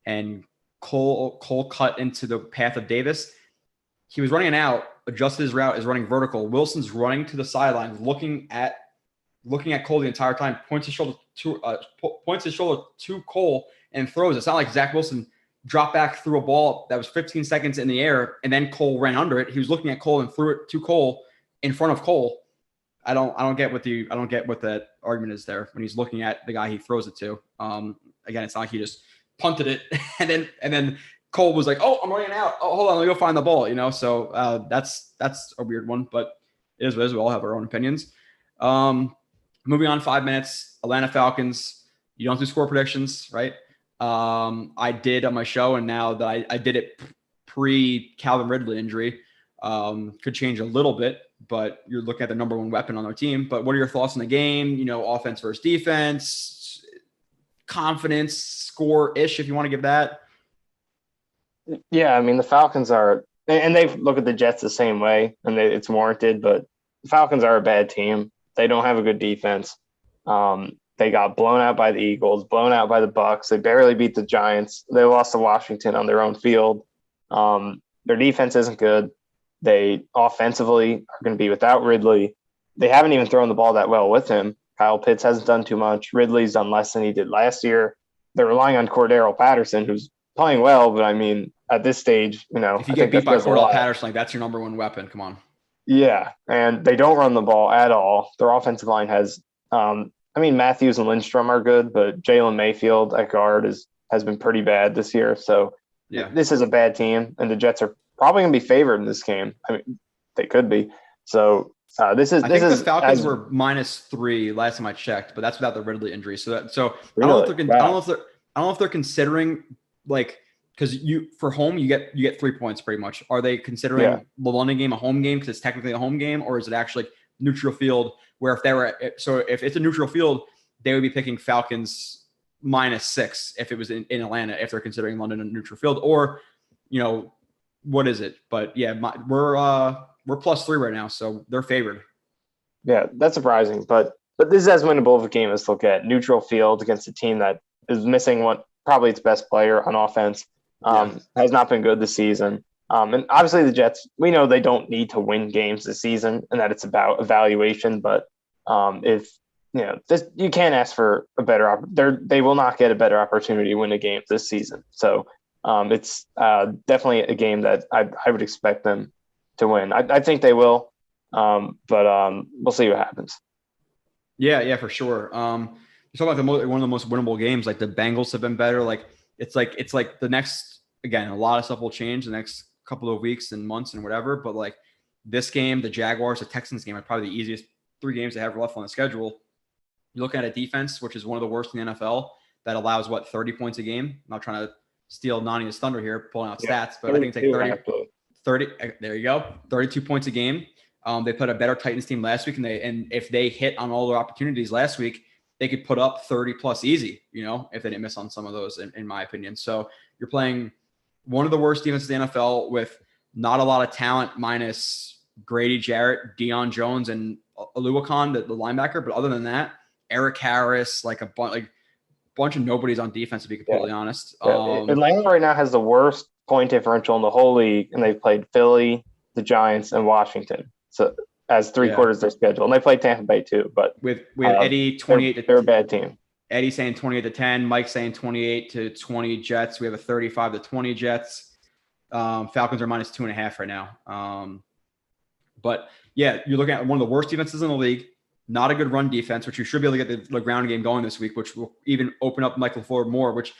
and Cole cut into the path of Davis. He was running an out, adjusted his route, is running vertical. Wilson's running to the sideline, looking at Cole the entire time, points his shoulder to Cole and throws. It's not like Zach Wilson dropped back, threw a ball that was 15 seconds in the air, and then Cole ran under it. He was looking at Cole and threw it to Cole in front of Cole. I don't get what that argument is there when he's looking at the guy he throws it to. Again, it's not like he just punted it and then Cole was like, "Oh, I'm running out. Oh, hold on, let me go find the ball." So that's a weird one, but it is what it is. We all have our own opinions. Moving on, 5 minutes. Atlanta Falcons. You don't do score predictions, right? I did on my show, and now that I did it pre Calvin Ridley injury. Could change a little bit, but you're looking at the number one weapon on their team. But what are your thoughts on the game? You know, offense versus defense, confidence, score-ish, if you want to give that. Yeah, I mean, the Falcons are – and they look at the Jets the same way, and it's warranted, but the Falcons are a bad team. They don't have a good defense. They got blown out by the Eagles, blown out by the Bucs. They barely beat the Giants. They lost to Washington on their own field. Their defense isn't good. They offensively are going to be without Ridley. They haven't even thrown the ball that well with him. Kyle Pitts hasn't done too much. Ridley's done less than he did last year. They're relying on Cordero Patterson, who's playing well, but I mean, at this stage, you know, if you get beat by Cordell Patterson, like that's your number one weapon. Come on. Yeah, and they don't run the ball at all. Their offensive line has, I mean, Matthews and Lindstrom are good, but Jalen Mayfield at guard has been pretty bad this year. So yeah, this is a bad team, and the Jets are probably going to be favored in this game. I mean, they could be. So I think the Falcons were -3 last time I checked, but that's without the Ridley injury. So really? I don't know if they're considering like. Because for home you get 3 points pretty much. Are they considering the London game a home game because it's technically a home game, or is it actually neutral field? Where if it's a neutral field, they would be picking Falcons -6 if it was in Atlanta, if they're considering London a neutral field, or you know what is it? But yeah, we're +3 right now, so they're favored. Yeah, that's surprising, but this is as winnable of a game as they'll get. Neutral field against a team that is missing probably its best player on offense. Has not been good this season. And obviously the Jets, we know they don't need to win games this season and that it's about evaluation. But if, you know, you can't ask for a better they will not get a better opportunity to win a game this season. So it's definitely a game that I would expect them to win. I think they will, but we'll see what happens. Yeah, for sure. You're talking about one of the most winnable games. Like the Bengals have been better. Like it's like the next. Again, a lot of stuff will change the next couple of weeks and months and whatever. But like this game, the Jaguars, the Texans game are probably the easiest 3 games they have left on the schedule. You're looking at a defense, which is one of the worst in the NFL, that allows 30 points a game. I'm not trying to steal Nani's thunder here, pulling out stats, but I think it's like 30. There you go. 32 points a game. They put a better Titans team last week, and if they hit on all their opportunities last week, they could put up 30 plus easy, you know, if they didn't miss on some of those, in my opinion. So you're playing one of the worst defenses in the NFL with not a lot of talent, minus Grady Jarrett, Deion Jones, and Oluwakan, the linebacker. But other than that, Eric Harris, like a bunch of nobodies on defense, to be completely honest. Atlanta right now has the worst point differential in the whole league, and they've played Philly, the Giants, and Washington. So as 3 quarters of their schedule, and they played Tampa Bay too. But with Eddie 28, they're a bad team. Eddie saying 28-10, Mike saying 28-20 Jets. We have a 35-20 Jets. Falcons are -2.5 right now. But yeah, you're looking at one of the worst defenses in the league. Not a good run defense, which you should be able to get the ground game going this week, which will even open up Michael Ford more. Which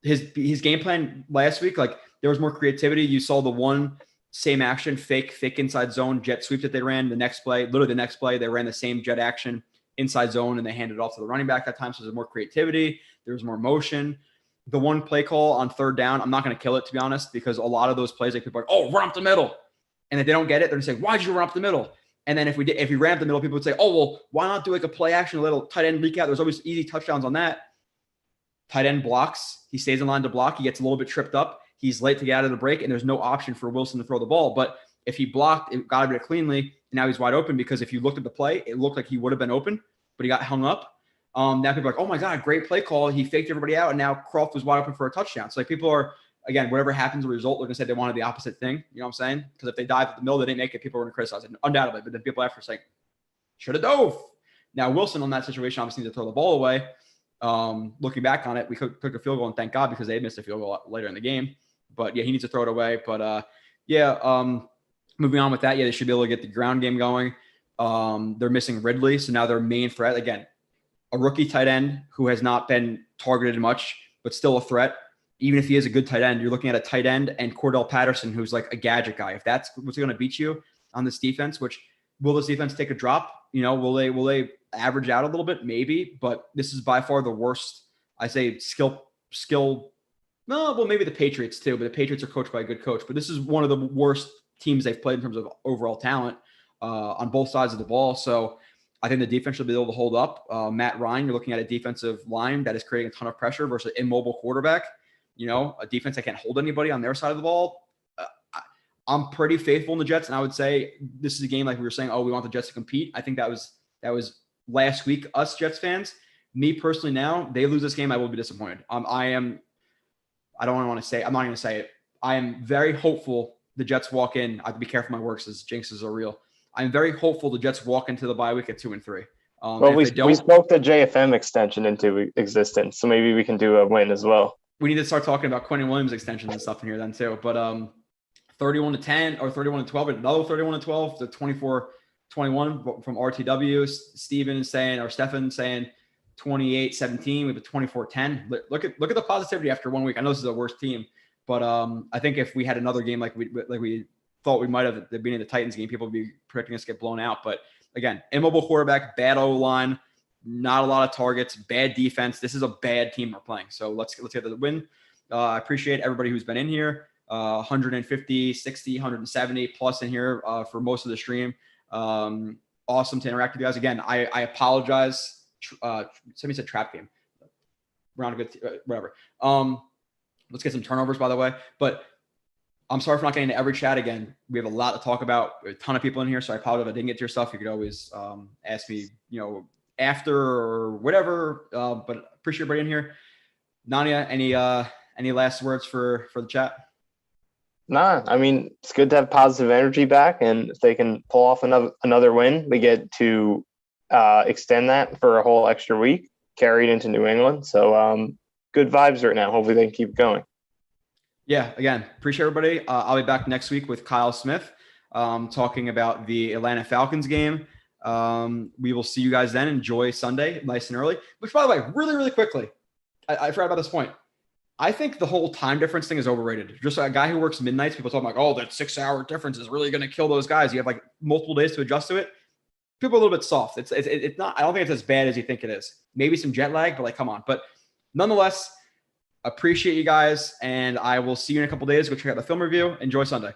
his game plan last week, like there was more creativity. You saw the one same action, fake inside zone jet sweep that they ran. The next play, they ran the same jet action inside zone, and they handed it off to the running back that time. So there's more creativity. There's more motion. The one play call on 3rd down, I'm not going to kill it, to be honest, because a lot of those plays, like people are like, oh, run up the middle. And if they don't get it, they're going to say, why did you run up the middle? And then if we ran up the middle, people would say, oh, well, why not do like a play action, a little tight end leak out? There's always easy touchdowns on that. Tight end blocks. He stays in line to block. He gets a little bit tripped up. He's late to get out of the break, and there's no option for Wilson to throw the ball. But if he blocked, it got it cleanly, and now he's wide open, because if you looked at the play, it looked like he would have been open, but he got hung up. Now people are like, oh my God, great play call. He faked everybody out, and now Croft was wide open for a touchdown. So like people are, again, whatever happens, the result, they're going to say they wanted the opposite thing. You know what I'm saying? Because if they dive at the middle, they didn't make it, people are going to criticize it, undoubtedly. But then people after saying, should have dove. Now Wilson on that situation obviously needs to throw the ball away. Looking back on it, we took a field goal, and thank God, because they missed a field goal later in the game. But yeah, he needs to throw it away. But moving on with that, yeah, they should be able to get the ground game going. They're missing Ridley, so now their main threat, again, a rookie tight end who has not been targeted much, but still a threat. Even if he is a good tight end, you're looking at a tight end and Cordell Patterson, who's like a gadget guy. If that's what's going to beat you on this defense, which will this defense take a drop? You know, will they average out a little bit? Maybe, but this is by far the worst. I say skill. No, well, maybe the Patriots too, but the Patriots are coached by a good coach. But this is one of the worst teams they've played in terms of overall talent on both sides of the ball. So I think the defense should be able to hold up. Matt Ryan, you're looking at a defensive line that is creating a ton of pressure versus an immobile quarterback. A defense that can't hold anybody on their side of the ball. I'm pretty faithful in the Jets, and I would say this is a game like we were saying, we want the Jets to compete. I think that was last week, us Jets fans. Me personally now, they lose this game, I will be disappointed. I'm not going to say it. I am very hopeful the Jets walk in. I have to be careful with my words as jinxes are real. I'm very hopeful the Jets walk into the bye week at 2-3. We spoke the JFM extension into existence, so maybe we can do a win as well. We need to start talking about Quentin Williams extensions and stuff in here then too. But 31-10 or 31-12, another 31-12 to 24-21 from RTW. Stephen saying 28-17 with a 24-10. Look at the positivity after 1 week. I know this is the worst team, but I think if we had another game like we thought we might have at the beginning of the Titans game, people would be predicting us to get blown out. But again, immobile quarterback, bad O-line, not a lot of targets, bad defense. This is a bad team we're playing. So let's get the win. I appreciate everybody who's been in here. 150, 60, 170 plus in here for most of the stream. Awesome to interact with you guys. Again, I apologize. Somebody said trap game. Round of good, whatever. Let's get some turnovers, by the way. But I'm sorry for not getting to every chat again. We have a lot to talk about. A ton of people in here, so I apologize if I didn't get to your stuff. You could always ask me, after or whatever. But appreciate everybody in here. Nania, any last words for the chat? Nah, I mean, it's good to have positive energy back, and if they can pull off another win, we get to extend that for a whole extra week, carry it into New England. So good vibes right now. Hopefully they can keep going. Yeah, again, appreciate everybody. I'll be back next week with Kyle Smith talking about the Atlanta Falcons game. We will see you guys then. Enjoy Sunday nice and early. Which, by the way, really, really quickly, I forgot about this point. I think the whole time difference thing is overrated. Just a guy who works midnights, people talk like, that 6-hour difference is really going to kill those guys. You have like multiple days to adjust to it. People are a little bit soft. It's not. I don't think it's as bad as you think it is. Maybe some jet lag, but come on. But nonetheless, appreciate you guys, and I will see you in a couple days. Go check out the film review. Enjoy Sunday.